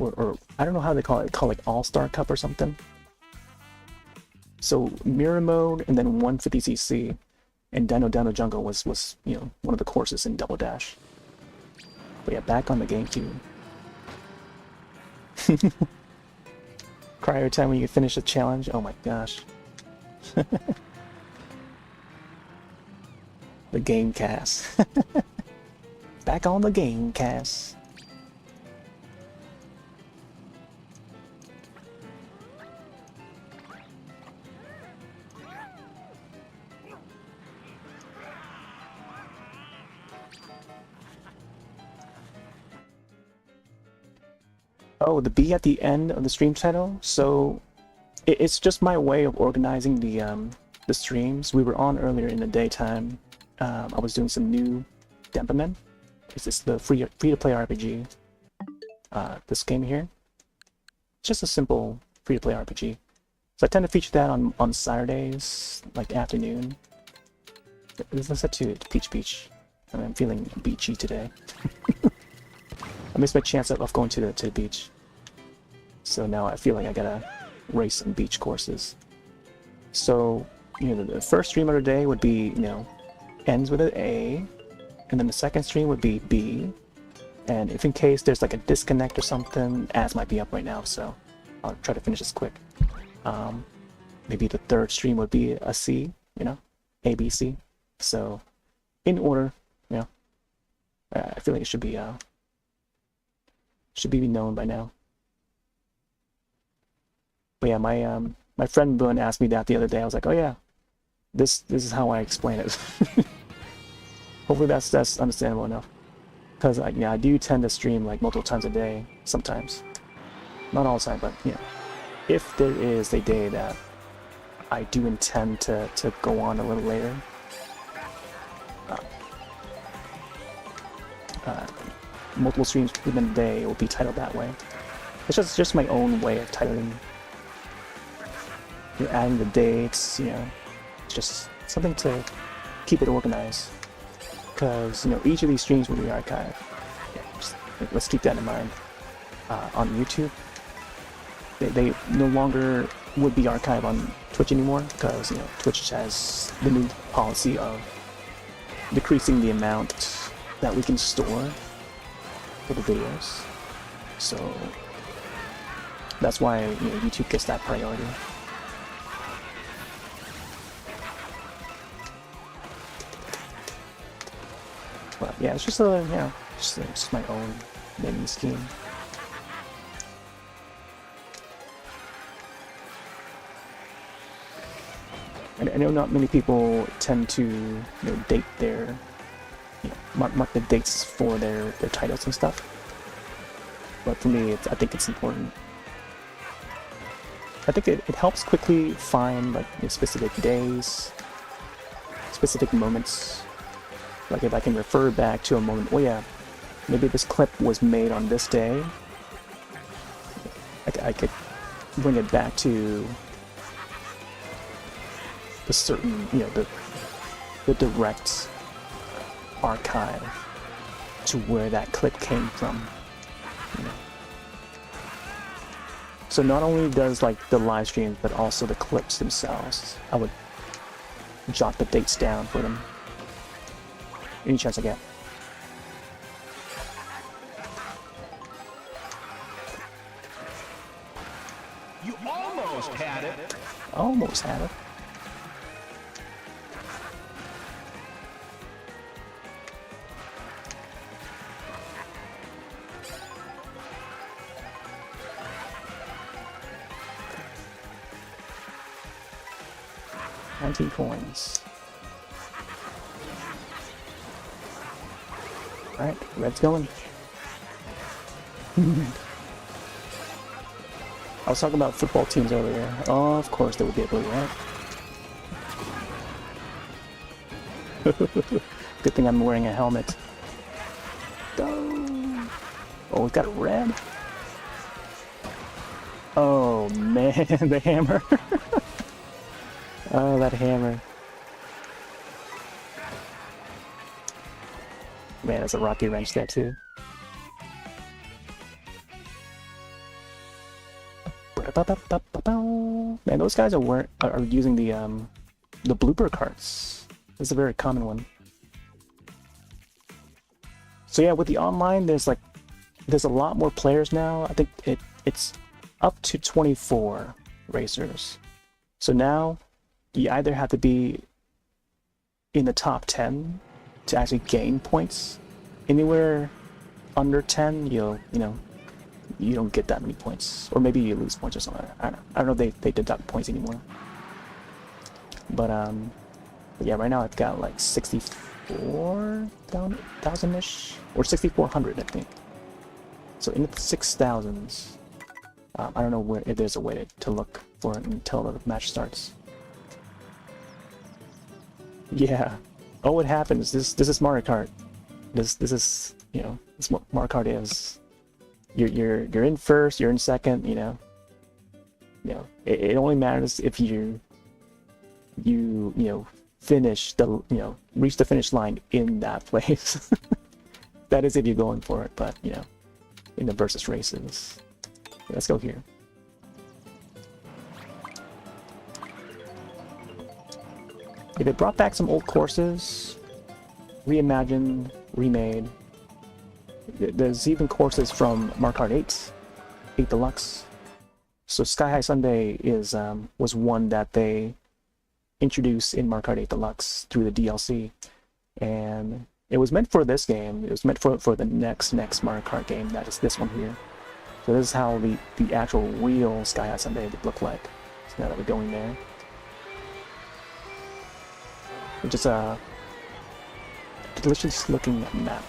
Or I don't know how they call it like All-Star Cup or something. So mirror mode and then 150cc, and Dino Jungle was you know, one of the courses in Double Dash. But yeah, back on the GameCube. Cry every time when you finish a challenge. Oh my gosh. The Gamecast. Back on the Gamecast. Oh, the B at the end of the stream title. So it's just my way of organizing the streams. We were on earlier in the daytime. I was doing some new Dempamen. It's the free to play RPG. This game here. It's just a simple free to play RPG. So I tend to feature that on Saturdays, like afternoon. Let's set to Peach. I'm feeling beachy today. I missed my chance of going to the beach. So now I feel like I gotta race some beach courses. So you know, the first stream of the day would be, you know, ends with an A, and then the second stream would be B. And if in case there's like a disconnect or something, ads might be up right now, so I'll try to finish this quick. Maybe the third stream would be a C, you know, A, B, C. So in order, you know, I feel like it should be known by now. But yeah, my friend Boone asked me that the other day. I was like, oh yeah, this is how I explain it. Hopefully that's understandable enough. Because I do tend to stream like multiple times a day, sometimes. Not all the time, but you know, if there is a day that I do intend to go on a little later, multiple streams within a day will be titled that way. It's just my own way of titling. You're adding the dates, you know, it's just something to keep it organized. Because, you know, each of these streams will be archived. Yeah, just, let's keep that in mind. On YouTube, they no longer would be archived on Twitch anymore, because, you know, Twitch has the new policy of decreasing the amount that we can store for the videos. So that's why, you know, YouTube gets that priority. But yeah, it's just a, you know, just my own naming scheme. And I know not many people tend to, you know, date their, you know, mark the dates for their titles and stuff. But for me, I think it's important. I think it helps quickly find like, you know, specific days, specific moments. Like if I can refer back to a moment, oh yeah, maybe this clip was made on this day, I could bring it back to the certain, you know, the direct archive to where that clip came from, you know. So not only does like the live streams, but also the clips themselves, I would jot the dates down for them any chance I get. You almost had it. Almost had it. $19 coins. Alright, red's going. I was talking about football teams earlier. Oh, of course there would be a blue, right? Good thing I'm wearing a helmet. Go! Oh, we've got a red. Oh man, the hammer. Oh, that hammer. Man, there's a rocky wrench there too. Man, those guys are using the blooper carts. This is a very common one. So yeah, with the online, there's a lot more players now. I think it's up to 24 racers. So now you either have to be in the top 10 to actually gain points. Anywhere under 10, you don't get that many points, or maybe you lose points or something. I don't know if they deduct points anymore. But yeah, right now I've got like 64,000-ish, or 6,400, I think. So in the 6,000s. I don't know if there's a way to look for it until the match starts. Yeah. Oh, it happens. This is Mario Kart. This is, you know, this what Mario Kart is. You're in first, you're in second, you know. You know, it only matters if you finish reach the finish line in that place. That is if you're going for it, but you know, in the versus races. Let's go here. They brought back some old courses, reimagined, remade. There's even courses from Mario Kart 8 Deluxe. So Sky High Sunday was one that they introduced in Mario Kart 8 Deluxe through the DLC, and it was meant for this game. It was meant for the next Mario Kart game. That is this one here. So this is how the actual real Sky High Sunday would look like. So now that we're going there, it's just a delicious looking map.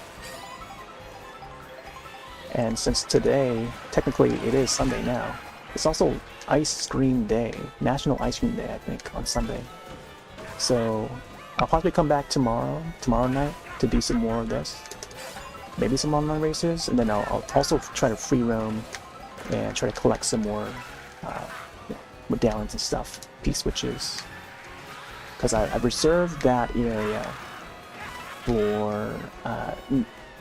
And since today, technically it is Sunday now, it's also Ice Cream Day, National Ice Cream Day, I think, on Sunday. So I'll possibly come back tomorrow night to do some more of this. Maybe some online races, and then I'll also try to free roam and try to collect some more medallions and stuff, P-switches. Because I've reserved that area for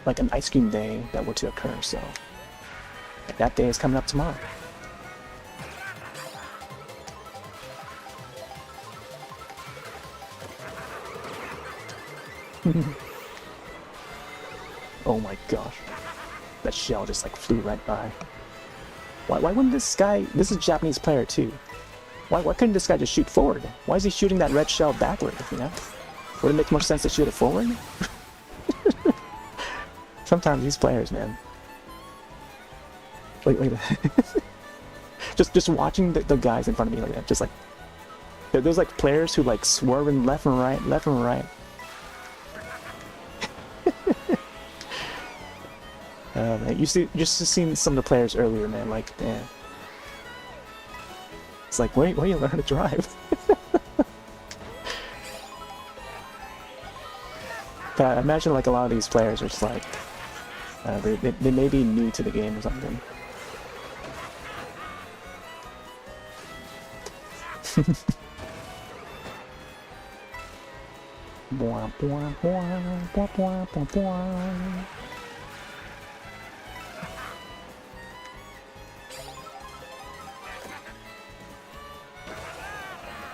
like an ice cream day that were to occur, so that day is coming up tomorrow. Oh my gosh, that shell just like flew right by. Why wouldn't this guy, this is a Japanese player too, why couldn't this guy just shoot forward? Why is he shooting that red shell backward, you know? Would it make more sense to shoot it forward? Sometimes these players, man. Wait. just watching the guys in front of me like that, just like there's like players who like swerving left and right. Man, you just seen some of the players earlier, man. Like, man, it's like where you learn to drive. But I imagine like a lot of these players are just like they may be new to the game or something.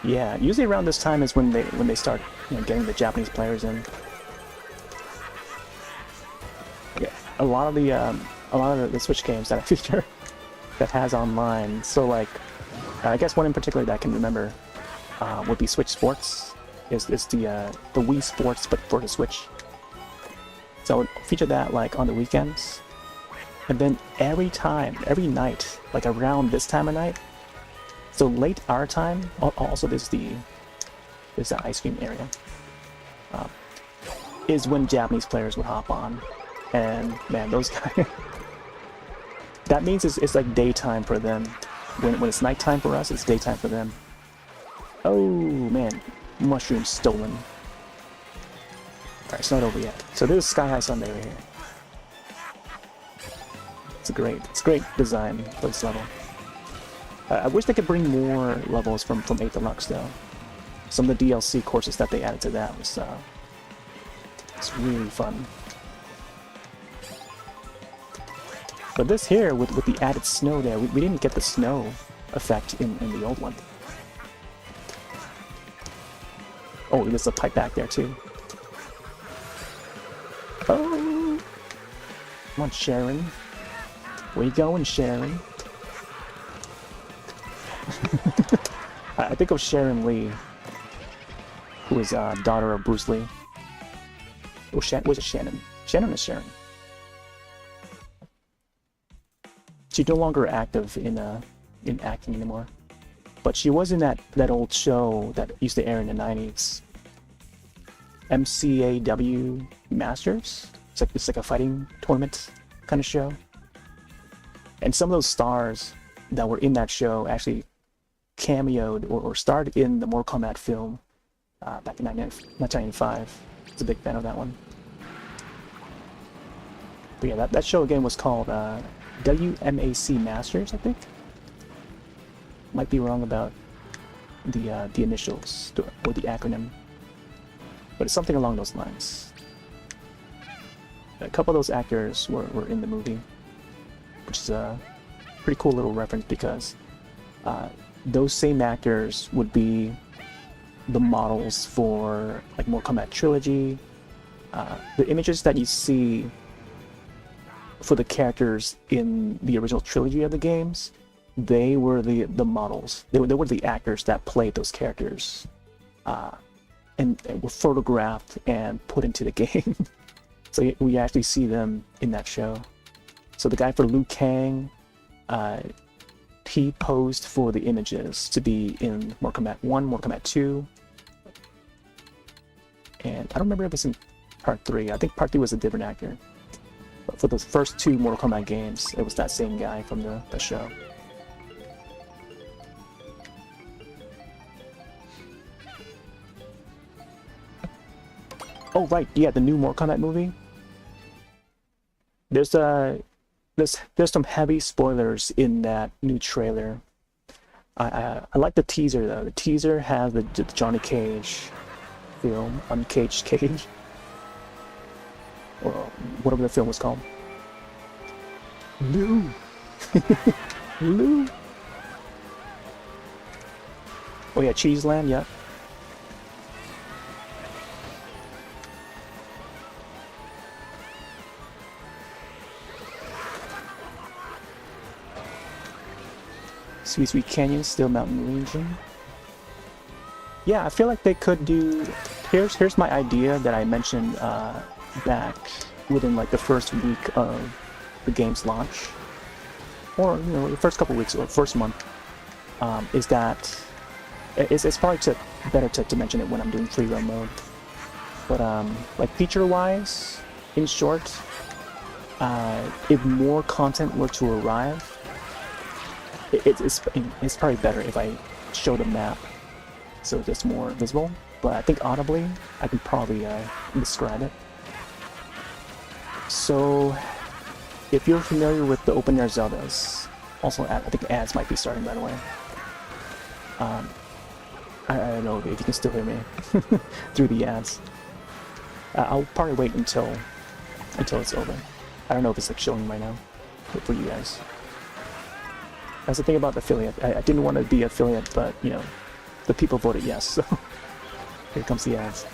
Yeah, usually around this time is when they start, you know, getting the Japanese players in. Yeah, a lot of the Switch games that I feature that has online. So like, I guess one in particular that I can remember would be Switch Sports. Is the Wii Sports but for the Switch. So I would feature that like on the weekends, and then every night, like around this time of night. So late our time, also there's the ice cream area, is when Japanese players would hop on, and man, those guys, that means it's like daytime for them. When it's nighttime for us, it's daytime for them. Oh man, mushroom stolen. Alright, it's not over yet. So this is Sky High Sunday right here. It's great design for this level. I wish they could bring more levels from 8 Deluxe though. Some of the DLC courses that they added to that was it's really fun. But this here, with the added snow there, we didn't get the snow effect in the old one. Oh, there's a pipe back there too. Oh! Come on, Sharon. Where you going, Sharon? I think of Sharon Lee, who is daughter of Bruce Lee. Oh, was it Shannon? Shannon or Sharon? She's no longer active in acting anymore, but she was in that old show that used to air in the 90s. MCAW Masters. It's like a fighting tournament kind of show. And some of those stars that were in that show actually cameoed or starred in the Mortal Kombat film back in 1995. I was a big fan of that one. But yeah, that show again was called WMAC Masters, I think. Might be wrong about the initials or the acronym, but it's something along those lines. A couple of those actors were in the movie, which is a pretty cool little reference because those same actors would be the models for like Mortal Kombat Trilogy. The images that you see for the characters in the original trilogy of the games, they were the models. They were the actors that played those characters, and were photographed and put into the game. So we actually see them in that show. So the guy for Liu Kang, he posed for the images to be in Mortal Kombat 1, Mortal Kombat 2, and I don't remember if it's in Part 3. I think Part 3 was a different actor. But for the first 2 Mortal Kombat games, it was that same guy from the show. Oh right, yeah, the new Mortal Kombat movie. There's some heavy spoilers in that new trailer. I like the teaser though. The teaser has the Johnny Cage film, Uncaged Cage, or whatever the film was called. Lou, Lou. Oh yeah, Cheeseland, yeah. Sweet Sweet Canyon, Still Mountain region. Yeah, I feel like they could do. Here's my idea that I mentioned back within like the first week of the game's launch, or the first couple weeks or first month. Is that it's probably better to mention it when I'm doing free roam mode. But like feature-wise, in short, if more content were to arrive, it's probably better if I show the map so it's more visible. But I think audibly, I can probably describe it. So, if you're familiar with the open air Zeldas, also I think ads might be starting by the way. I don't know if you can still hear me through the ads. I'll probably wait until it's over. I don't know if it's like showing right now for you guys. That's the thing about affiliate. I didn't want to be affiliate, but the people voted yes, so here comes the ads.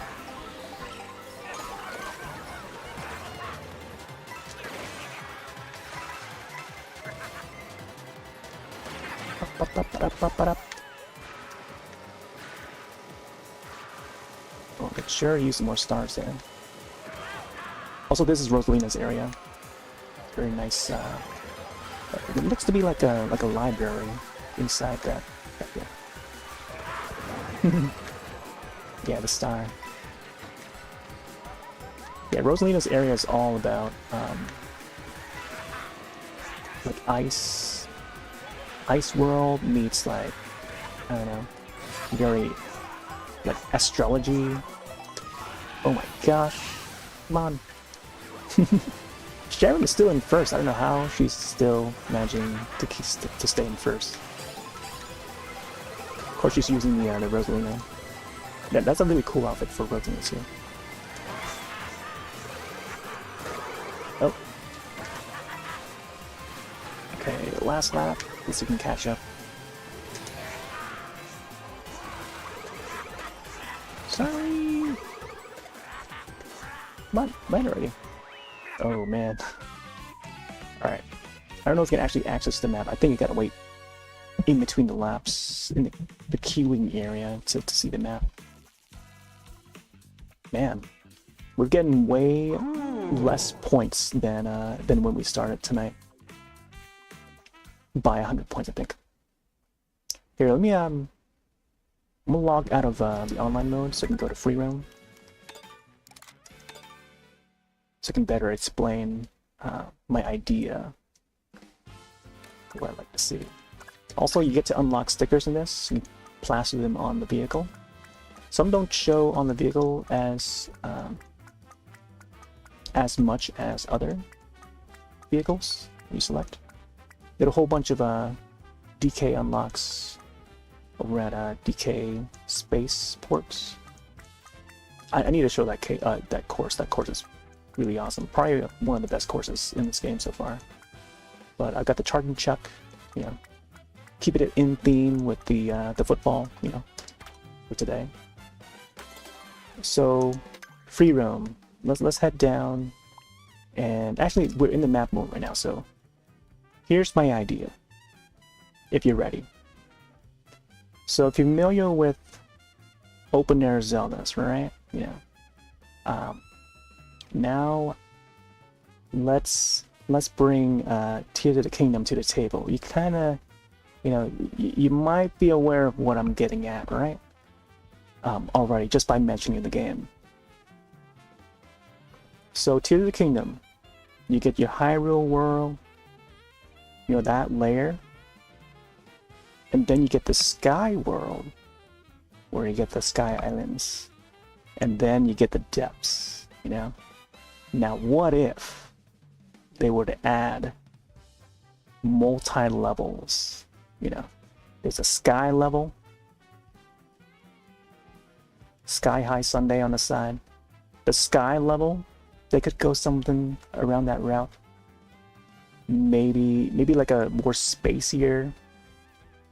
Oh, but sure, use some more stars there. Also, this is Rosalina's area. Very nice. It looks to be like a library inside that. Yeah. Yeah, the star. Yeah, Rosalina's area is all about like ice world meets like, I don't know, very like astrology. Oh my gosh, come on. Sharon is still in first. I don't know how she's still managing to stay in first. Of course, she's using the Rosalina. Yeah, that's a really cool outfit for Rosalina too. Oh. Okay, last lap. Let's see if we can catch up. Sorry. Come on, land already. Oh man. Alright. I don't know if you can actually access the map. I think you gotta wait in between the laps in the queuing area to see the map. Man, we're getting way less points than when we started tonight. By 100 points, I think. Here, let me I'm gonna log out of the online mode so I can go to free roam. So I can better explain my idea, what I'd like to see. Also, you get to unlock stickers in this, and plaster them on the vehicle. Some don't show on the vehicle as much as other vehicles you select. Get a whole bunch of DK unlocks over at DK Spaceports. I need to show that course. That course is really awesome. Probably one of the best courses in this game so far. But I've got the Chargin chuck, keeping it in theme with the football, for today. So, free roam. Let's head down, and actually we're in the map mode right now. So, here's my idea. If you're ready. So, if you're familiar with open air Zeldas, right? Yeah. Now, let's bring Tears of the Kingdom to the table. You kind of, you might be aware of what I'm getting at, right? Already, just by mentioning the game. So, Tears of the Kingdom, you get your Hyrule world, that layer, and then you get the Sky world, where you get the Sky Islands, and then you get the depths, Now, what if they were to add multi-levels? There's a Sky level, Sky High Sunday on the side. The Sky level, they could go something around that route. Maybe like a more spacier.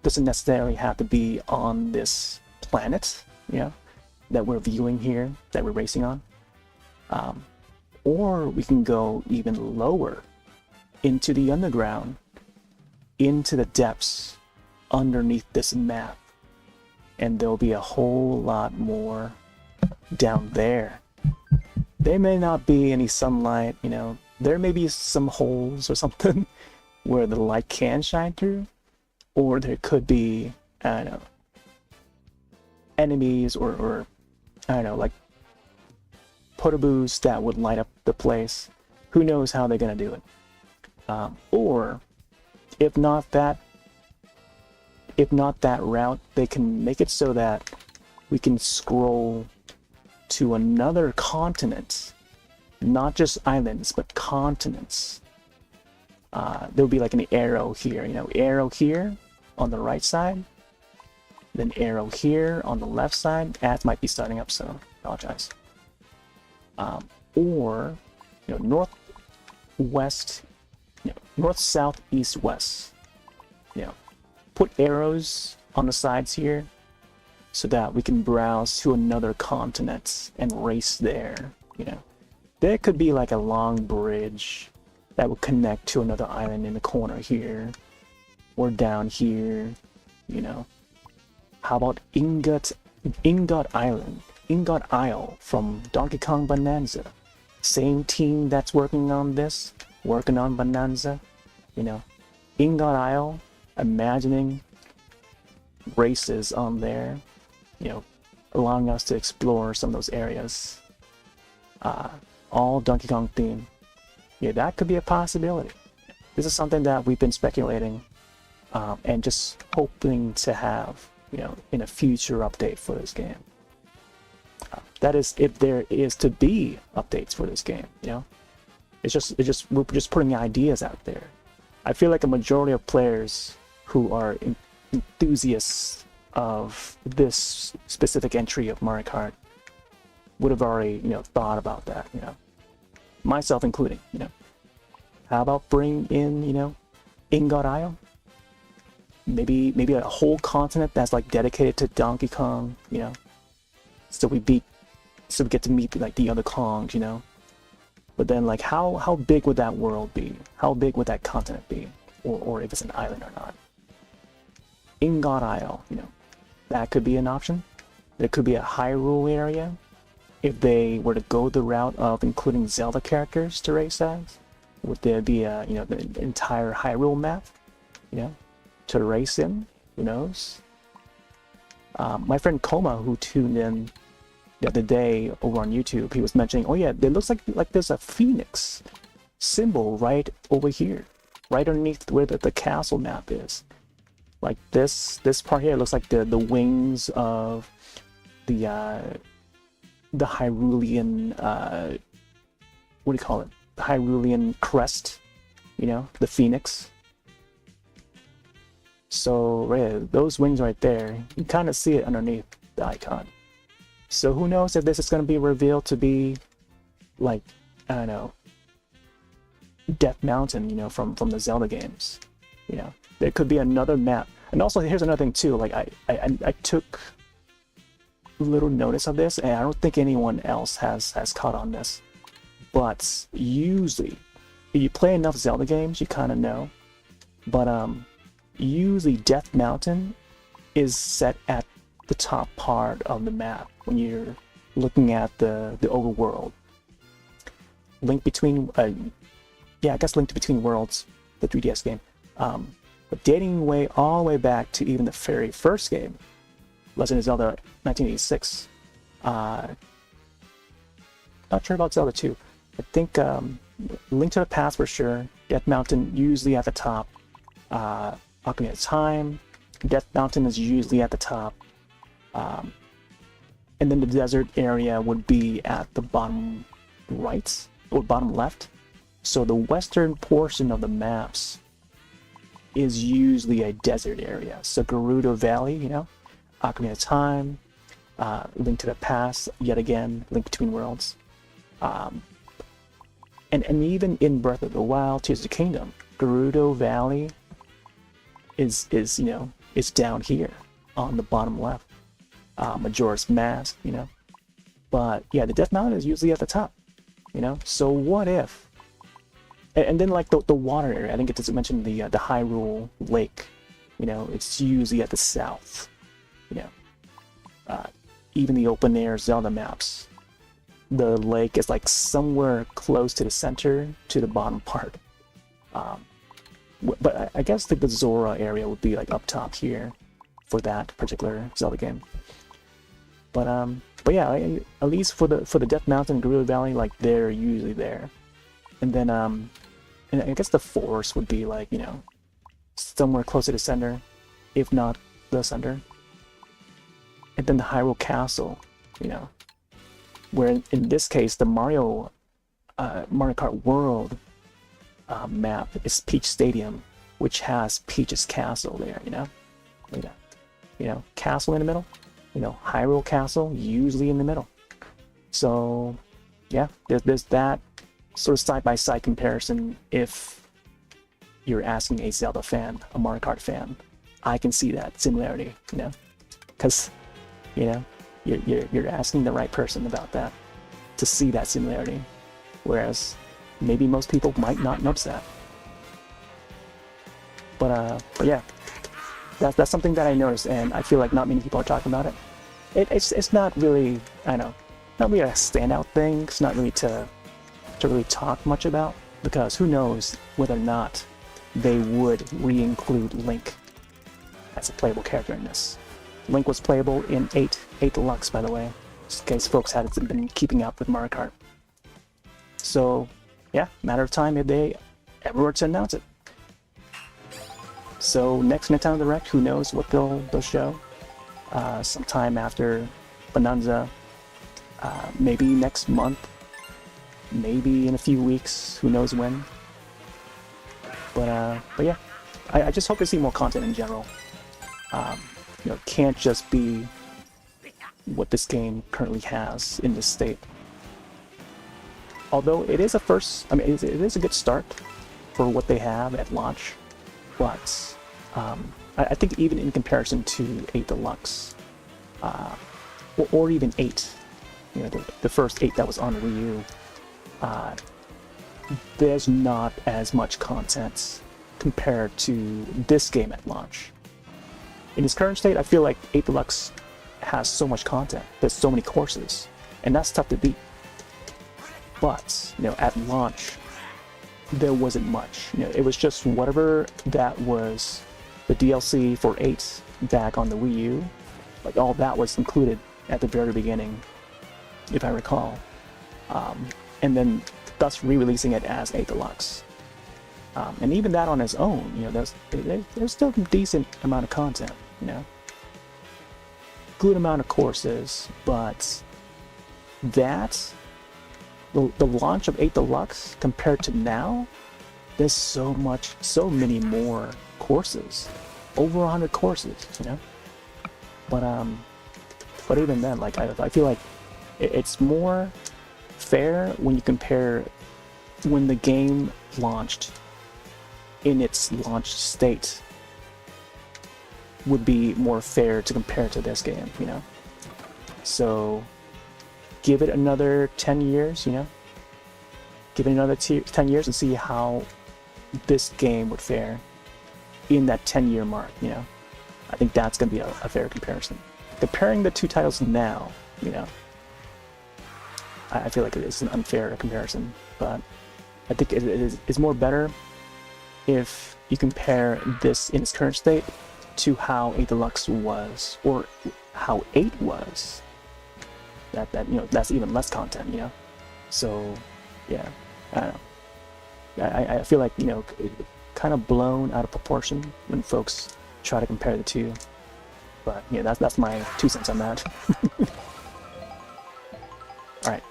Doesn't necessarily have to be on this planet, that we're viewing here, that we're racing on. Or we can go even lower into the underground, into the depths underneath this map. And there'll be a whole lot more down there. There may not be any sunlight, there may be some holes or something where the light can shine through. Or there could be, I don't know, enemies or I don't know, like Potoboos that would light up the place. Who knows how they're gonna do it? Or if not that route, they can make it so that we can scroll to another continent, not just islands, but continents. There'll be like an arrow here, arrow here on the right side, then arrow here on the left side. Ads might be starting up, so apologize. Or northwest, north, south, east, west. Put arrows on the sides here so that we can browse to another continent and race there. There could be like a long bridge that will connect to another island in the corner here, or down here. How about Ingot Island, Ingot Isle from Donkey Kong Bonanza? Same team that's working on Bonanza. Ingot Isle. Imagining races on there, allowing us to explore some of those areas. All Donkey Kong theme. Yeah, that could be a possibility. This is something that we've been speculating and just hoping to have, in a future update for this game. That is, if there is to be updates for this game. We're just putting ideas out there. I feel like a majority of players who are enthusiasts of this specific entry of Mario Kart would have already, thought about that, myself including, How about bring in, Ingot Isle? Maybe a whole continent that's like dedicated to Donkey Kong, so we get to meet like the other Kongs, But then like how big would that world be? How big would that continent be? Or if it's an island or not? Ingot Isle, that could be an option. There could be a Hyrule area if they were to go the route of including Zelda characters to race as. Would there be a the entire Hyrule map, to race in? Who knows? My friend Koma, who tuned in the other day over on YouTube, he was mentioning, oh yeah, it looks like there's a phoenix symbol right over here, right underneath where the castle map is. Like this part here looks like the wings of the Hyrulean what do you call it? The Hyrulean crest, the phoenix. So right, those wings right there, you kind of see it underneath the icon. So who knows if this is going to be revealed to be like, I don't know, Death Mountain, from the Zelda games. There could be another map. And also here's another thing too, like I took little notice of this, and I don't think anyone else has caught on this. But usually, if you play enough Zelda games, you kind of know. But usually Death Mountain is set at the top part of the map when you're looking at the overworld. Link Between, yeah, I guess Link Between Worlds, the 3DS game. But dating way all the way back to even the very first game, Legend of Zelda 1986. Not sure about Zelda 2. I think Link to the Past for sure. Death Mountain usually at the top. Ocarina of Time. Death Mountain is usually at the top. And then the desert area would be at the bottom right or bottom left. So the western portion of the maps is usually a desert area. So Gerudo Valley, you know, Ocarina of Time, Link to the Past, yet again, Link Between Worlds. And even in Breath of the Wild, Tears of the Kingdom, Gerudo Valley is you know, it's down here on the bottom left. Majora's Mask, you know. But yeah, the Death Mountain is usually at the top, you know. So what if? And then like the water area, I think it doesn't mention the Hyrule Lake, you know. It's usually at the south, you know. Even the open air Zelda maps, the lake is like somewhere close to the center to the bottom part. But I guess like the Zora area would be like up top here for that particular Zelda game. But yeah, at least for the Death Mountain and Gerudo Valley, like they're usually there. And then and I guess the forest would be like, you know, somewhere closer to the center, if not the center. And then the Hyrule Castle, you know, where in this case the Mario Kart World map is Peach Stadium, which has Peach's Castle there, you know. You know, castle in the middle. You know, Hyrule Castle usually in the middle. So yeah, there's that sort of side-by-side comparison. If you're asking a Zelda fan, a Mario Kart fan, I can see that similarity, you know, because you know you're asking the right person about that to see that similarity, whereas maybe most people might not notice that. But yeah, that's something that I noticed, and I feel like not many people are talking about it. It's not really, I know, not really a standout thing. It's not really to really talk much about, because who knows whether or not they would re-include Link as a playable character in this. Link was playable in 8 Deluxe, by the way, just in case folks hadn't been keeping up with Mario Kart. So yeah, matter of time if they ever were to announce it. So next Nintendo Direct, who knows what they'll show. Sometime after Bonanza, maybe next month, maybe in a few weeks, who knows when. But yeah, I just hope to see more content in general. You know, it can't just be what this game currently has in this state. Although it is a first, I mean, it is a good start for what they have at launch, but I think even in comparison to 8 Deluxe, or even 8, you know, the first 8 that was on Wii U, there's not as much content compared to this game at launch. In its current state, I feel like 8 Deluxe has so much content. There's so many courses, and that's tough to beat. But, you know, at launch, there wasn't much. You know, it was just whatever that was the DLC for 8 back on the Wii U. Like, all that was included at the very beginning, if I recall. And then thus re-releasing it as 8 Deluxe. And even that on its own, you know, there's still a decent amount of content, you know. Good amount of courses, but that, the launch of 8 Deluxe compared to now, there's so many more courses. Over 100 courses, you know. But even then, like, I feel like it's more fair when you compare when the game launched in its launch state. Would be more fair to compare to this game, you know. So give it another 10 years, you know? Give it another 10 years and see how this game would fare in that 10-year mark, you know? I think that's going to be a fair comparison. Comparing the two titles now, you know, I feel like it is an unfair comparison, but I think it's more better if you compare this in its current state to how 8 Deluxe was, or how 8 was. That you know, that's even less content, you know. So yeah, I don't know. I feel like, you know, kind of blown out of proportion when folks try to compare the two. But yeah, that's my 2 cents on that. All right,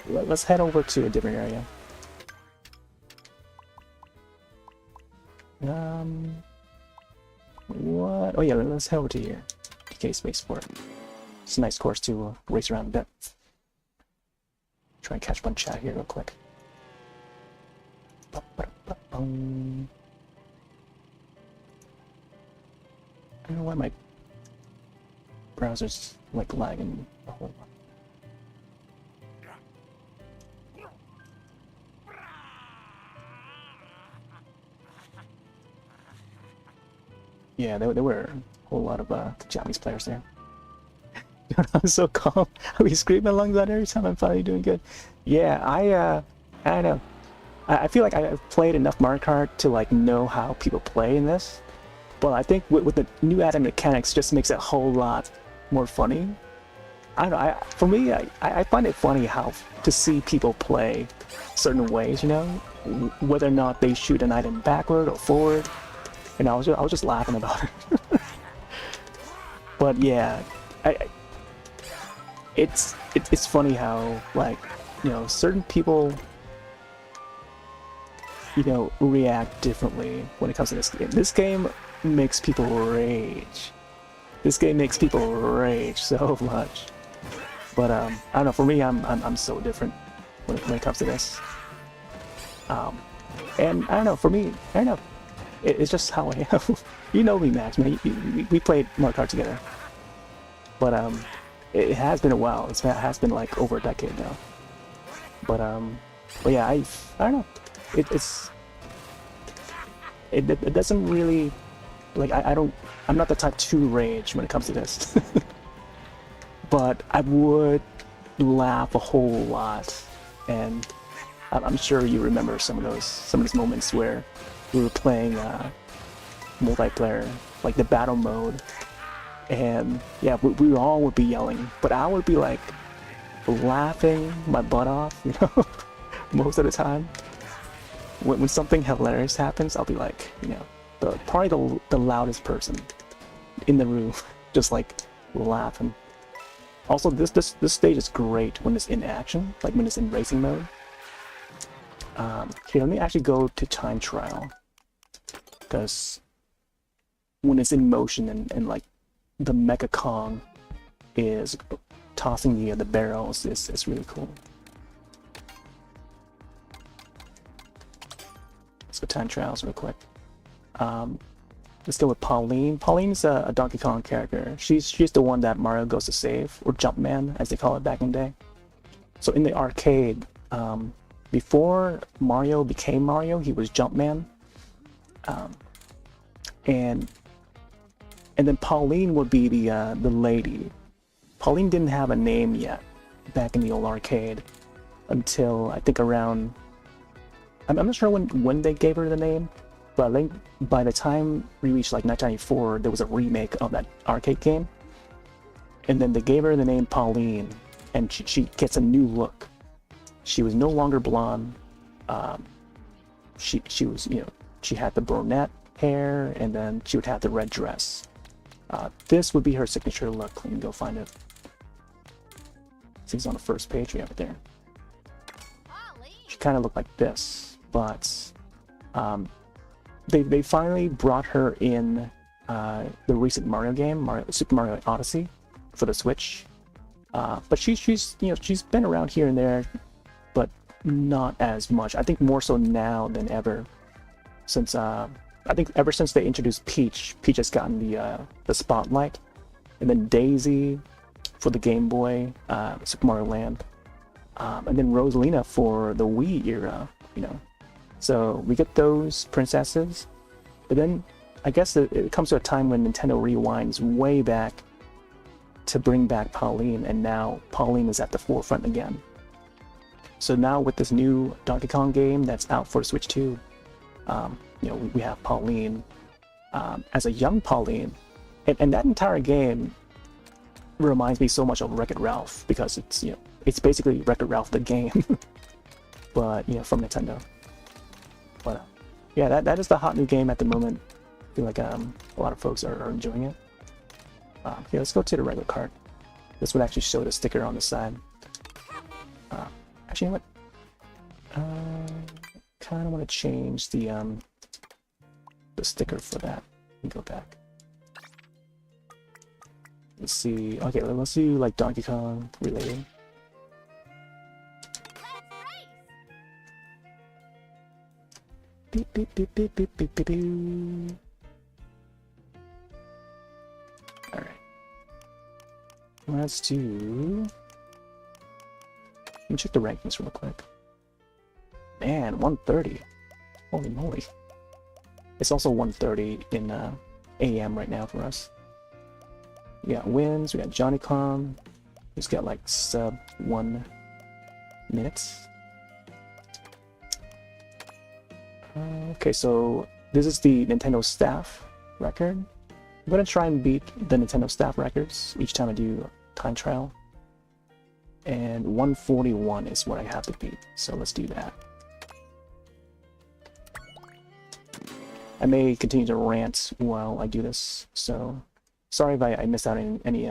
let's head over to a different area. What? Oh yeah, let's head over to here. DK Spaceport. It's a nice course to race around a bit. Try and catch one chat here real quick. I don't know why my browser's like lagging a whole lot. Yeah, there were a whole lot of Japanese players there. I'm so calm. I be screaming my lungs out every time I'm finally doing good. Yeah, I don't know. I feel like I've played enough Mario Kart to like know how people play in this. But I think with the new added mechanics, just makes it a whole lot more funny. I don't know. For me, I find it funny how to see people play certain ways. You know, whether or not they shoot an item backward or forward. And I was just laughing about it. But yeah, it's funny how, like, you know, certain people, you know, react differently when it comes to this game. This game makes people rage. This game makes people rage so much. But I don't know. For me, I'm so different when it comes to this. And I don't know. For me, I don't know. It's just how I am. You know me, Max, man. We played Mario Kart together. But it has been a while. It has been like over a decade now. But yeah, I don't know. It doesn't really, like, I'm not the type to rage when it comes to this. But I would laugh a whole lot, and I'm sure you remember some of those moments where we were playing multiplayer, like the battle mode, and yeah, we all would be yelling, but I would be like laughing my butt off, you know, most of the time. When something hilarious happens, I'll be like, you know, probably the loudest person in the room, just like laughing. Also, this stage is great when it's in action, like when it's in racing mode. Here, let me actually go to time trial, because when it's in motion and like the Mecha Kong is tossing the barrels, it's really cool. Let's go time trials real quick. Let's go with Pauline. Pauline's a Donkey Kong character. She's the one that Mario goes to save, or Jumpman as they call it back in the day. So in the arcade, before Mario became Mario, he was Jumpman. And then Pauline would be the lady. Pauline didn't have a name yet back in the old arcade until I think around, I'm not sure when they gave her the name, but I think by the time we reached like 1994, there was a remake of that arcade game, and then they gave her the name Pauline, and she gets a new look. She was no longer blonde. She was, you know, she had the brunette hair, and then she would have the red dress. This would be her signature look. Let me go find it. I think it's on the first page. We have it there. She kind of looked like this, but they finally brought her in the recent Mario game, Super Mario Odyssey, for the Switch. But she's you know, she's been around here and there, but not as much. I think more so now than ever, since I think ever since they introduced Peach has gotten the spotlight, and then Daisy, for the Game Boy, Super Mario Land, and then Rosalina for the Wii era, you know. So we get those princesses, but then I guess it comes to a time when Nintendo rewinds way back to bring back Pauline, and now Pauline is at the forefront again. So now with this new Donkey Kong game that's out for Switch 2, you know, we have Pauline as a young Pauline, and that entire game reminds me so much of Wreck-It Ralph, because it's, you know, it's basically Wreck-It Ralph the game, but, you know, from Nintendo. But yeah, that is the hot new game at the moment. I feel like a lot of folks are enjoying it. Yeah, let's go to the regular cart. This would actually show the sticker on the side. Actually, you know what? Kind of want to change the sticker for that. Let me go back. Let's see. Okay, let's do like Donkey Kong related. Beep beep beep beep beep beep beep beep. All right. Let's do. Let me check the rankings real quick. Man, 130. Holy moly. It's also 1:30 in AM right now for us. We got wins, we got Johnny Kong, who's got like sub 1 minute. Okay, so this is the Nintendo staff record. I'm gonna try and beat the Nintendo staff records each time I do time trial. And 141 is what I have to beat, so let's do that. I may continue to rant while I do this, so sorry if I missed out on any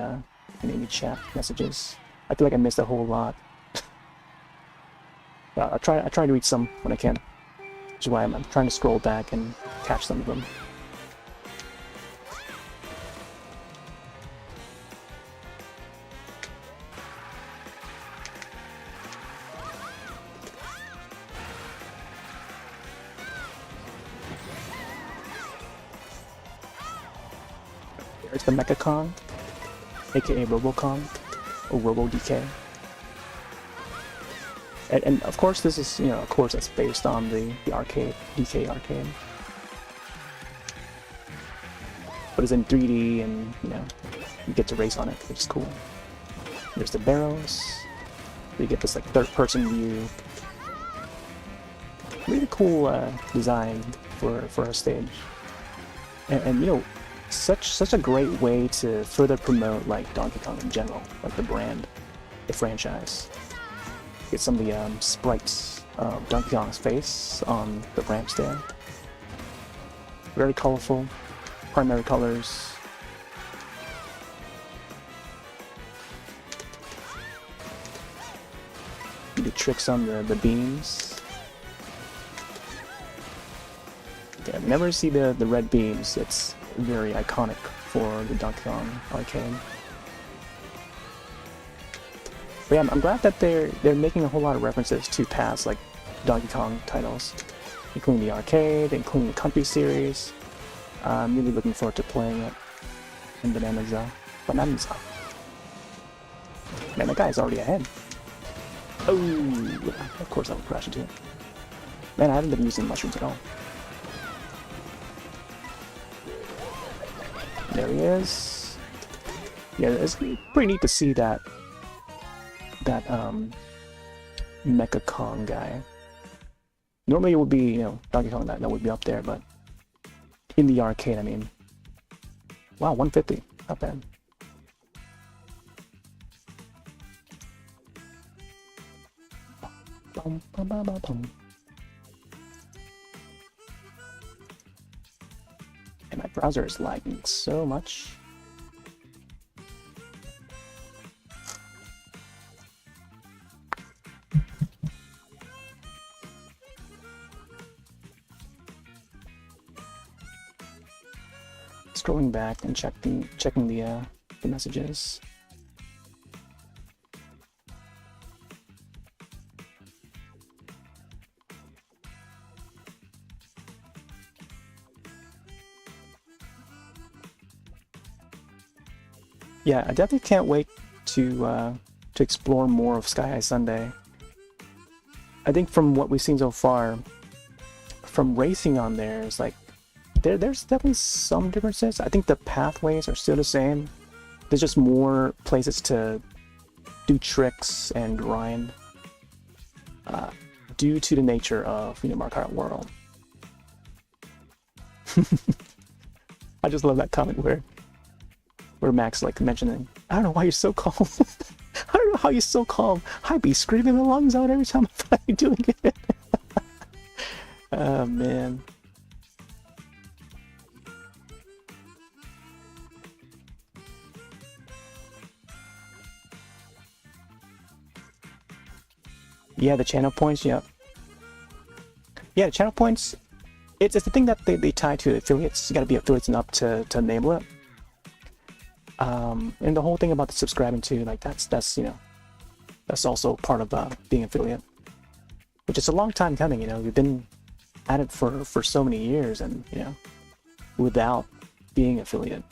chat messages. I feel like I missed a whole lot. But I try to read some when I can, which is why I'm trying to scroll back and catch some of them. There's the Mecha Kong, aka RoboKong, or RoboDK. And of course this is, you know, of course that's based on the arcade, DK arcade. But it's in 3D and, you know, you get to race on it, which is cool. There's the barrels. You get this like third-person view. Really cool design for a stage. And you know, such a great way to further promote like Donkey Kong in general, like the brand, the franchise. Get some of the sprites of Donkey Kong's face on the ramps there. Very colorful, primary colors. You do tricks on the beams. Yeah, whenever you see the red beams, it's very iconic for the Donkey Kong arcade. But yeah, I'm glad that they're making a whole lot of references to past like Donkey Kong titles, including the arcade, including the Country series. I'm really looking forward to playing it in Bonanza. Man, that guy's already ahead. Oh, of course I would crash into it. Man, I haven't been using mushrooms at all. There he is. Yeah, it's pretty neat to see that Mecha Kong guy. Normally it would be, you know, Donkey Kong that would be up there, but in the arcade, I mean, wow, 150, not bad. Bum, bum, bum, bum, bum. And my browser is lagging so much. Scrolling back and checking the messages. Yeah, I definitely can't wait to explore more of Sky High Sunday. I think from what we've seen so far, from racing on there, is like there's definitely some differences. I think the pathways are still the same. There's just more places to do tricks and grind due to the nature of Mario Kart World. I just love that comment where Max like mentioning, I don't know why you're so calm. I don't know how you're so calm. I'd be screaming my lungs out every time I find you doing it. Oh man. Yeah, the channel points, yep. Yeah, the channel points, it's the thing that they tie to affiliates. You gotta be affiliates enough to enable it. And the whole thing about the subscribing to, like that's also part of being affiliate. Which is a long time coming, we've been at it for so many years, and without being affiliate.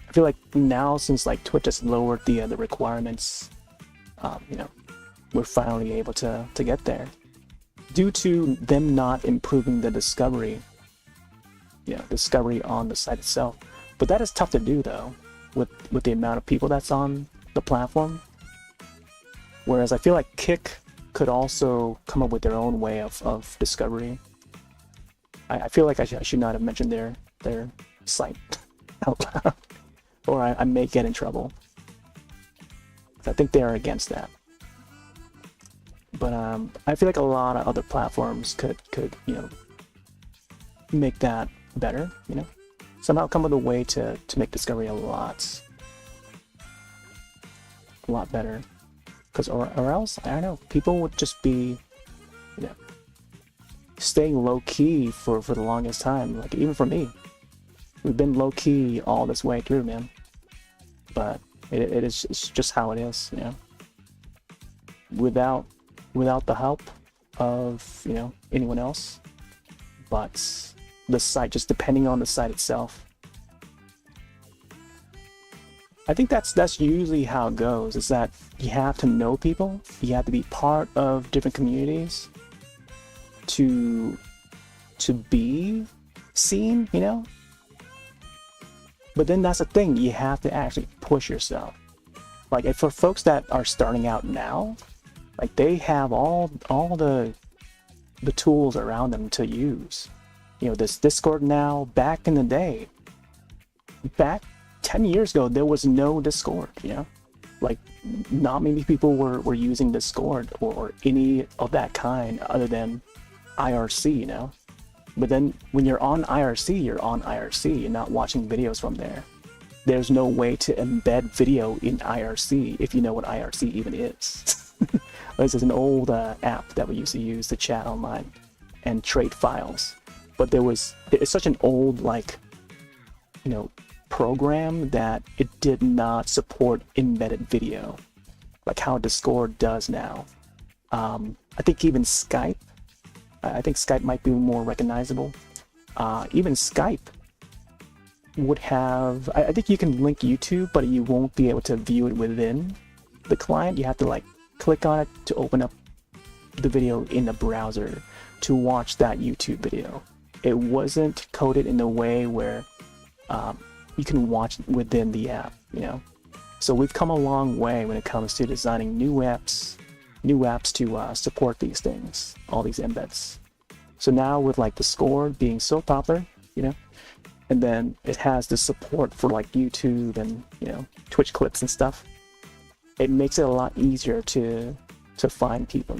I feel like now, since like Twitch has lowered the requirements, we're finally able to get there, due to them not improving the discovery on the site itself. But that is tough to do though, with the amount of people that's on the platform. Whereas I feel like Kick could also come up with their own way of discovery. I feel like I should not have mentioned their site out loud, or I may get in trouble. I think they are against that. But I feel like a lot of other platforms could make that better. Somehow come with a way to make discovery a lot better. Because or else, I don't know, people would just be staying low key for the longest time. Like even for me, we've been low key all this way through, man. But it's just how it is, without the help of anyone else, but the site, just depending on the site itself. I think that's usually how it goes, is that you have to know people, you have to be part of different communities to be seen, But then that's the thing, you have to actually push yourself. Like for folks that are starting out now, like they have all the tools around them to use. This Discord now, back in the day, back 10 years ago, there was no Discord, like not many people were using Discord or any of that kind other than IRC, But then when you're on IRC, you're on IRC. You're not watching videos from there. There's no way to embed video in IRC if you know what IRC even is. This is an old app that we used to use to chat online and trade files. But it's such an old program that it did not support embedded video, like how Discord does now. I think even Skype. I think Skype might be more recognizable. Even Skype would have, I think you can link YouTube, but you won't be able to view it within the client. You have to click on it to open up the video in the browser to watch that YouTube video. It wasn't coded in a way where you can watch within the app, So we've come a long way when it comes to designing new apps to support these things, all these embeds. So now with Discord being so popular, and then it has the support for YouTube and Twitch clips and stuff, it makes it a lot easier to find people,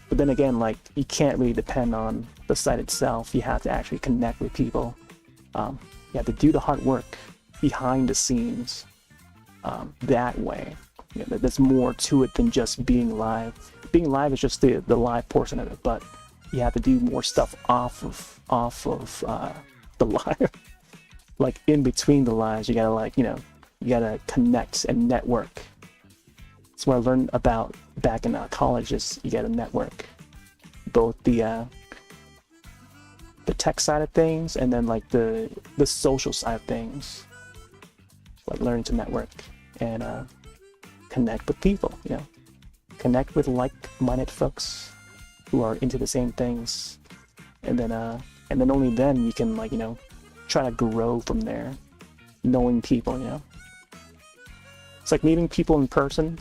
But then again, you can't really depend on the site itself. You have to actually connect with people. You have to do the hard work behind the scenes that way. There's more to it than just being live. Being live is just the live portion of it, but you have to do more stuff off of the live. In between the lives, you gotta you gotta connect and network. That's what I learned about back in college, is you gotta network both the tech side of things and then the social side of things, learning to network. And connect with people, you know, connect with like-minded folks who are into the same things, and then only then you can, like, you know, try to grow from there, knowing people, you know. It's like meeting people in person,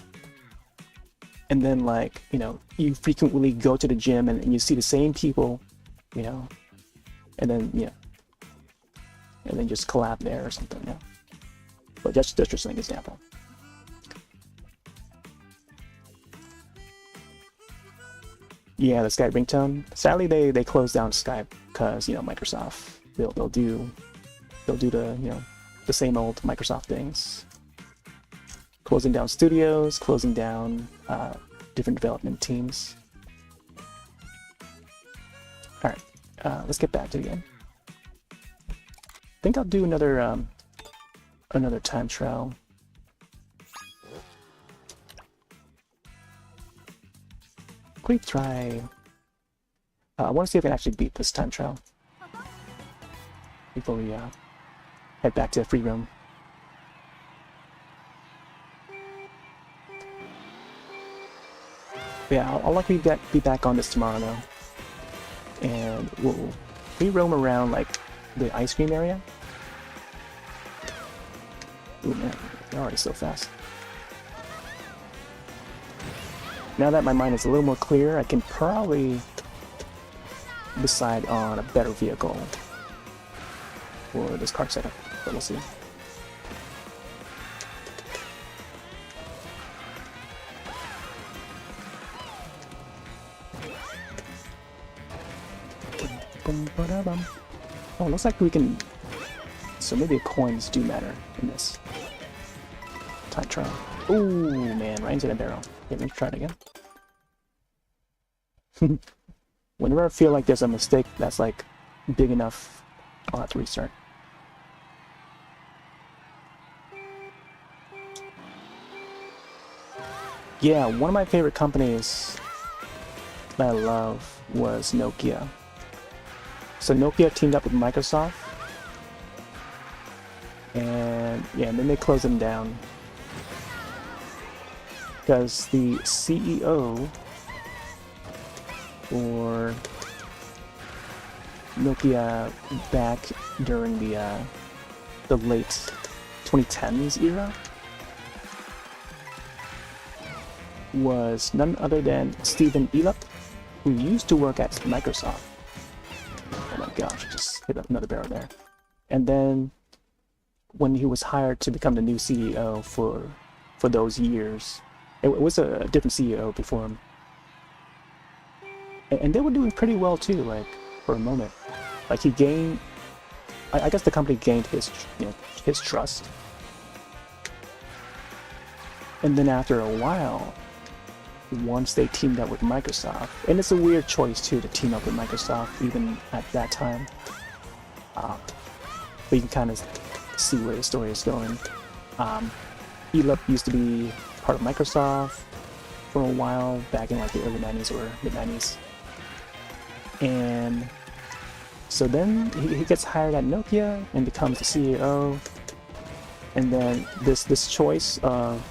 and then, like, you know, you frequently go to the gym and you see the same people, you know, and then, yeah, and then just collab there or something, yeah. But that's just an example. Yeah, the Skype ringtone. Sadly, they closed down Skype because, you know, Microsoft. They'll do the, you know, the same old Microsoft things. Closing down studios, closing down different development teams. All right, let's get back to the game. I think I'll do another time trial. Quick try. I want to see if I can actually beat this time trial before we head back to the free roam. But yeah, I'll likely be back on this tomorrow though, and we'll free roam around like the ice cream area. Ooh man, they're already so fast. Now that my mind is a little more clear, I can probably decide on a better vehicle for this kart setup, but we'll see. Oh, looks like we can... So maybe coins do matter in this time trial. Ooh, man, right into the barrel. Okay, let's try it again. Whenever I feel like there's a mistake that's like big enough, I'll have to restart. Yeah, one of my favorite companies that I love was Nokia. So Nokia teamed up with Microsoft, and yeah, and then they closed them down because the CEO for Nokia back during the late 2010s era was none other than Stephen Elop, who used to work at Microsoft. Oh my gosh, I just hit up another barrel there. And then when he was hired to become the new CEO for those years, it was a different CEO before him. And they were doing pretty well too, like, for a moment. Like, he gained, I guess the company gained his, you know, his trust. And then after a while, once they teamed up with Microsoft, and it's a weird choice too to team up with Microsoft even at that time, but you can kind of see where the story is going. Elop used to be part of Microsoft for a while, back in like the early 90s or mid 90s, and so then he gets hired at Nokia and becomes the CEO, and then this choice of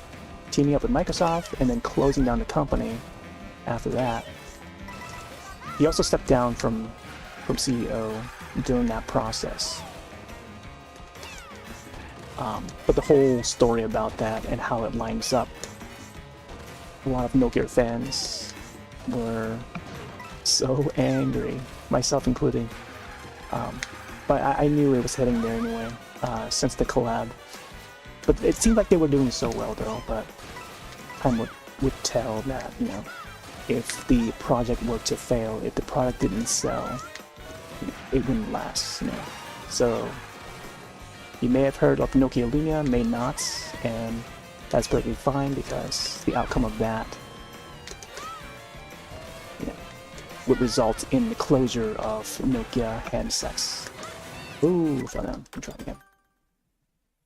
teaming up with Microsoft and then closing down the company after that. He also stepped down from CEO during that process. But the whole story about that and how it lines up, a lot of Nokia fans were so angry, myself included. But I knew it was heading there anyway, since the collab. But it seemed like they were doing so well though, but time would tell that, you know, if the project were to fail, if the product didn't sell, it wouldn't last, you know. So you may have heard of Nokia Lumia, may not, and that's perfectly fine because the outcome of that, you know, would result in the closure of Nokia handsets. Ooh, fell down. I'm trying again.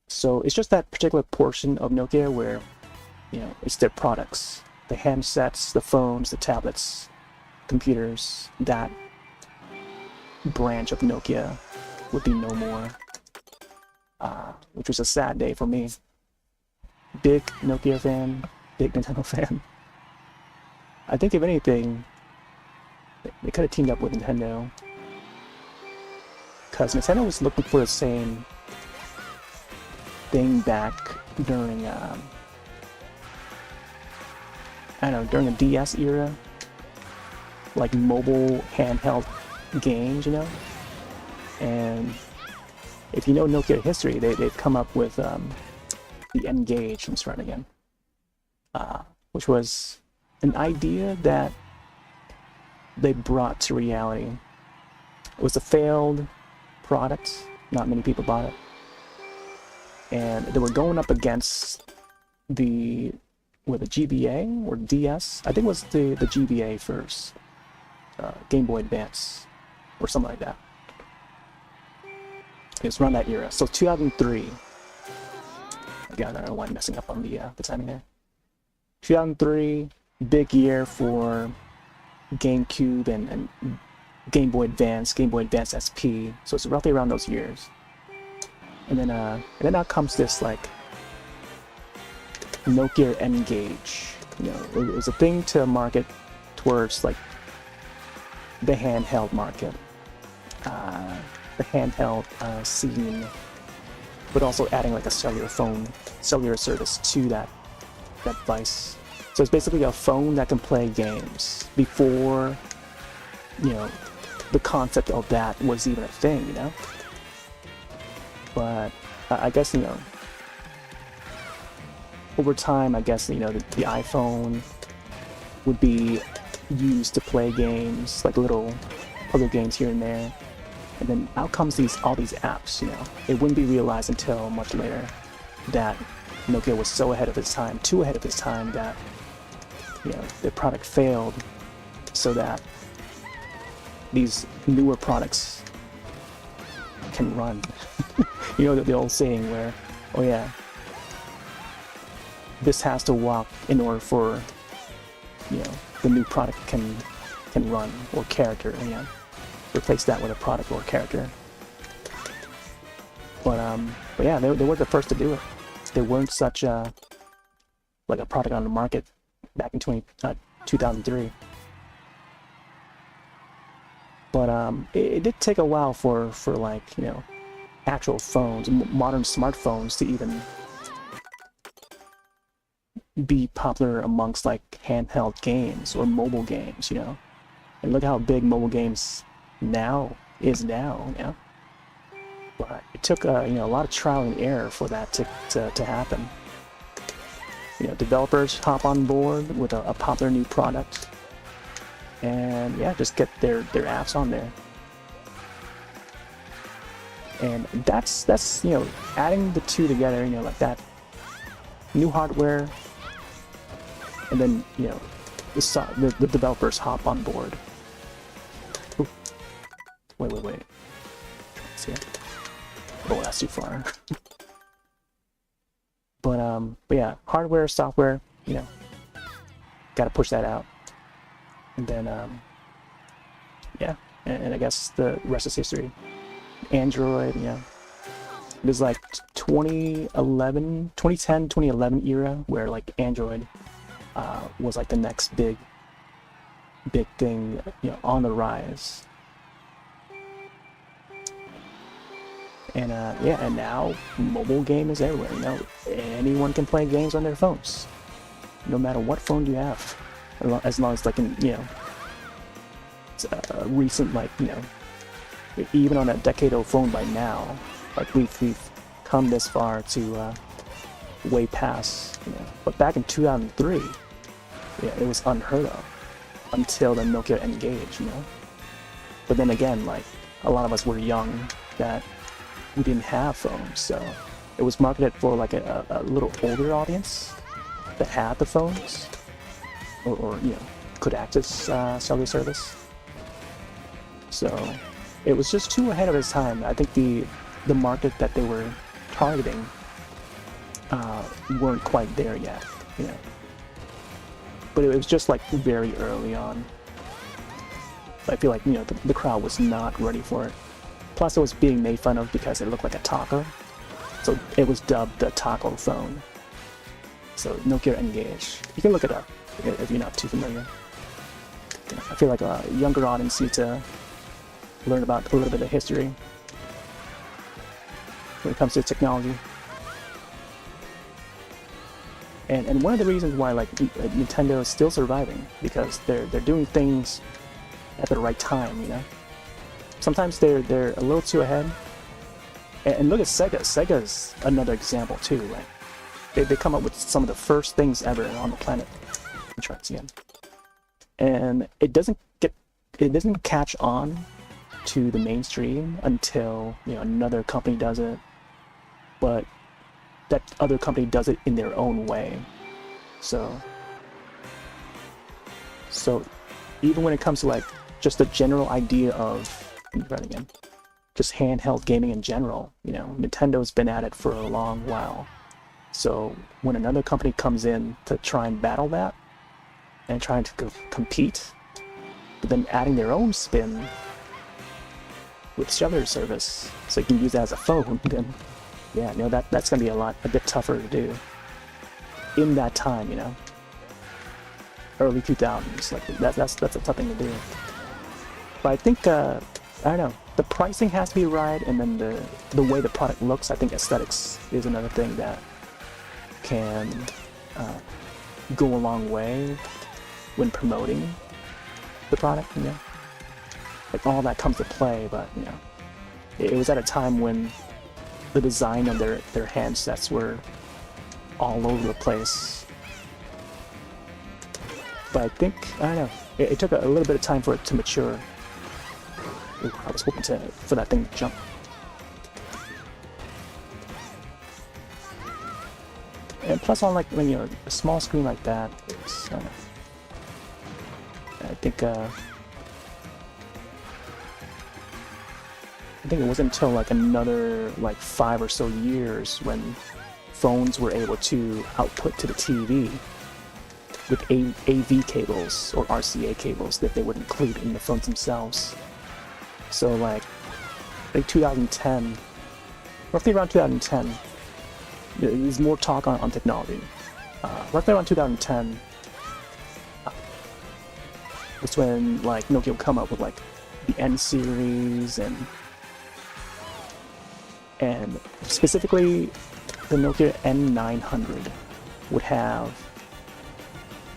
So it's just that particular portion of Nokia where, you know, it's their products, the handsets, the phones, the tablets, computers. That branch of Nokia would be no more, which was a sad day for me. Big Nokia fan, big Nintendo fan. I think if anything, they could have teamed up with Nintendo, because Nintendo was looking for the same thing back during, I don't know, during the DS era, like mobile handheld games, you know. And if you know Nokia history, they've come up with the N-Gage from Start Again, which was an idea that they brought to reality. It was a failed product. Not many people bought it. And they were going up against the GBA or DS. I think it was the GBA first. Game Boy Advance or something like that. It was around that era. So 2003. Again, I don't know why I'm messing up on the timing there. 2003, big year for GameCube and Game Boy Advance, Game Boy Advance SP. So it's roughly around those years. And then out comes this like Nokia N-Gage. You know, it was a thing to market towards like the handheld market, the handheld scene, but also adding like a cellular service to that device. So it's basically a phone that can play games before, you know, the concept of that was even a thing, you know. But I guess, you know, over time, I guess, you know, the iPhone would be used to play games, like little other games here and there. And then out comes all these apps, you know. It wouldn't be realized until much later that Nokia was so ahead of its time, too ahead of its time, that, you know, their product failed, so that these newer products can run. You know, the old saying where, oh yeah, this has to walk in order for, you know, the new product can run, or character, you know, replace that with a product or character. But yeah, they were the first to do it. They weren't such a product on the market back in 2003. But it did take a while for like, you know, actual phones, modern smartphones, to even be popular amongst like handheld games or mobile games, you know. And look how big mobile games now, you know. But it took you know, a lot of trial and error for that to happen. You know, developers hop on board with a popular new product, and yeah, just get their apps on there. And that's you know, adding the two together, you know, like that new hardware, and then, you know, the developers hop on board. Ooh. Wait. See it? Oh, that's too far. But yeah, hardware, software, you know, gotta push that out. And then yeah, and I guess the rest is history. Android, you know, it was like 2010, 2011 era where like Android was like the next big thing, you know, on the rise. And yeah, and now mobile game is everywhere. You know, anyone can play games on their phones, no matter what phone you have, as long as like, you know, it's a recent, like, you know, even on a decade-old phone by now, like we've come this far to way past, you know. But back in 2003, yeah, it was unheard of until the Nokia N-Gage, you know. But then again, like, a lot of us were young that we didn't have phones, so it was marketed for like a little older audience that had the phones, or you know, could access cellular service. So it was just too ahead of its time. I think the market that they were targeting weren't quite there yet, you know. But it was just like very early on. I feel like, you know, the crowd was not ready for it. Plus, it was being made fun of because it looked like a taco, so it was dubbed the taco phone. So Nokia Engage. You can look it up if you're not too familiar. I feel like a younger audience need to learn about a little bit of history when it comes to technology. And one of the reasons why like Nintendo is still surviving, because they're doing things at the right time, you know. Sometimes they're a little too ahead. And look at Sega. Sega's another example too, right? They come up with some of the first things ever on the planet. Let me try this again. And it doesn't catch on to the mainstream until, you know, another company does it, but that other company does it in their own way. So even when it comes to like just the general idea of, again, just handheld gaming in general, you know, Nintendo's been at it for a long while. So when another company comes in to try and battle that and trying to compete, but then adding their own spin with cellular service, so you can use that as a phone, then yeah, you know, that's gonna be a bit tougher to do in that time, you know, early 2000s. Like that's a tough thing to do. But I think I don't know, the pricing has to be right, and then the way the product looks. I think aesthetics is another thing that can go a long way when promoting the product, you know. Like all that comes to play, but you know, it was at a time when the design of their handsets were all over the place. But I think, I don't know, it took a little bit of time for it to mature. Ooh, I was hoping for that thing to jump. And plus on like, when you know, a small screen like that, it's, I don't know, I think it wasn't until like another like 5 or so years when phones were able to output to the TV with AV cables or RCA cables that they would include in the phones themselves. So like 2010, roughly around 2010, there's more talk on technology. Roughly around 2010 was when like Nokia would come up with like the N series and specifically the Nokia N900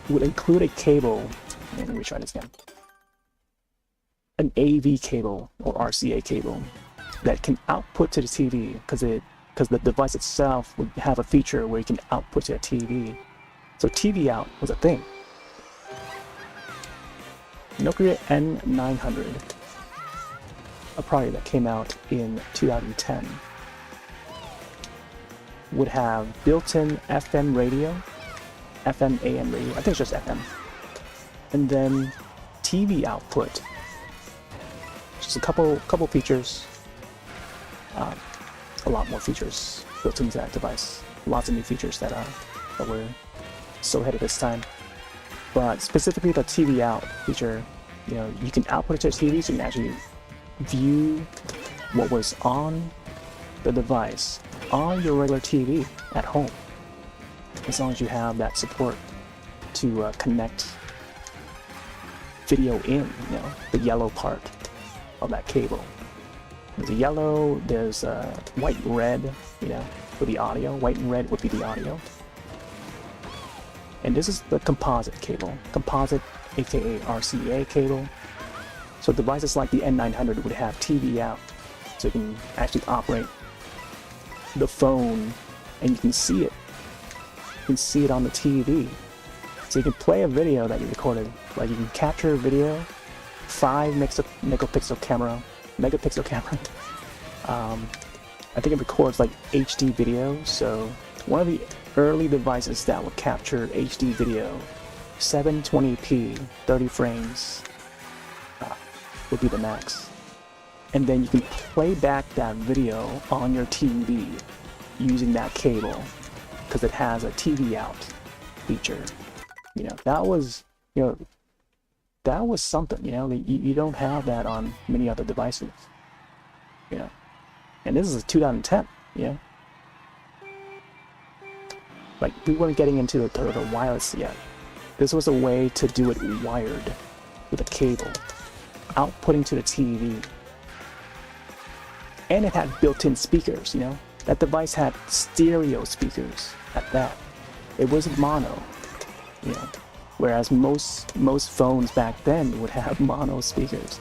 would include a cable. Let me try this again. An AV cable or RCA cable that can output to the TV, because the device itself would have a feature where you can output to a TV. So TV out was a thing. Nokia N900, a product that came out in 2010, would have built-in FM radio, FM AM radio, I think it's just FM, and then TV output. Just a couple features, a lot more features built into that device. Lots of new features that were so ahead of this time. But specifically the TV out feature, you know, you can output it to a TV, so you can actually view what was on the device on your regular TV at home, as long as you have that support to connect video in, you know, the yellow part of that cable. There's a yellow, there's white and red, you know, for the audio. White and red would be the audio. And this is the composite cable. Composite, aka RCA cable. So devices like the N900 would have TV out, so you can actually operate the phone and you can see it. You can see it on the TV. So you can play a video that you recorded. Like you can capture a video, 5 megapixel camera. I think it records like HD video. So one of the early devices that would capture HD video, 720p, 30 frames, would be the max. And then you can play back that video on your TV using that cable, because it has a TV out feature. You know, that was something, you know, you don't have that on many other devices, you know. And this is 2010, you know. Like, we weren't getting into the wireless yet. This was a way to do it wired with a cable, outputting to the TV. And it had built-in speakers, you know? That device had stereo speakers at that. It wasn't mono, you know? Whereas most phones back then would have mono speakers.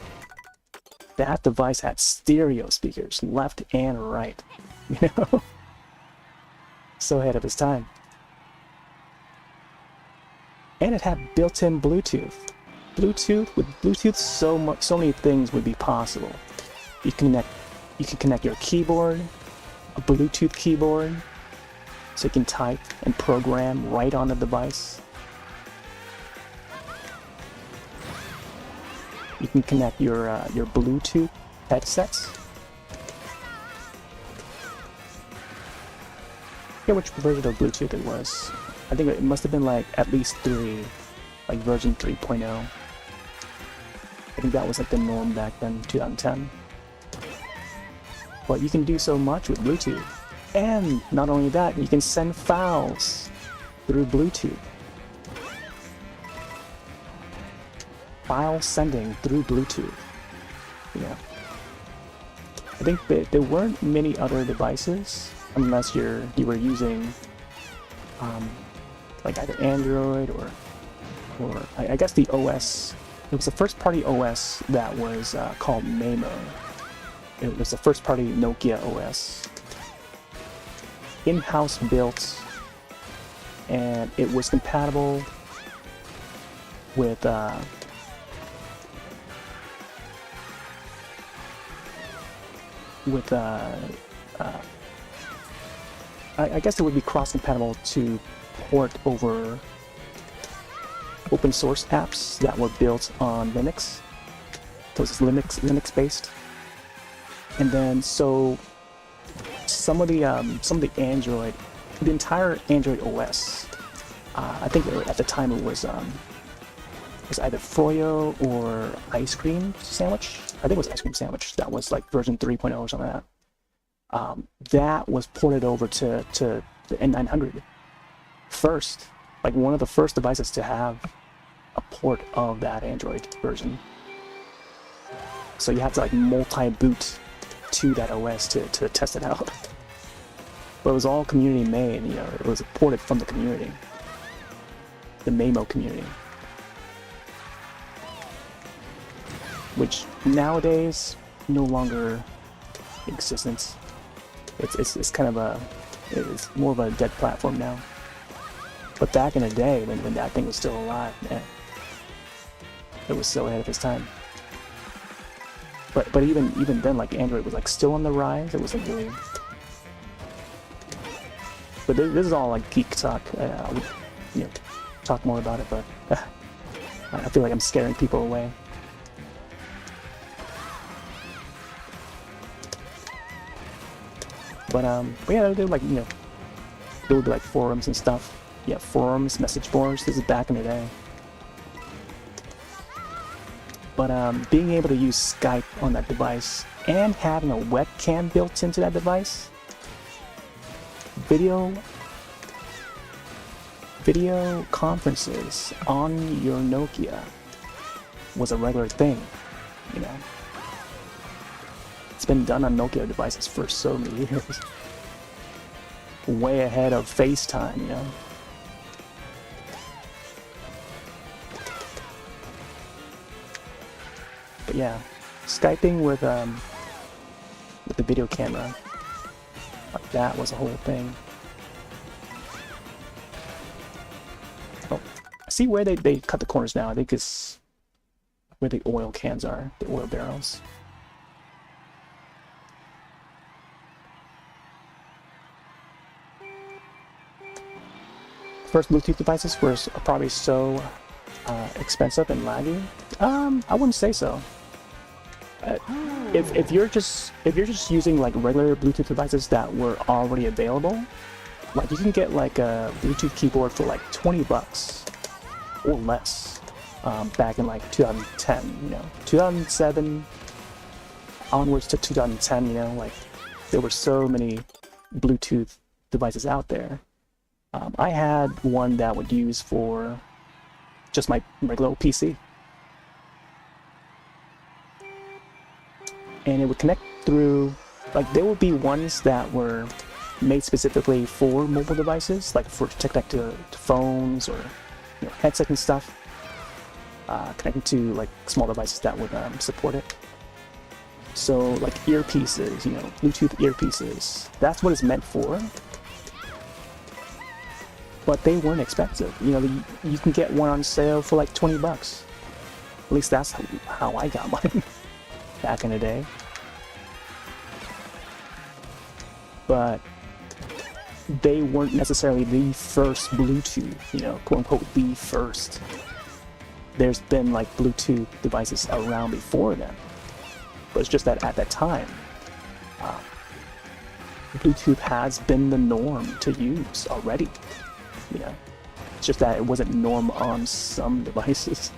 That device had stereo speakers, left and right, you know? So ahead of its time. And it had built-in Bluetooth. With Bluetooth, so many things would be possible. You can connect your keyboard, a Bluetooth keyboard, so you can type and program right on the device. You can connect your Bluetooth headsets. I forget which version of Bluetooth it was. I think it must have been like at least 3, like version 3.0. I think that was like the norm back then, 2010. But you can do so much with Bluetooth. And not only that, you can send files through Bluetooth. File sending through Bluetooth. Yeah. I think there weren't many other devices unless you were using like either Android or I guess the OS. It was the first party OS that was called Mamo. It was the first party Nokia OS. In-house built, and it was compatible with I guess it would be cross-compatible to port over open source apps that were built on Linux. So it's Linux based. And then so some of the Android, the entire Android OS, I think at the time it was either Froyo or Ice Cream Sandwich. I think it was Ice Cream Sandwich. That was like version 3.0 or something like that. That was ported over to the N900 first, like one of the first devices to have a port of that Android version. So you have to like multi-boot to that OS to test it out. But it was all community made, you know, it was ported from the community, the Mamo community. Which nowadays no longer in existence. It's kind of it's more of a dead platform now. But back in the day when that thing was still alive, man, it was so ahead of its time. But even then, like Android was like still on the rise. It wasn't really. But this is all like geek talk. I would, you know, talk more about it, but I feel like I'm scaring people away. But yeah, they're like, you know, there would be like forums and stuff. Yeah, forums, message boards. This is back in the day. But being able to use Skype on that device and having a webcam built into that device, video conferences on your Nokia was a regular thing, you know. It's been done on Nokia devices for so many years. Way ahead of FaceTime, you know. But yeah, Skyping with the video camera, like that was a whole thing. Oh, I see where they cut the corners now. I think it's where the oil cans are, the oil barrels. First Bluetooth devices were probably so expensive and laggy. I wouldn't say so. If you're just using like regular Bluetooth devices that were already available, like you can get like a Bluetooth keyboard for like $20 or less. Back in like 2010, you know, 2007 onwards to 2010, you know, like there were so many Bluetooth devices out there. I had one that would use for just my regular PC. And it would connect through, like, there would be ones that were made specifically for mobile devices, like to connect to phones or headsets and stuff, connecting to like small devices that would support it. So like earpieces, Bluetooth earpieces, that's what it's meant for. But they weren't expensive. You can get one on sale for like $20. At least that's how I got mine back in the day. But they weren't necessarily the first Bluetooth, quote unquote the first. There's been like Bluetooth devices around before them. But it's just that at that time, Bluetooth has been the norm to use already. It's just that it wasn't norm on some devices,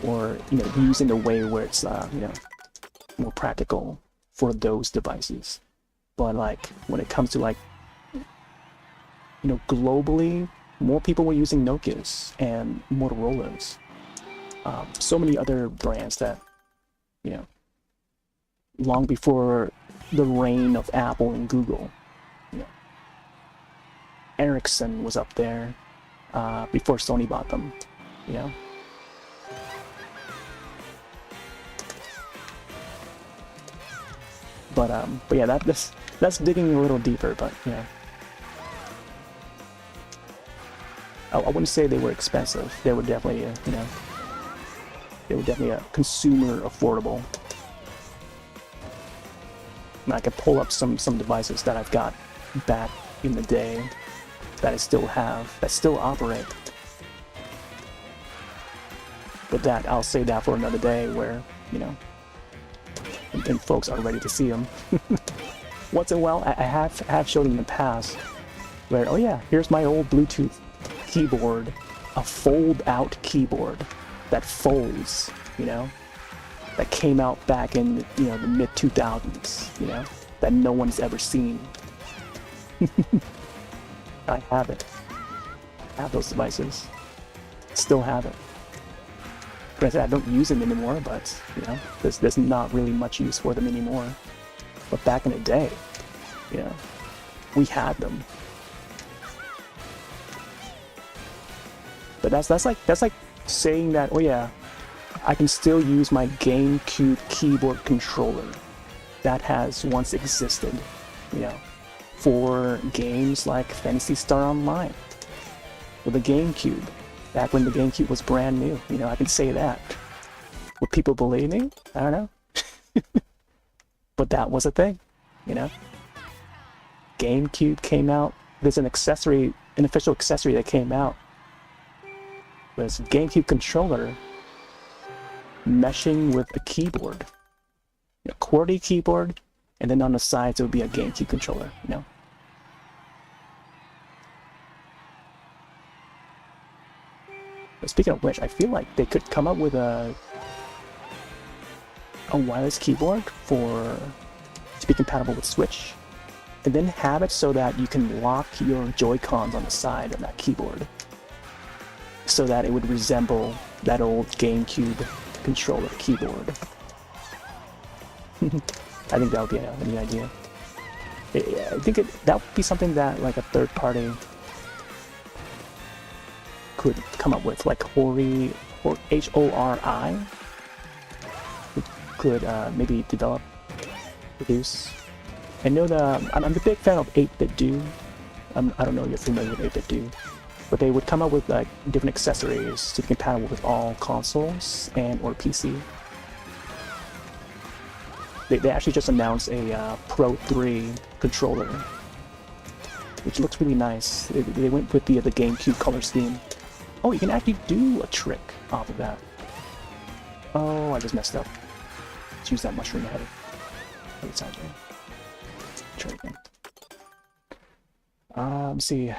or used in a way where it's more practical for those devices. But like when it comes to like globally, more people were using Nokias and Motorola's. So many other brands that long before the reign of Apple and Google. Ericsson was up there before Sony bought them, But yeah, that's digging a little deeper, but I wouldn't say they were expensive. They were definitely a consumer affordable. And I could pull up some devices that I've got back in the day that I still have, that still operate. But that, I'll say that for another day where, and folks are ready to see them. Once in a while, I have showed them in the past where, oh yeah, here's my old Bluetooth keyboard, a fold-out keyboard that folds, that came out back in the mid-2000s, that no one's ever seen. I have it. I have those devices. Still have it. Granted, I don't use them anymore, but there's not really much use for them anymore. But back in the day, we had them. But that's like saying that, oh yeah, I can still use my GameCube keyboard controller that has once existed, for games like Phantasy Star Online with the GameCube, back when the GameCube was brand new. I can say that. Would people believe me? I don't know. But that was a thing, GameCube came out. There's an official accessory that came out. It was a GameCube controller meshing with a keyboard, a QWERTY keyboard, and then on the sides it would be a GameCube controller, But speaking of which, I feel like they could come up with a wireless keyboard to be compatible with Switch, and then have it so that you can lock your Joy-Cons on the side of that keyboard, so that it would resemble that old GameCube controller keyboard. I think that would be a neat idea. I think that would be something that like a third party could come up with, like Hori, or Hori, could maybe develop, produce. I know I'm a big fan of 8-Bit Do. I don't know if you're familiar with 8-Bit Do, but they would come up with like different accessories to be compatible with all consoles and or PC. They actually just announced a Pro 3 controller, which looks really nice. They went with the GameCube color scheme. Oh, you can actually do a trick off of that. Oh, I just messed up. Let's use that mushroom ahead of time. Try it again. Let's see.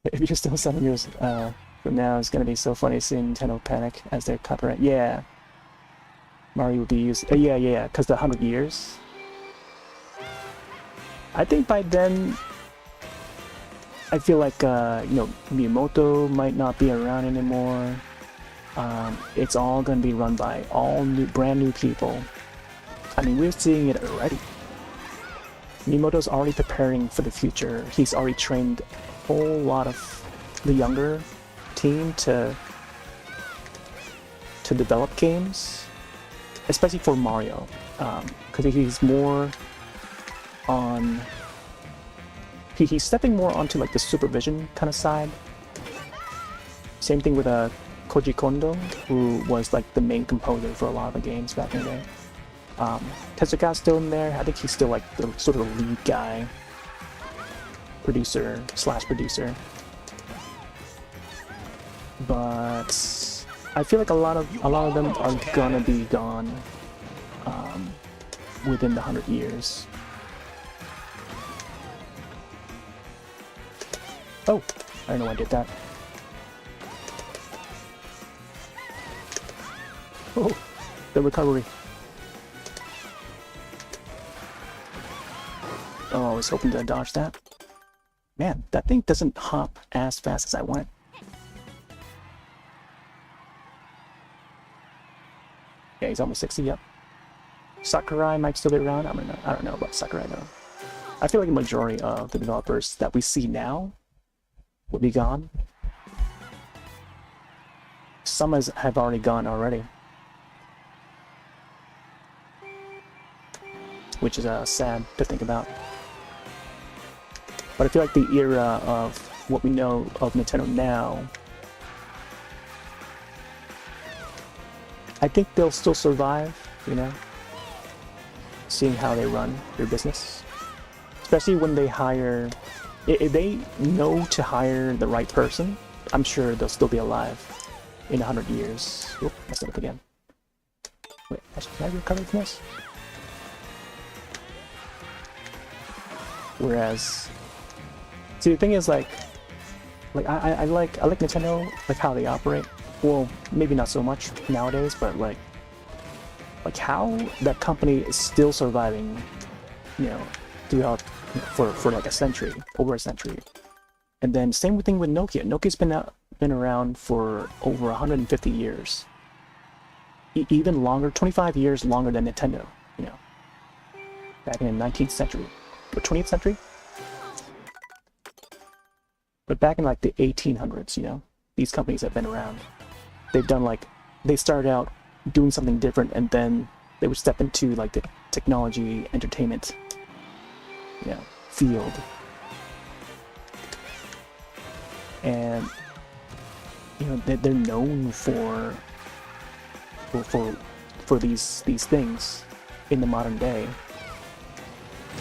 If you're still 7 years from now, it's gonna be so funny seeing Nintendo panic as their copyright. Yeah. Mario will be used. Yeah, because the 100 years. I think by then, I feel like Miyamoto might not be around anymore. It's all gonna be run by brand new people. I mean, we're seeing it already. Miyamoto's already preparing for the future. He's already trained a whole lot of the younger team to develop games, especially for Mario, because he's more on. He's stepping more onto like the supervision kind of side. Same thing with Koji Kondo, who was like the main composer for a lot of the games back in the day. Tezuka's still in there. I think he's still like the sort of the lead guy, producer. But I feel like a lot of them are gonna be gone within the 100 years. Oh, I don't know why I did that. Oh, the recovery. Oh, I was hoping to dodge that. Man, that thing doesn't hop as fast as I want it. Yeah, he's almost 60, yep. Sakurai might still be around. I don't know about Sakurai though. I feel like a majority of the developers that we see now will be gone. Some have already gone already. Which is sad to think about. But I feel like the era of what we know of Nintendo now, I think they'll still survive, you know, seeing how they run their business. Especially when they hire, if they know to hire the right person, I'm sure they'll still be alive in 100 years. Oop, messed it up again. Wait, can I recover from this? Whereas, see, the thing is, like I like Nintendo, like how they operate. Well, maybe not so much nowadays, but like how that company is still surviving, you know, throughout for like a century, over a century. And then same thing with Nokia. Nokia's been around for over 150 years, even longer, 25 years longer than Nintendo. You know, back in the 19th century. Or 20th century? But back in like the 1800s, you know, these companies have been around. They've done like, they started out doing something different and then they would step into like the technology, entertainment, you know, field. And, you know, they're known for these things in the modern day.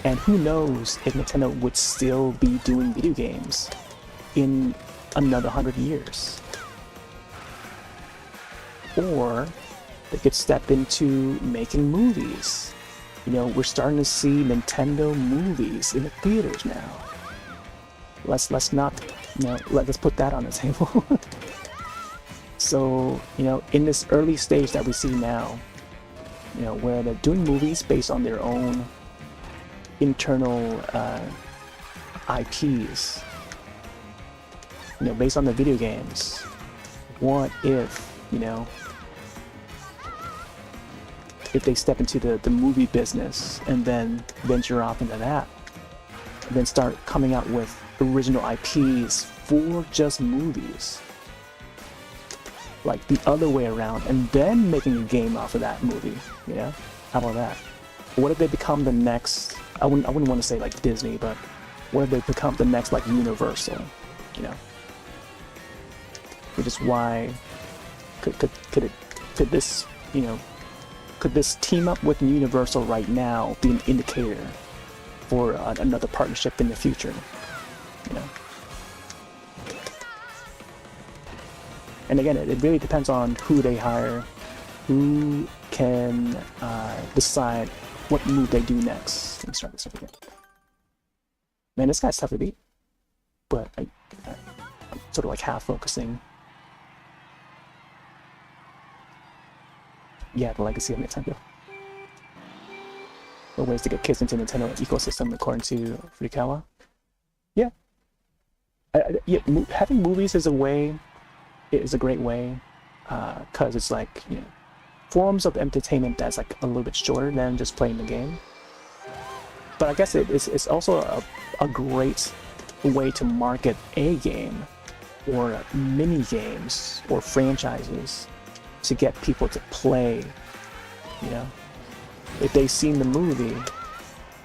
And who knows if Nintendo would still be doing video games in another 100 years. Or they could step into making movies. You know, we're starting to see Nintendo movies in the theaters now. Let's not, you know, let's put that on the table. So, you know, in this early stage that we see now, you know, where they're doing movies based on their own internal IPs, you know, based on the video games. What if, you know, if they step into the movie business and then venture off into that, and then start coming out with original IPs for just movies, like the other way around, and then making a game off of that movie, you know? How about that? What if they become the next, I wouldn't want to say like Disney, but what if they become the next like Universal, you know? Which is why could this, you know, could this team up with Universal right now be an indicator for another partnership in the future, you know? And again, it really depends on who they hire, who can decide what move they do next. Let me start this up again. Man, this guy's tough to beat, but I'm sort of like half focusing. Yeah, the legacy of Nintendo. The ways to get kids into Nintendo ecosystem according to Furukawa. Yeah. Yeah, having movies is a way, is a great way, because it's like, you know, forms of entertainment that's like a little bit shorter than just playing the game. But I guess it's also a great way to market a game or mini games or franchises to get people to play. You know, if they've seen the movie,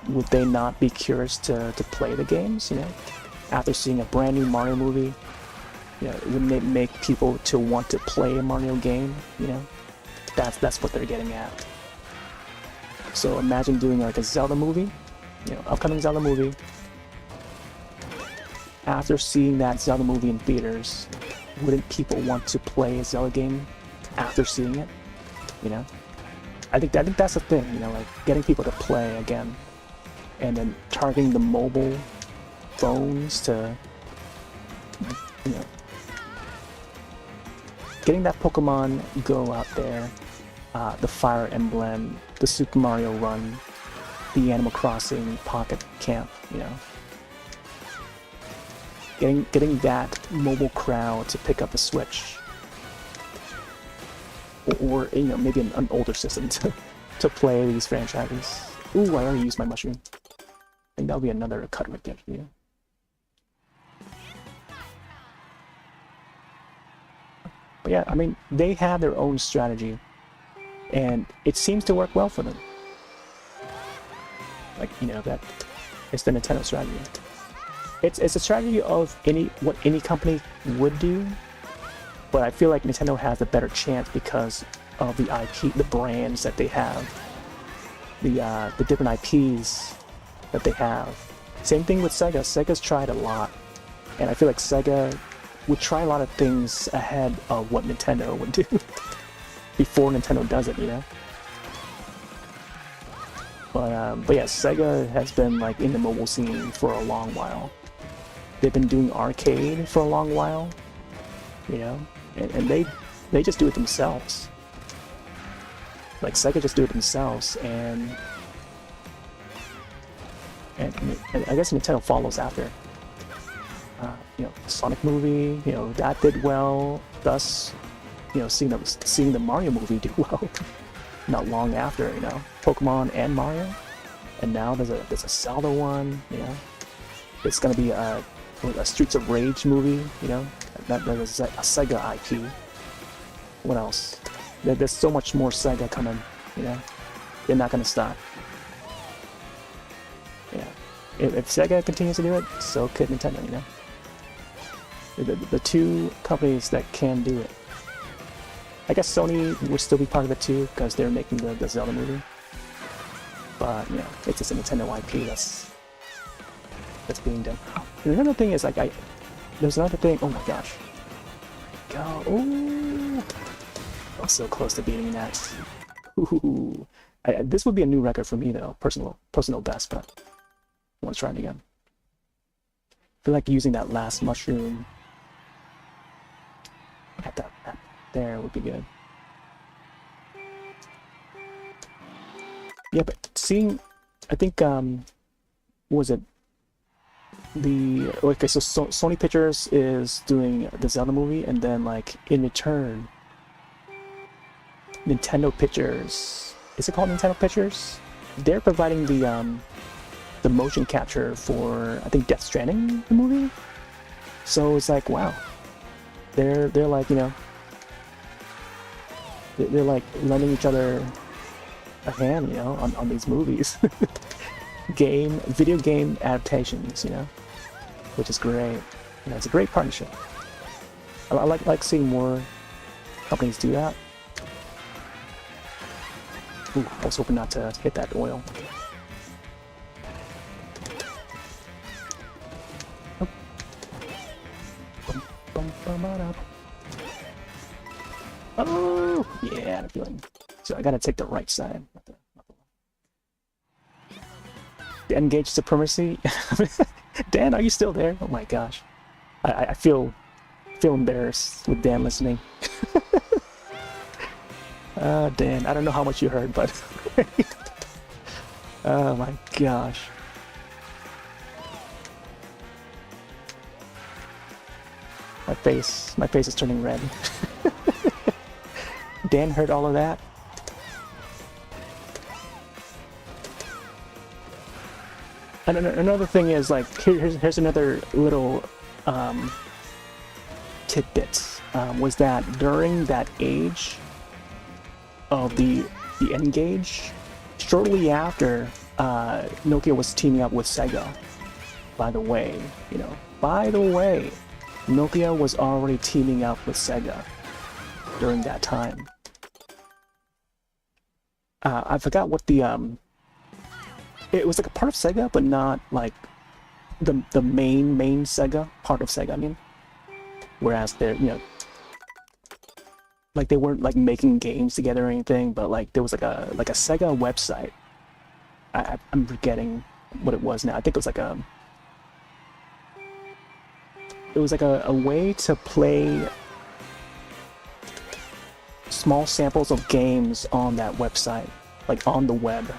would they not be curious to play the games? You know, after seeing a brand new Mario movie, you know, wouldn't it make people to want to play a Mario game? You know, that's what they're getting at. So imagine doing like a Zelda movie, you know, upcoming Zelda movie. After seeing that Zelda movie in theaters, wouldn't people want to play a Zelda game after seeing it? You know, I think that's the thing. You know, like getting people to play again, and then targeting the mobile phones to, you know, getting that Pokemon Go out there, the Fire Emblem, the Super Mario Run, the Animal Crossing Pocket Camp. You know. Getting that mobile crowd to pick up the Switch, or you know, maybe an older system to play these franchises. Ooh, I already used my mushroom. I think that'll be another cut right there for you. But yeah, I mean, they have their own strategy, and it seems to work well for them. Like, you know, that it's the Nintendo strategy. It's a strategy of what any company would do, but I feel like Nintendo has a better chance because of the IP, the brands that they have, the different IPs that they have. Same thing with Sega. Sega's tried a lot, and I feel like Sega would try a lot of things ahead of what Nintendo would do before Nintendo does it, you know. But yeah, Sega has been like in the mobile scene for a long while. They've been doing arcade for a long while, you know, and they just do it themselves. Like Sega just do it themselves, and I guess Nintendo follows after. You know, Sonic movie, you know, that did well. Thus, you know, seeing the Mario movie do well, not long after, you know, Pokemon and Mario, and now there's a Zelda one, you know, it's gonna be a Streets of Rage movie, you know, that is a Sega IP. What else? There's so much more Sega coming, you know, they're not gonna stop. Yeah, if Sega continues to do it, so could Nintendo, you know. The two companies that can do it. I guess Sony would still be part of it too, because they're making the Zelda movie. But, you know, it's just a Nintendo IP that's being done. And another thing is, like, there's another thing, oh my gosh. Go, ooh! I'm so close to beating that. Ooh. This would be a new record for me though, personal best, but I want to try it again. I feel like using that last mushroom at that there would be good. Yeah, but seeing, I think, was it okay, so Sony Pictures is doing the Zelda movie, and then, like, in return, Nintendo Pictures, is it called Nintendo Pictures? They're providing the motion capture for, I think, Death Stranding, the movie. So it's like, wow, they're like, you know, they're like lending each other a hand, you know, on these movies. Video game adaptations, you know, which is great. You know, it's a great partnership. I like seeing more companies do that. Ooh, I was hoping not to hit that oil. Oh. Oh, yeah, I'm feeling. So I gotta take the right side. Engage supremacy. Dan, are you still there? Oh my gosh, I feel embarrassed with Dan listening. Dan, I don't know how much you heard, but oh my gosh. My face is turning red. Dan heard all of that. And another thing is like here's another little tidbit was that during that age of the N-Gage, shortly after Nokia was teaming up with Sega. By the way, Nokia was already teaming up with Sega during that time. I forgot what the it was like a part of Sega, but not like the main Sega part of Sega. I mean, whereas they're like they weren't like making games together or anything, but like there was like a Sega website. I'm forgetting what it was now. I think it was like a way to play small samples of games on that website, like on the web.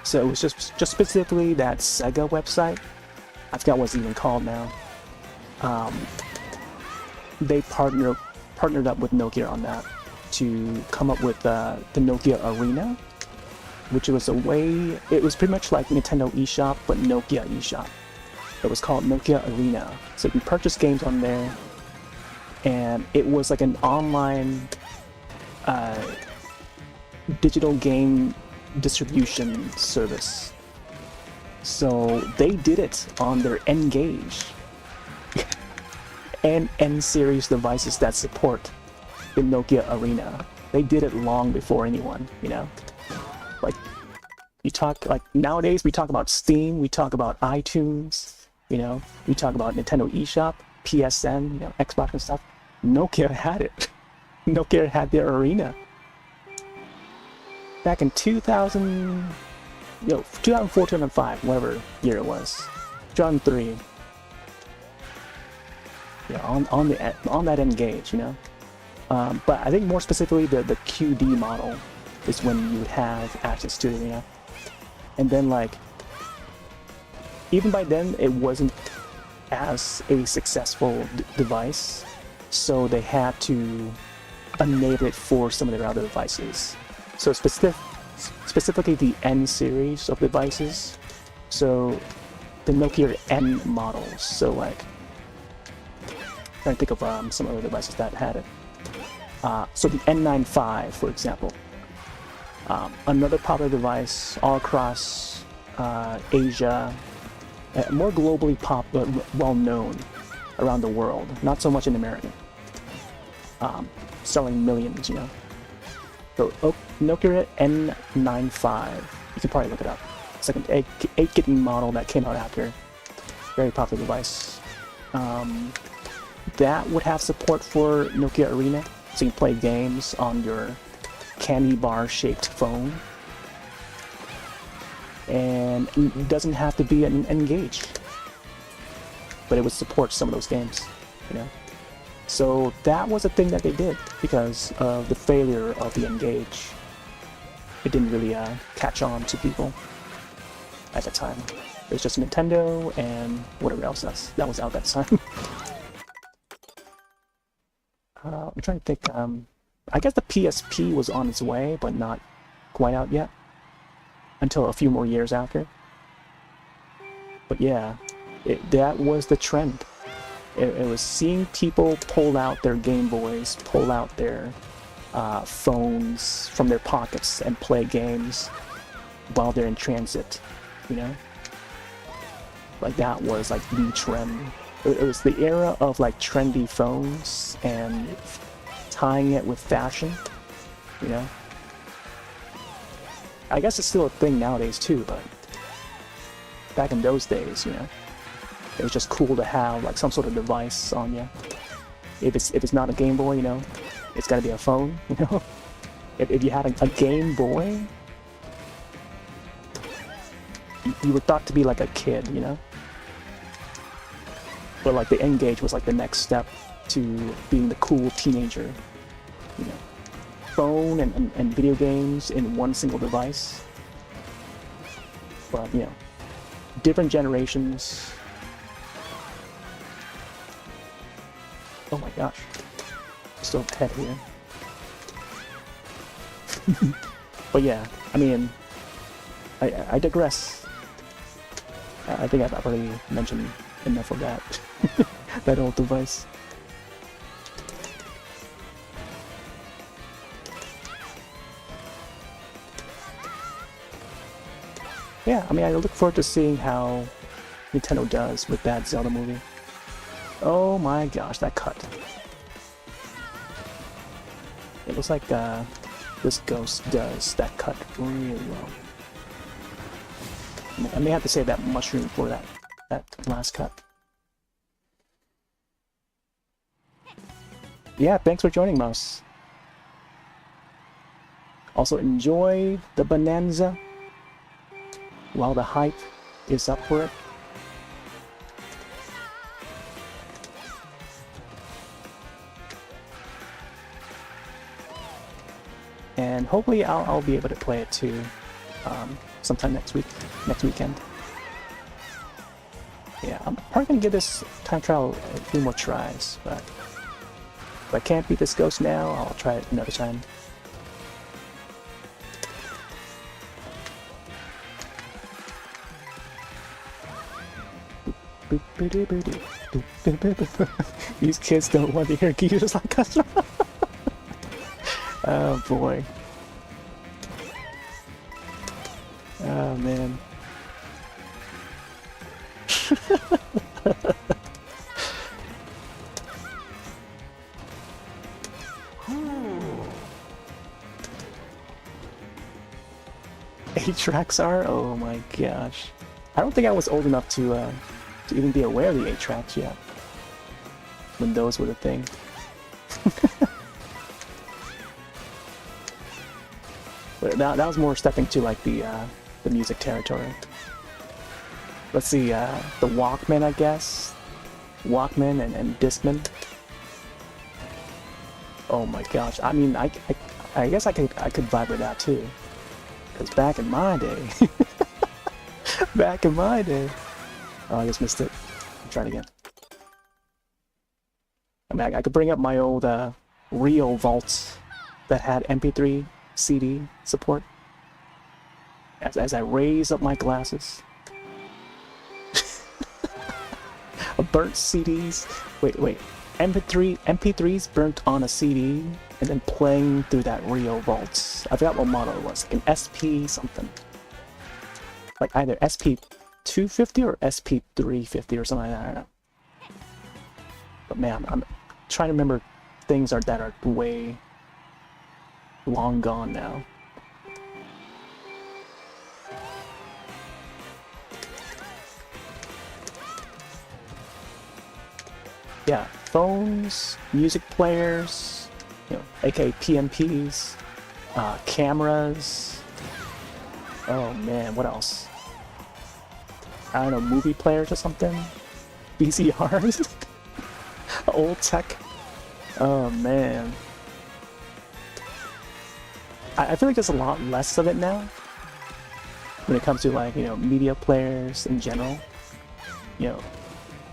So it was just specifically that Sega website. I forgot what it's even called now. They partnered up with Nokia on that to come up with the Nokia Arena, which was a way. It was pretty much like Nintendo eShop, but Nokia eShop. It was called Nokia Arena. So you can purchase games on there, and it was like an online digital game distribution service. So they did it on their N-Gage and N-series devices that support the Nokia Arena. They did it long before anyone, Like, you talk, like, nowadays we talk about Steam, we talk about iTunes, we talk about Nintendo eShop, PSN, Xbox and stuff. Nokia had it. Nokia had their Arena. Back in 2004, 2005, whatever year it was. 2003. On that N-Gage, but I think more specifically the QD model is when you would have access to it, And then like, even by then it wasn't as a successful device, so they had to enable it for some of their other devices. So specifically the N series of devices, so the Nokia N models. So like, trying to think of some other devices that had it. So the N95, for example, another popular device all across Asia, more globally well known around the world, not so much in America, selling millions, So Nokia N95, you can probably look it up. It's like an 8-kit model that came out after. Very popular device. That would have support for Nokia Arena, so you can play games on your candy bar shaped phone. And it doesn't have to be an N-Gage, but it would support some of those games, So that was a thing that they did because of the failure of the N-Gage. It didn't really catch on to people at the time. It was just Nintendo and whatever else that was out at the time. I'm trying to think. I guess the PSP was on its way, but not quite out yet until a few more years after. But yeah, that was the trend. It was seeing people pull out their Game Boys, pull out their phones from their pockets and play games while they're in transit, Like that was like the trend. It was the era of like trendy phones and tying it with fashion, I guess it's still a thing nowadays too, but back in those days, it was just cool to have like some sort of device on you. If it's not a Game Boy, it's got to be a phone, If you had a Game Boy, you were thought to be like a kid, But like the N-Gage was like the next step to being the cool teenager, Phone and video games in one single device. But different generations Oh my gosh. Still ahead here. But yeah, I mean, I digress. I think I've already mentioned enough of that. That old device. Yeah, I mean, I look forward to seeing how Nintendo does with that Zelda movie. Oh my gosh, that cut. It looks like this ghost does that cut really well. I may have to save that mushroom for that last cut. Yeah, thanks for joining, Mouse. Also, enjoy the bonanza while the hype is up for it. And hopefully I'll be able to play it too sometime next weekend. Yeah, I'm probably gonna give this time trial a few more tries, but if I can't beat this ghost now, I'll try it another time. These kids don't want to hear gears like us. Oh boy. Oh man. Eight tracks are? Oh my gosh. I don't think I was old enough to even be aware of the 8 tracks yet. When those were the thing. But that was more stepping to like the music territory. Let's see, the Walkman, I guess. Walkman and Discman. Oh my gosh! I mean, I guess I could vibe with that too. Cause back in my day, oh, I just missed it. I'm trying again. I mean, I could bring up my old Rio vaults that had MP3 CD support. As I raise up my glasses. Burnt CDs. Wait. MP3s burnt on a CD and then playing through that Rio vaults. I forgot what model it was. Like an SP something. Like either SP 250 or SP 350 or something like that. I don't know. But man, I'm trying to remember things that are way long gone now. Yeah, phones, music players, you know, aka PMPs, cameras. Oh man, what else? I don't know, movie players or something? VCRs? Old tech? Oh man. I feel like there's a lot less of it now when it comes to like, you know, media players in general. You know,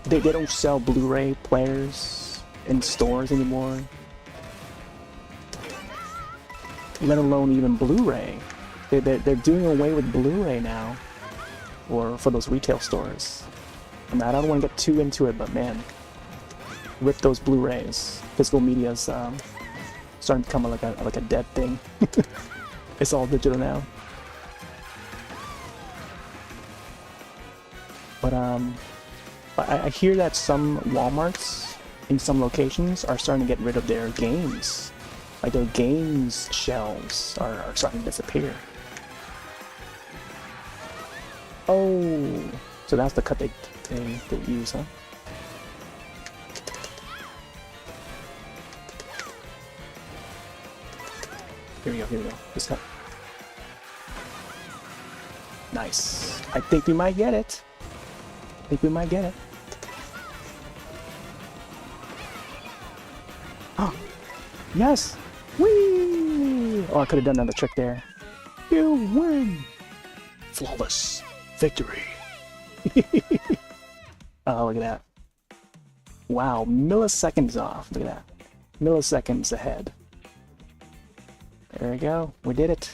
they don't sell Blu-ray players in stores anymore. Let alone even Blu-ray. They're doing away with Blu-ray now, or for those retail stores. I mean, I don't want to get too into it, but man, rip those Blu-rays. Physical media's starting to become like a dead thing. It's all digital now. But I hear that some Walmarts in some locations are starting to get rid of their games. Like their games shelves are starting to disappear. Oh, so that's the cut they use, huh? Here we go. This cut. Nice. I think we might get it. Oh, yes! Whee! Oh, I could have done another trick there. You win! Flawless victory. Oh, look at that. Wow, milliseconds off. Look at that. Milliseconds ahead. There we go. We did it.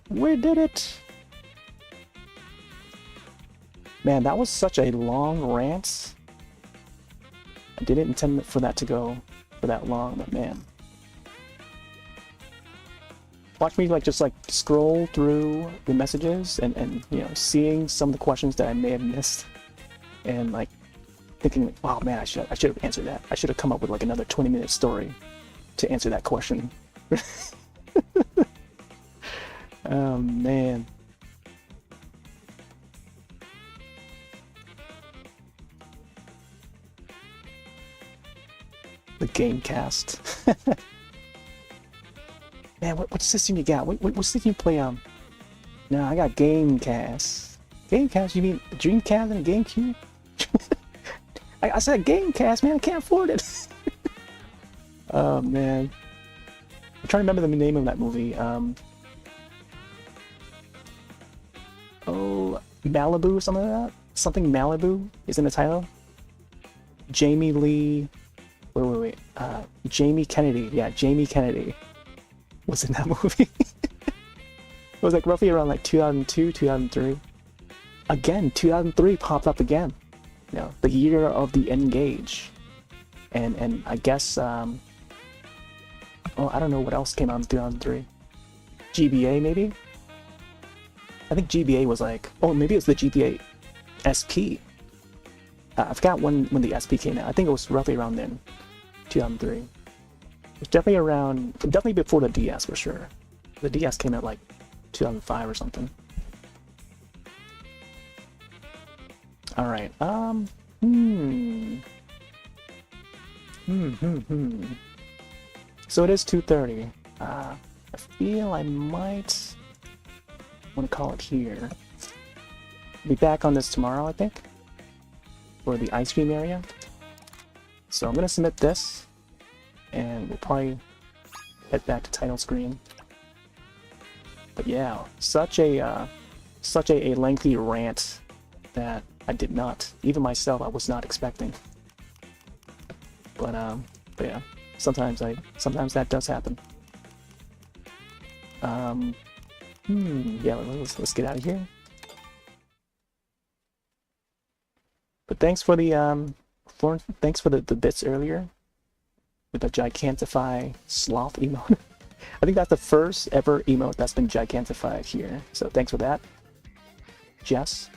We did it. Man, that was such a long rant. I didn't intend for that to go for that long, but man. Watch me just scroll through the messages and you know, seeing some of the questions that I may have missed, and like thinking, wow, man, I should have answered that. I should have come up with like another 20-minute story to answer that question. Oh man. The game cast. Man, what system you got? What system you play on? No, I got Gamecast. Gamecast? You mean Dreamcast and GameCube? I said Gamecast, man. I can't afford it. Oh man, I'm trying to remember the name of that movie. Oh, Malibu, something like that. Something Malibu is in the title. Jamie Lee. Wait. Jamie Kennedy. Yeah, Jamie Kennedy was in that movie. It was like roughly around like 2002, 2003. Again, 2003 popped up again. You know, the year of the Engage. And I guess oh, I don't know what else came out in 2003. GBA maybe? I think GBA was like, oh, maybe it was the GBA SP. I forgot when the SP came out. I think it was roughly around then, 2003. It was definitely before the DS for sure. The DS came out like 2005 or something. All right. So it is 2:30. I feel I might want to call it here. Be back on this tomorrow, I think, for the ice cream area. So I'm gonna submit this, and we'll probably head back to title screen. But yeah, such a lengthy rant that I did not, even myself, I was not expecting. But yeah, sometimes that does happen. Yeah, let's get out of here. But thanks for the thanks for the bits earlier with the Gigantify sloth emote. I think that's the first ever emote that's been gigantified here. So thanks for that, Jess.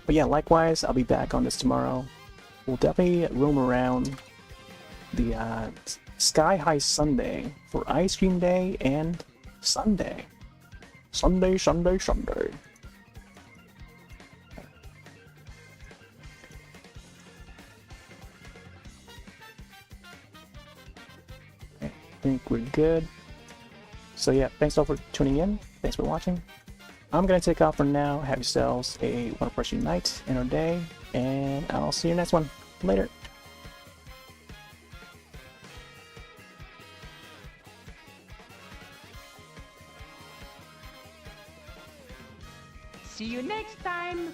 But yeah, likewise, I'll be back on this tomorrow. We'll definitely roam around the Sky High Sunday for Ice Cream Day and Sunday. Sunday. I think we're good. So yeah, thanks all for tuning in. Thanks for watching. I'm gonna take off for now. Have yourselves a wonderful night and or day, and I'll see you next one. Later. See you next time.